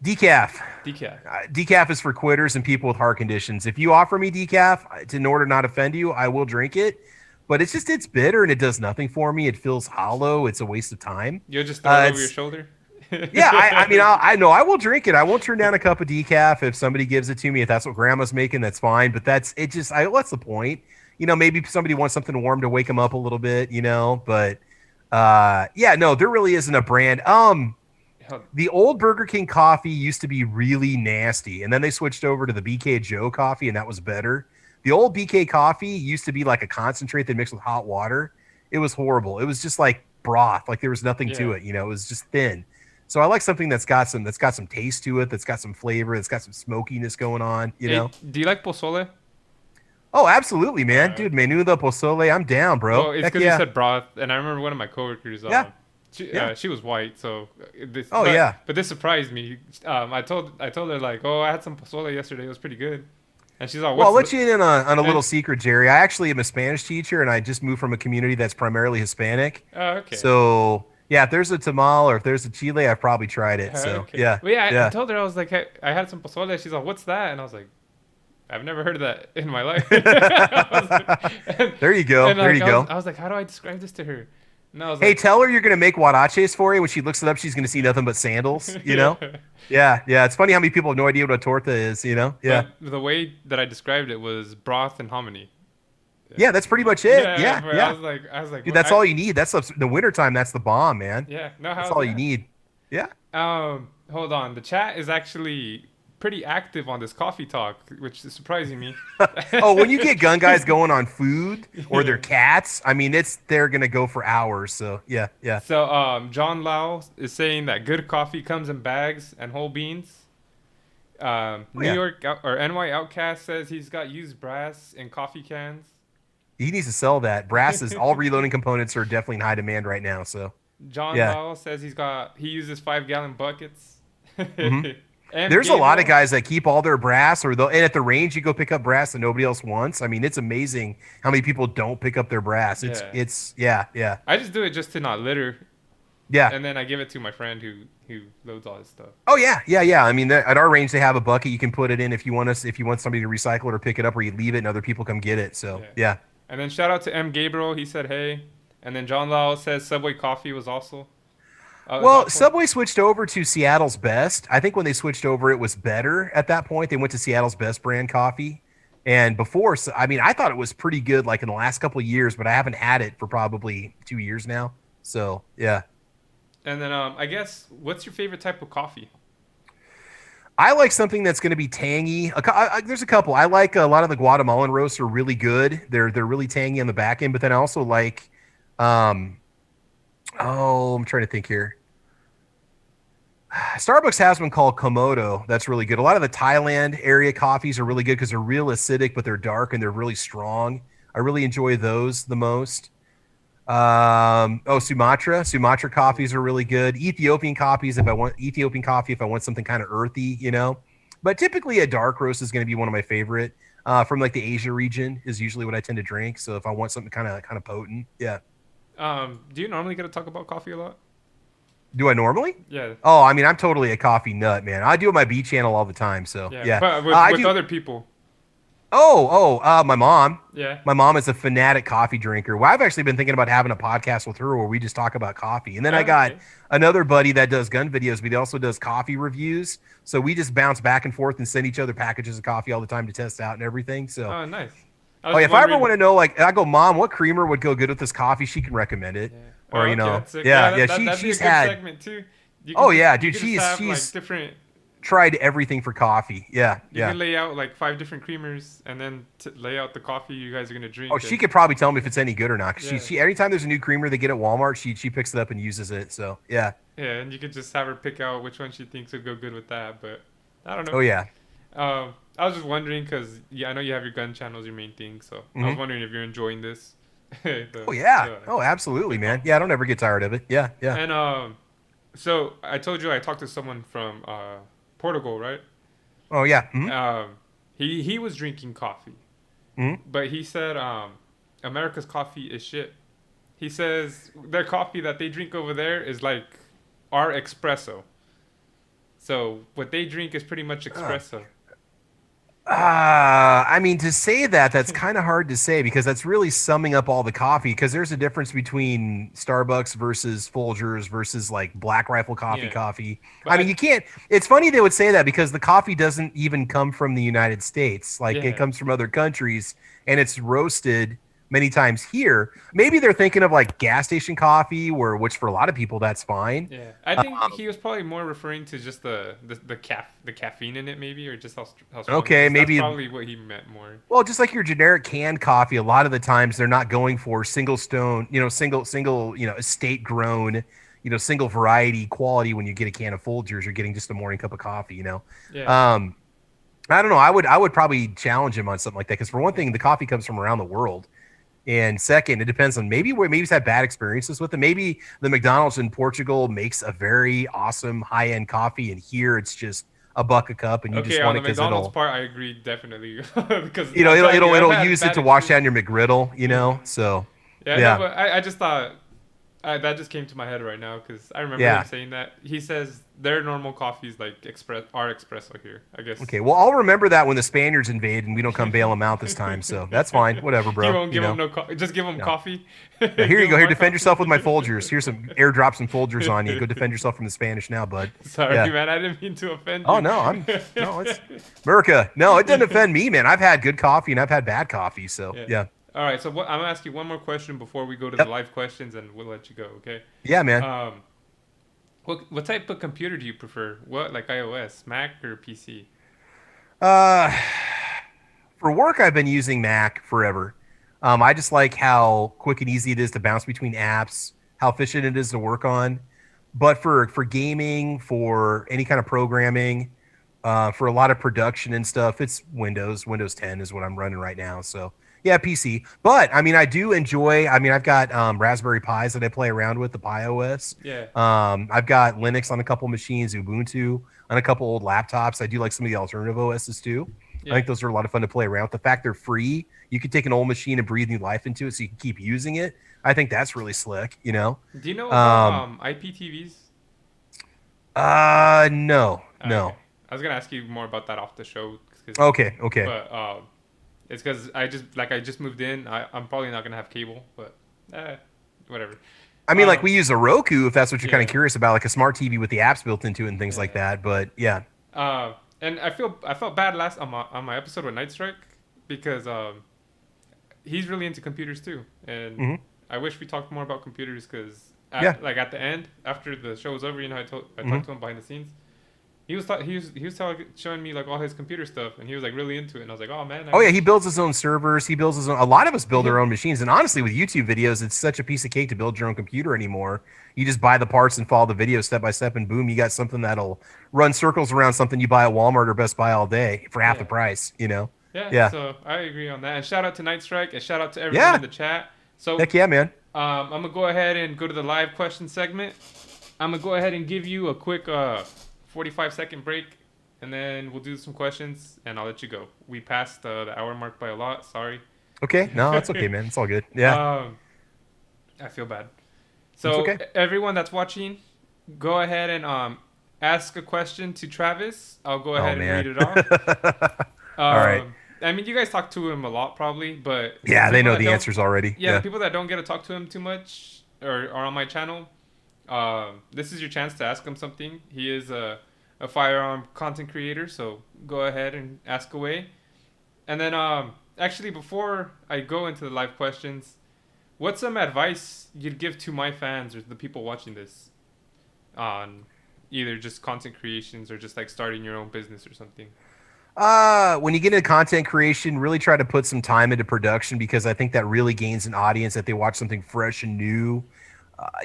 Decaf. Decaf. Decaf is for quitters and people with heart conditions. If you offer me decaf in order not offend you, I will drink it. But it's bitter and it does nothing for me. It feels hollow. It's a waste of time. You'll just throw it over your It's shoulder. Yeah, I mean, I know I will drink it. I won't turn down a cup of decaf if somebody gives it to me. If that's what grandma's making, that's fine. But that's it. What's the point? Maybe somebody wants something warm to wake them up a little bit. But yeah, no, there really isn't a brand. Hell, The old Burger King coffee used to be really nasty, and then they switched over to the BK Joe coffee, and that was better. The old BK coffee used to be like a concentrate they mixed with hot water. It was horrible. It was just like broth, like there was nothing to yeah. it. It was just thin. So I like something that's got some taste to it, that's got some flavor, that's got some smokiness going on. Hey, do you like pozole? Oh, absolutely, man. Dude, Okay. menudo pozole, I'm down, Well, bro. it's Heck because you yeah. said broth, and I remember one of my coworkers. Yeah. Yeah. She was white, so Oh, yeah. but this surprised me. I told her like, oh, I had some pozole yesterday. It was pretty good, and she's like, Well, I'll what's let you in on a little and secret, Jerry. I actually am a Spanish teacher, and I just moved from a community that's primarily Hispanic. okay. So, yeah, if there's a tamal or if there's a chile, I've probably tried it. So, Okay. yeah, Well, yeah, I yeah. told her I was like, hey, I had some pozole. She's like, what's that? And I was like, I've never heard of that in my life. I was like, There you go. and There like you go. I was like, how do I describe this to her? And I was Hey, like, tell her you're gonna make huaraches for you. When she looks it up, she's gonna see nothing but sandals. You yeah. know? Yeah, yeah. It's funny how many people have no idea what a torta is. You know? Yeah, But the way that I described it was broth and hominy. Yeah. yeah. That's pretty much it. Yeah, Yeah, but yeah. I was like, Dude, what? that's all you need. That's the wintertime. That's the bomb, man. Yeah, no, That's how's all you that? need. Yeah. Hold on. The chat is actually pretty active on this coffee talk, which is surprising me. Oh, when you get gun guys going on food or their Yeah. cats, I mean, they're gonna go for hours. So yeah, yeah. So, John Lau is saying that good coffee comes in bags and whole beans. Oh New yeah. York or NY Outcast says he's got used brass in coffee cans. He needs to sell that. Brass is all reloading components are definitely in high demand right now. So John yeah. Lau says he uses 5 gallon buckets. hmm M. There's a lot of Gabriel. guys that keep all their brass, or they'll, and at the range you go pick up brass that nobody else wants. I mean, it's amazing how many people don't pick up their brass. Yeah. It's yeah, yeah, I just do it just to not litter, yeah. and then I give it to my friend who loads all his stuff. Oh yeah, yeah, yeah. I mean, at our range they have a bucket you can put it in if you want somebody to recycle it or pick it up, or you leave it and other people come get it. So Yeah. yeah. And then shout out to M. Gabriel. He said hey. And then John Lau says Subway coffee was also is Well, awesome. Subway switched over to Seattle's Best. I think when they switched over, it was better at that point. They went to Seattle's Best brand coffee. And before, so, I mean, I thought it was pretty good like in the last couple of years, but I haven't had it for probably 2 years now. So, yeah. And then I guess what's your favorite type of coffee? I like something that's going to be tangy. There's a couple. I like a lot of the Guatemalan roasts are really good. They're really tangy on the back end, but then I also like, um, oh, I'm trying to think here. Starbucks has one called Komodo that's really good. A lot of the Thailand area coffees are really good because they're real acidic, but they're dark and they're really strong. I really enjoy those the most. Sumatra coffees are really good. Ethiopian coffee if I want something kind of earthy, you know. But typically a dark roast is going to be one of my favorite. From like the Asia region is usually what I tend to drink. So if I want something kind of potent, yeah. Do you normally get to talk about coffee a lot? Do I normally? Yeah, Oh, I mean, I'm totally a coffee nut, man. I do it on my B channel all the time. So yeah. yeah, But I with do. other people. My mom. Yeah. My mom is a fanatic coffee drinker. Well, I've actually been thinking about having a podcast with her where we just talk about coffee. And then I Oh, got okay. another buddy that does gun videos, but he also does coffee reviews. So we just bounce back and forth and send each other packages of coffee all the time to test out and everything. So, Oh, nice. I oh was yeah, just if I ever wondering. want to know, like, I go, Mom, what creamer would go good with this coffee? She can recommend it, Yeah. Oh, or okay, that's sick. yeah, yeah. That'd be a She's good had. segment too. Oh yeah, You dude, could just have like she's different. tried everything for coffee. Yeah, You yeah. can lay out like 5 different creamers and then lay out the coffee you guys are gonna Oh, drink. she And could probably tell me if it's any good or not. 'Cause yeah, she anytime there's a new creamer they get at Walmart, she picks it up and uses it. So yeah. yeah, and you could just have her pick out which one she thinks would go good with that. But I don't know. Oh yeah. I was just wondering because yeah, I know you have your gun channel as your main thing, so I was hmm wondering if you're enjoying this. Oh yeah. The, Oh, absolutely, the man. coffee Yeah, I talk. don't ever get tired of it. Yeah, yeah. And so I told you I talked to someone from Portugal, right? Oh yeah. He was drinking coffee, hmm but he said America's coffee is shit. He says their coffee that they drink over there is like our espresso. So what they drink is pretty much espresso. I mean, to say that, that's kind of hard to say because that's really summing up all the coffee. Because there's a difference between Starbucks versus Folgers versus like Black Rifle Yeah, coffee. but I mean, you can't. It's funny they would say that because the coffee doesn't even come from the United States. Like it yeah, comes from other countries, and it's roasted many times here. Maybe they're thinking of like gas station coffee, which for a lot of people that's fine. yeah. I think he was probably more referring to just the caffeine in it, maybe, or just how strong it Okay, is. That's maybe. probably what he meant more. Well, just like your generic canned coffee, a lot of the times they're not going for single stone, single, estate grown, single variety quality. When you get a can of Folgers, you're getting just a morning cup of coffee. Yeah, Um, I don't know. I would probably challenge him on something like that because for one thing, the coffee comes from around the world, and second, it depends on maybe he's had bad experiences with it. Maybe the McDonald's in Portugal makes a very awesome high end coffee, and here it's just a buck a cup, and you Okay, just on want the it because McDonald's it'll part, I agree definitely because you know I'm telling you, I've it'll had use it bad to wash experience. down your McGriddle, you Yeah, know. So yeah, no, yeah, but I just thought that just came to my head right now because I remember him yeah. saying that. He says their normal coffees like our espresso here. I guess Okay, well, I'll remember that when the Spaniards invade and we don't come bail them out this time. So that's fine. Whatever, he bro. won't You give him know, no just give him no. coffee. Yeah, here you Give go. him Here, our defend yourself with my coffee. Folgers. Here's some airdrop some Folgers on you. Go defend yourself from the Spanish now, bud. Sorry, Yeah. man. I didn't mean to offend Oh you. no, no, it's America. No, it doesn't offend me, man. I've had good coffee and I've had bad coffee. So Yeah. yeah. All right. So I'm gonna ask you one more question before we go to the Yep. live questions, and we'll let you go. Okay. Yeah, man. Um, what type of computer do you prefer? What like iOS, Mac, or PC? Uh, for work, I've been using Mac forever. I just like how quick and easy it is to bounce between apps, how efficient it is to work on. But for gaming, for any kind of programming, for a lot of production and stuff, it's Windows. Windows 10 is what I'm running right now. So yeah, PC. But I mean, I do enjoy. I mean, I've got Raspberry Pis that I play around with, the Pi OS. Yeah. I've got Linux on a couple machines, Ubuntu on a couple old laptops. I do like some of the alternative OSs too. I Yeah. think those are a lot of fun to play around with. The fact they're free, you could take an old machine and breathe new life into it, so you can keep using it. I think that's really slick. You know. Do you know about Um, IPTVs? no, Okay. no. I was gonna ask you more about that off the show, Okay, okay. but it's because I just moved in. I'm probably not gonna have cable, but whatever. I mean, like Um, we use a Roku if that's what you're kind yeah, of curious about, like a smart TV with the apps built into it and things like yeah. that. But yeah, And I felt bad last on my episode with Night Strike because he's really into computers too, and hmm I wish we talked more about computers because yeah, at the end after the show was over, I hmm talked to him behind the scenes. He was showing me like all his computer stuff, and he was like really into it, and I was like, oh man, I Oh yeah, wish. he builds his own servers. He builds his own. A lot of us build Yeah, our own machines, and honestly, with YouTube videos, it's such a piece of cake to build your own computer anymore. You just buy the parts and follow the video step by step, and boom, you got something that'll run circles around something you buy at Walmart or Best Buy all day for half the yeah. price. You know? Yeah, Yeah, so I agree on that. And shout out to Night Strike and shout out to everyone in yeah. the chat. So Heck yeah, man. I'm gonna go ahead and go to the live question segment. I'm gonna go ahead and give you a quick 45-second break, and then we'll do some questions, and I'll let you go. We passed the hour mark by a lot. Sorry. Okay, no, it's okay, man. It's all good. Yeah, I feel bad. it's So okay. everyone that's watching, go ahead and ask a question to Travis. I'll go Oh ahead and read man. it off. All right. I mean, you guys talk to him a lot probably, but the Yeah, they people know that the don't, answers already. yeah, the Yeah. people that don't get to talk to him too much or are on my channel, this is your chance to ask him something. He is a firearm content creator, so go ahead and ask away. And then, actually, before I go into the live questions, what's some advice you'd give to my fans or the people watching this on either just content creations or just like starting your own business or something? When you get into content creation, really try to put some time into production because I think that really gains an audience that they watch something fresh and new.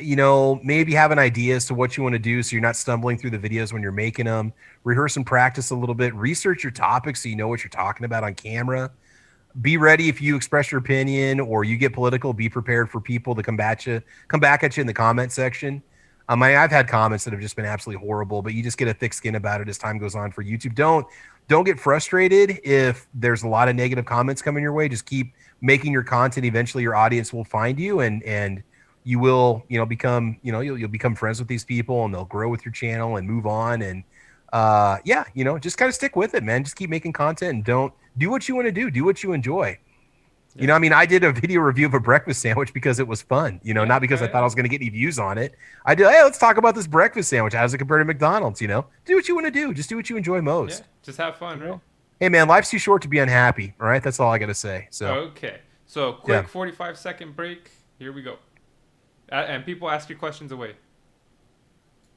You know, maybe have an idea as to what you want to do so you're not stumbling through the videos when you're making them. Rehearse and practice a little bit. Research your topics so you know what you're talking about on camera. Be ready if you express your opinion or you get political. Be prepared for people to come back at you in the comment section. I've had comments that have just been absolutely horrible, but you just get a thick skin about it as time goes on for YouTube. Don't get frustrated if there's a lot of negative comments coming your way. Just keep making your content. Eventually, your audience will find you, and you will, become, you'll become friends with these people, and they'll grow with your channel and move on. And yeah, just kind of stick with it, man. Just keep making content and don't do what you want to do. Do what you enjoy. Yeah. I mean, I did a video review of a breakfast sandwich because it was fun, Yeah, not because I yeah, thought I was going to get any views on it. I did, hey, let's talk about this breakfast sandwich. How does it compare to McDonald's? Do what you want to do. Just do what you enjoy yeah. most. Just have fun, right? Hey, man, life's too short to be unhappy. All right. That's all I got to say. So, Okay. So quick yeah. 45-second break. Here we go. And people ask your questions away.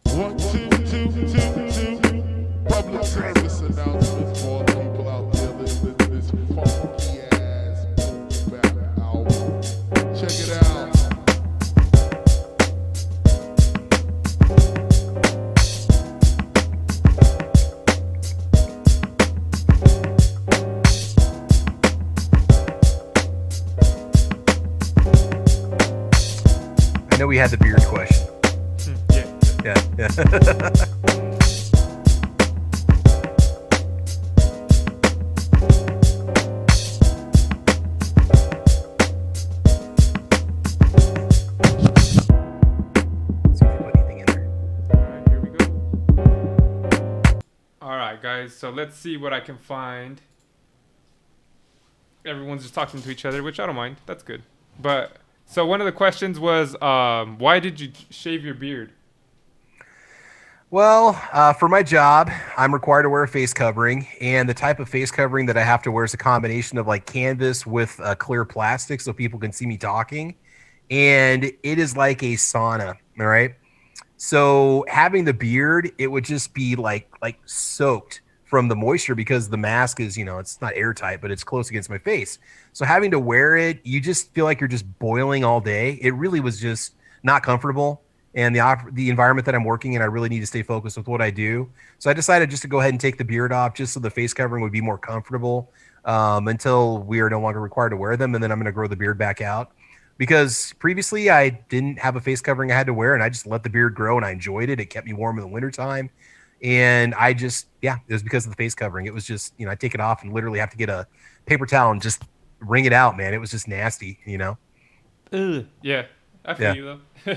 1, 2, 2, 2, 2. Public service announcement for people out there listening to this funky ass boom bap album. Check it out. know we had the beard question. Yeah. See if you put anything in there. Alright, here we go. Alright, guys, so let's see what I can find. Everyone's just talking to each other, which I don't mind. That's good. But, so one of the questions was, why did you shave your beard? Well, for my job, I'm required to wear a face covering, and the type of face covering that I have to wear is a combination of like canvas with clear plastic so people can see me talking, and it is like a sauna, all right? So having the beard, it would just be like soaked from the moisture because the mask is, it's not airtight, but it's close against my face. So having to wear it, you just feel like you're just boiling all day. It really was just not comfortable. And the environment that I'm working in, I really need to stay focused with what I do. So I decided just to go ahead and take the beard off just so the face covering would be more comfortable until we are no longer required to wear them. And then I'm going to grow the beard back out. Because previously I didn't have a face covering I had to wear, and I just let the beard grow, and I enjoyed it. It kept me warm in the wintertime. And I just, it was because of the face covering. It was just, I take it off and literally have to get a paper towel and just wring it out, man. It was just nasty, Ugh. Yeah, I feel you though.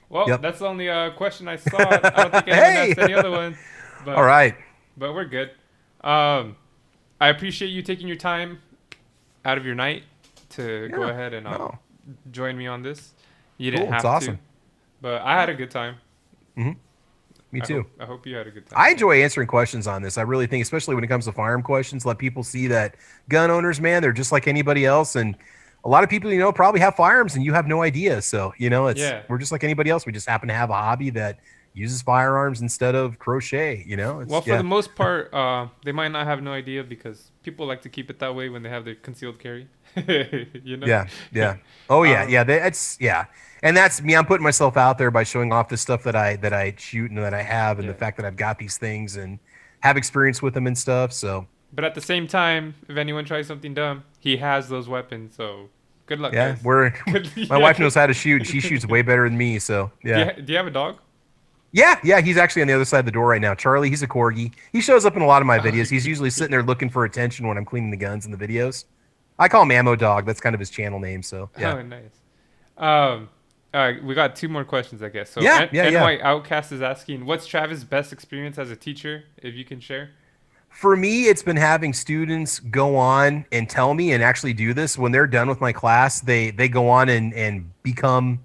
Well, Yep. that's the only question I saw. I don't think anyone asked any other one. But, All right. But we're good. I appreciate you taking your time out of your night to go ahead and join me on this. You didn't Cool, have it's awesome. to. But I had a good time. Me too. I hope you had a good time. I enjoy answering questions on this. I really think, especially when it comes to firearm questions, let people see that gun owners, man, they're just like anybody else. And a lot of people, probably have firearms and you have no idea. So, we're just like anybody else. We just happen to have a hobby that uses firearms instead of crochet, Well, for the most part, they might not have no idea because people like to keep it that way when they have their concealed carry. Yeah. Oh yeah. And that's me. I'm putting myself out there by showing off the stuff that I shoot and that I have, and the fact that I've got these things and have experience with them and stuff. So. But at the same time, if anyone tries something dumb, he has those weapons. So good luck. Yeah, guys. my wife knows how to shoot. She shoots way better than me. So yeah. Do you have a dog? Yeah. He's actually on the other side of the door right now. Charlie, he's a corgi. He shows up in a lot of my videos. He's usually sitting there looking for attention when I'm cleaning the guns in the videos. I call him Ammo Dog. That's kind of his channel name. So yeah. Oh, nice. We got two more questions, I guess. So NY Outcast is asking, what's Travis' best experience as a teacher, if you can share? For me, it's been having students go on and tell me and actually do this. When they're done with my class, they go on and become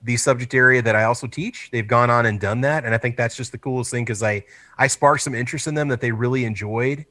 the subject area that I also teach. They've gone on and done that. And I think that's just the coolest thing because I sparked some interest in them that they really enjoyed.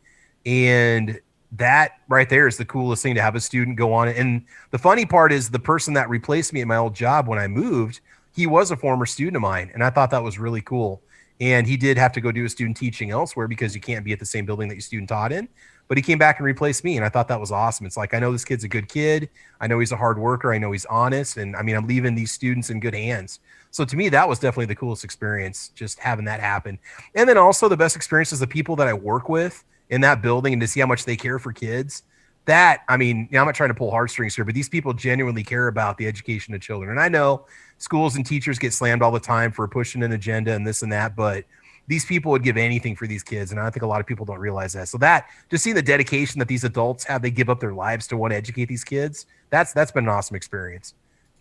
And that right there is the coolest thing, to have a student go on. And the funny part is the person that replaced me at my old job when I moved, he was a former student of mine. And I thought that was really cool. And he did have to go do a student teaching elsewhere because you can't be at the same building that your student taught in. But he came back and replaced me, and I thought that was awesome. It's like, I know this kid's a good kid. I know he's a hard worker. I know he's honest. And I'm leaving these students in good hands. So to me, that was definitely the coolest experience, just having that happen. And then also the best experience is the people that I work with in that building, and to see how much they care for kids. That, I'm not trying to pull heartstrings here, but these people genuinely care about the education of children. And I know schools and teachers get slammed all the time for pushing an agenda and this and that, but these people would give anything for these kids. And I think a lot of people don't realize that. So that, just seeing the dedication that these adults have, they give up their lives to want to educate these kids. That's been an awesome experience.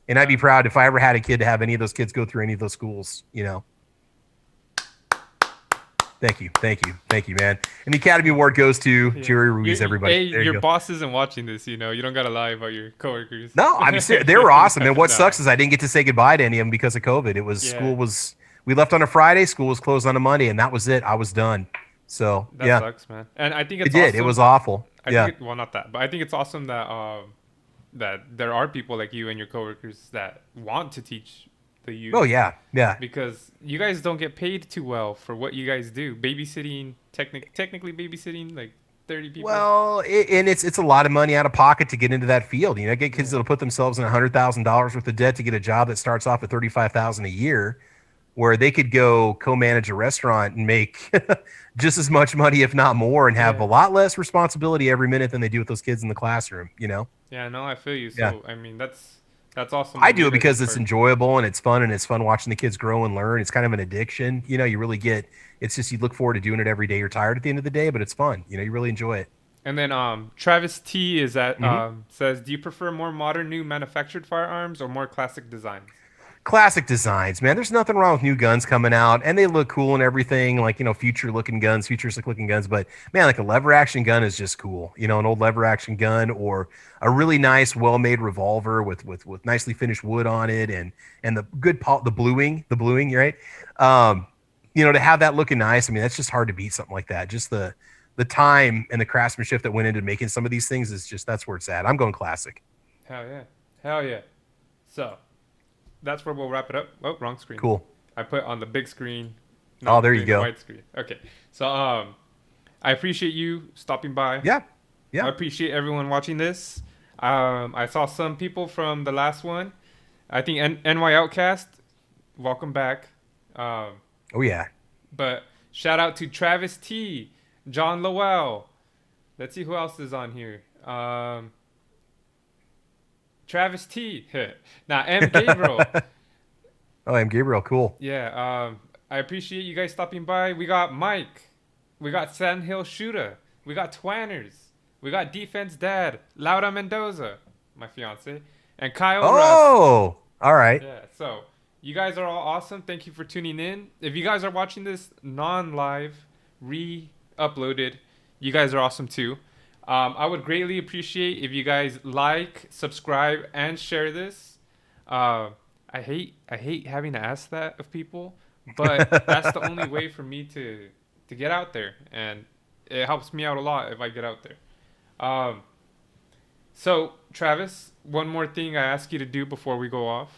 And I'd be proud if I ever had a kid to have any of those kids go through any of those schools, Thank you, man. And the Academy Award goes to Jerry Ruiz, everybody. Hey, your boss isn't watching this, You don't got to lie about your coworkers. No, they were awesome. And what sucks is I didn't get to say goodbye to any of them because of COVID. It was we left on a Friday, school was closed on a Monday, and that was it. I was done. So that sucks, man. And I think it's awesome. It was awful. Not that, but I think it's awesome that that there are people like you and your coworkers that want to teach the youth. Oh yeah. Because you guys don't get paid too well for what you guys do. Babysitting, technically babysitting like 30 people. Well, it's a lot of money out of pocket to get into that field. Get kids that'll put themselves in $100,000 worth of debt to get a job that starts off at $35,000 a year, where they could go co-manage a restaurant and make just as much money, if not more, and have a lot less responsibility every minute than they do with those kids in the classroom. Yeah, no, I feel you. So that's That's awesome. I when do you it guys because are it's part- enjoyable and it's fun, and it's fun watching the kids grow and learn. It's kind of an addiction. You know, you really get, it's just you look forward to doing it every day. You're tired at the end of the day, but it's fun. You know, you really enjoy it. And then Travis T is at hmm says, do you prefer more modern, new manufactured firearms or more classic designs? Classic designs, man. There's nothing wrong with new guns coming out, and they look cool and everything. Like, you know, futuristic looking guns. But man, like a lever action gun is just cool. You know, an old lever action gun or a really nice, well made revolver with nicely finished wood on it, and the the bluing, right? You know, to have that looking nice. I mean, that's just hard to beat something like that. Just the time and the craftsmanship that went into making some of these things is just that's where it's at. I'm going classic. Hell yeah, hell yeah. So that's where we'll wrap it up. Oh, wrong screen. Cool. I put on the big screen. Oh, there you the go. White screen. Okay. So I appreciate you stopping by. Yeah. Yeah. I appreciate everyone watching this. I saw some people from the last one. I think NY Outcast. Welcome back. Oh yeah. But shout out to Travis T, John Lowell. Let's see who else is on here. Travis T. Now M Gabriel. Oh, I'm Gabriel. Cool. Yeah. I appreciate you guys stopping by. We got Mike. We got Sandhill Shooter. We got Twanners. We got Defense Dad. Laura Mendoza, my fiance, and Kyle Russ. Oh, all right. Yeah. So you guys are all awesome. Thank you for tuning in. If you guys are watching this non-live, re-uploaded, you guys are awesome too. I would greatly appreciate if you guys like, subscribe, and share this. I hate having to ask that of people, but that's the only way for me to get out there, and it helps me out a lot if I get out there. So Travis, one more thing I ask you to do before we go off.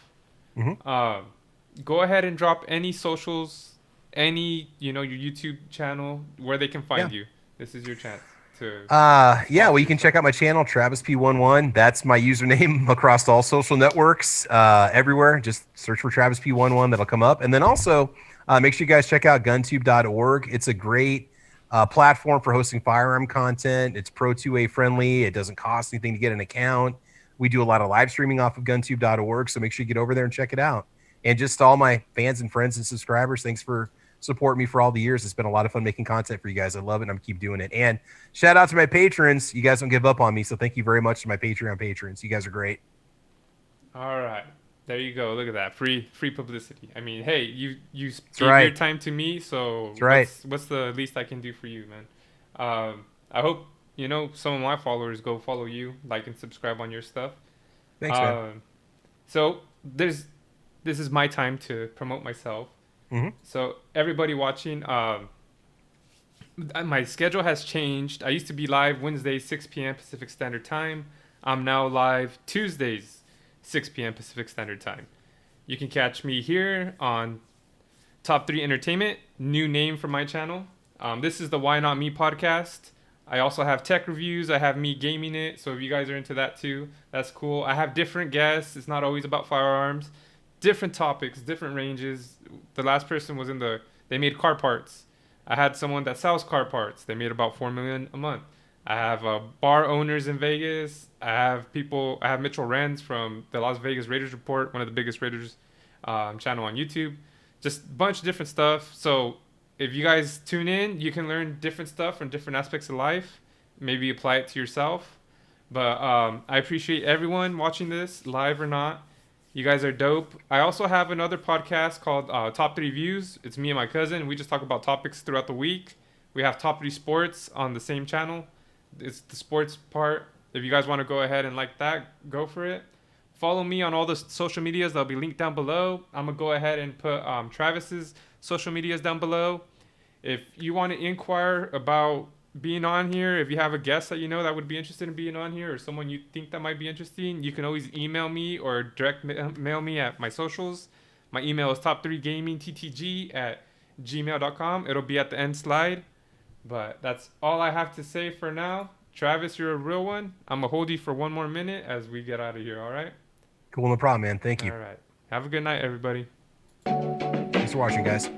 Go ahead and drop any socials, any your YouTube channel where they can find you. This is your chance to. Yeah. Well, you can check out my channel, TravisP11. That's my username across all social networks, everywhere. Just search for TravisP11. That'll come up. And then also, make sure you guys check out GunTube.org. It's a great platform for hosting firearm content. It's Pro 2A friendly. It doesn't cost anything to get an account. We do a lot of live streaming off of GunTube.org, so make sure you get over there and check it out. And just to all my fans and friends and subscribers, thanks for supporting me for all the years. It's been a lot of fun making content for you guys. I love it, and I'm keep doing it. And shout out to my patrons. You guys don't give up on me, so thank you very much to my Patreon patrons. You guys are great. All right. There you go. Look at that. Free publicity. I mean, hey, you gave right. your time to me, so That's right. what's the least I can do for you, man? I hope some of my followers go follow you, like and subscribe on your stuff. Thanks, man. So this is my time to promote myself. So everybody watching, my schedule has changed. I used to be live Wednesdays 6 p.m. Pacific Standard Time. I'm now live Tuesdays 6 p.m. Pacific Standard Time. You can catch me here on Top 3 Entertainment, new name for my channel. This is the Why Not Me podcast. I also have tech reviews. I have me gaming it. So if you guys are into that too, that's cool. I have different guests. It's not always about firearms. Different topics, different ranges. The last person was they made car parts. I had someone that sells car parts. They made about $4 million a month. I have bar owners in Vegas. I have Mitchell Renz from the Las Vegas Raiders Report, one of the biggest Raiders channel on YouTube. Just a bunch of different stuff. So if you guys tune in, you can learn different stuff from different aspects of life. Maybe apply it to yourself. But I appreciate everyone watching this, live or not. You guys are dope. I also have another podcast called Top 3 Views. It's me and my cousin. We just talk about topics throughout the week. We have Top 3 Sports on the same channel. It's the sports part. If you guys want to go ahead and like that, go for it. Follow me on all the social medias. They'll be linked down below. I'm going to go ahead and put Travis's social medias down below. If you want to inquire about being on here, if you have a guest that that would be interested in being on here, or someone you think that might be interesting, you can always email me or direct mail me at my socials. My email is top3gamingttg@gmail.com. It'll be at the end slide. But that's all I have to say for now. Travis, you're a real one. I'm going to hold you for one more minute as we get out of here, all right? Cool, no problem, man. Thank you. All right. Have a good night, everybody. Thanks for watching, guys.